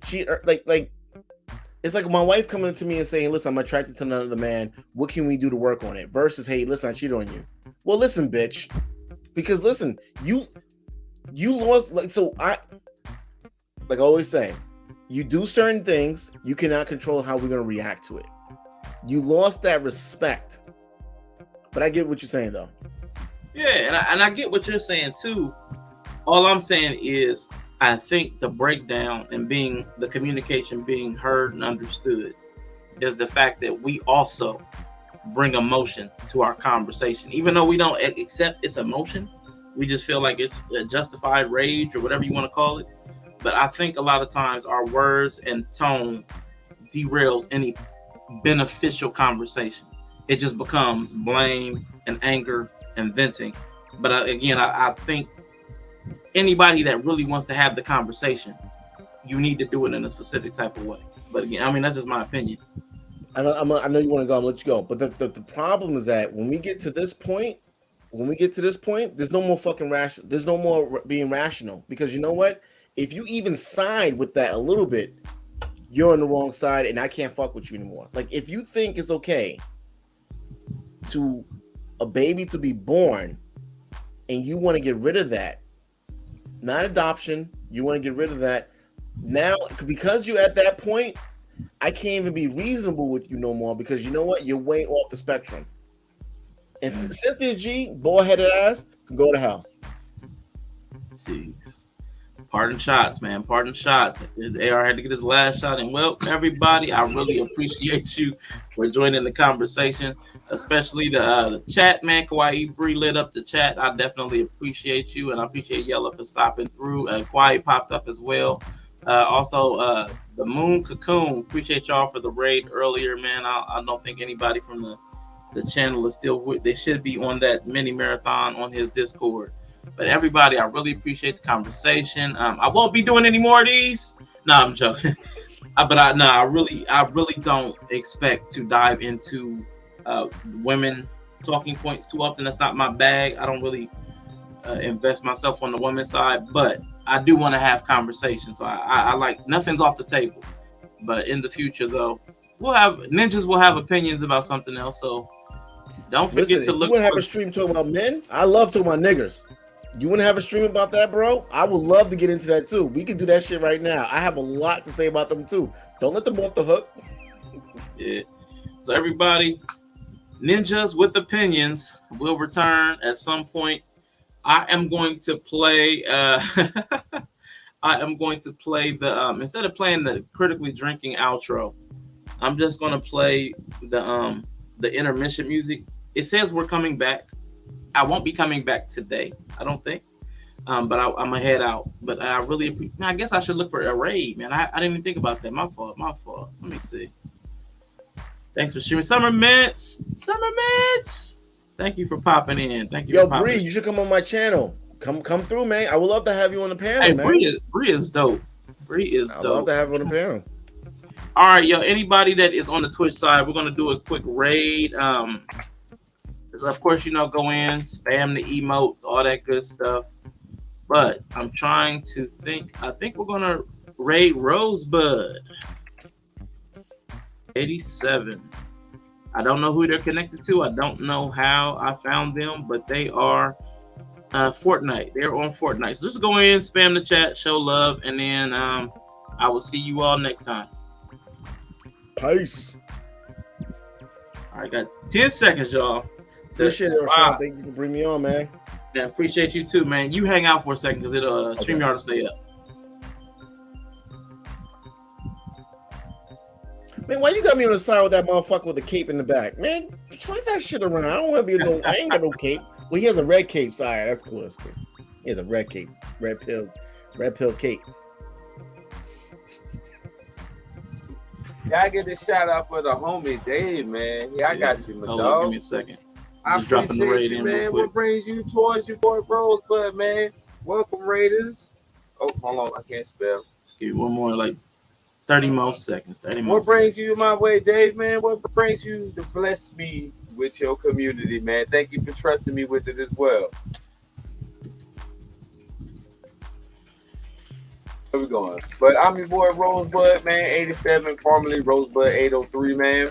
she like it's like my wife coming to me and saying, "Listen, I'm attracted to another man. What can we do to work on it?" Versus, "Hey, listen, I cheated on you." Well, listen, bitch, because listen, you lost. Like I always say, you do certain things, you cannot control how we're going to react to it. You lost that respect. But I get what you're saying, though.
Yeah, and I get what you're saying, too. All I'm saying is I think the breakdown and the communication being heard and understood is the fact that we also bring emotion to our conversation. Even though we don't accept its emotion, we just feel like it's a justified rage or whatever you want to call it. But I think a lot of times our words and tone derails any beneficial conversation. It just becomes blame and anger and venting. But I think anybody that really wants to have the conversation, you need to do it in a specific type of way. But again, I mean, that's just my opinion.
I know you want to go. I'm gonna let you go. But the problem is that when we get to this point, there's no more fucking rational. There's no more being rational, because you know what? If you even side with that a little bit, you're on the wrong side, and I can't fuck with you anymore. Like, if you think it's okay to a baby to be born and you want to get rid of that, not adoption, you want to get rid of that, now, because you're at that point, I can't even be reasonable with you no more, because you know what? You're way off the spectrum. And Cynthia G, bald-headed ass, can go to hell.
Jeez. Pardon shots, man. Pardon shots. AR had to get his last shot. And well, everybody, I really appreciate you for joining the conversation, especially the chat, man. Kawaii Bree lit up the chat. I definitely appreciate you, and I appreciate Yella for stopping through. Quiet popped up as well. Also, the Moon Cocoon. Appreciate y'all for the raid earlier, man. I don't think anybody from the channel is still with. They should be on that mini marathon on his Discord. But everybody, I really appreciate the conversation. I won't be doing any more of these. No, I'm joking. I really don't expect to dive into women talking points too often. That's not my bag. I don't really invest myself on the women's side, but I do want to have conversations. So I like nothing's off the table. But in the future, though, ninjas will have opinions about something else. So don't forget to look.
You want to have a stream talking about men? I love talking about niggers. You want to have a stream about that, bro? I would love to get into that too. We can do that shit right now. I have a lot to say about them too. Don't let them off the hook.
Yeah. So everybody, ninjas with opinions will return at some point. I am going to play. I am going to play the instead of playing the critically drinking outro, I'm just going to play the intermission music. It says we're coming back. I won't be coming back today, I don't think. But I'm gonna head out. But I guess I should look for a raid, man. I didn't even think about that. My fault. Let me see. Thanks for streaming. Summer Mints. Thank you for popping in. Thank you.
Yo, Bree, you should come on my channel. Come through, man. I would love to have you on the panel,
hey,
man.
Bree is dope. I'd
love to have you on the panel.
All right, yo. Anybody that is on the Twitch side, we're gonna do a quick raid. Of course, go in, spam the emotes, all that good stuff. But I'm trying to think. I think we're gonna raid Rosebud 87. I don't know who they're connected to. I don't know how I found them, but they are Fortnite. They're on Fortnite. So just go in, spam the chat, show love, and then I will see you all next time.
Peace.
All right, got 10 seconds, y'all.
Appreciate it, Rashawn. Thank you for bringing me on, man.
Yeah, appreciate you too, man. You hang out for a second because it'll StreamYard will stay up.
Man, why you got me on the side with that motherfucker with the cape in the back? Man, turn that shit around. I don't want to be I ain't got no cape. Well, he has a red cape. Sorry, that's cool. He has a red cape. Red pill cape.
Y'all get this shout out for the homie Dave, man. Yeah, I got you, my
Hold
dog.
on, give me a second.
I
Just dropping the raid
appreciate you,
in real
man.
quick.
What brings you towards your boy Rosebud, man? Welcome, Raiders. Oh, hold on, I can't spell.
Give you one more, like 30 more seconds.
What brings you my way, Dave, man? What brings you to bless me with your community, man? Thank you for trusting me with it as well. Where we going? But I'm your boy Rosebud, man, 87, formerly Rosebud 803, man.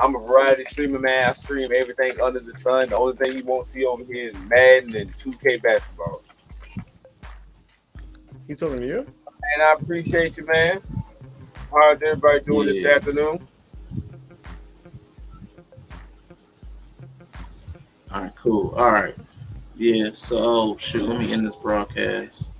I'm a variety streamer, man. I stream everything under the sun. The only thing you won't see over here is Madden and 2K basketball.
He's talking to you?
And I appreciate you, man. How's everybody doing this afternoon?
All right, cool. All right. Yeah, so, shoot, let me end this broadcast.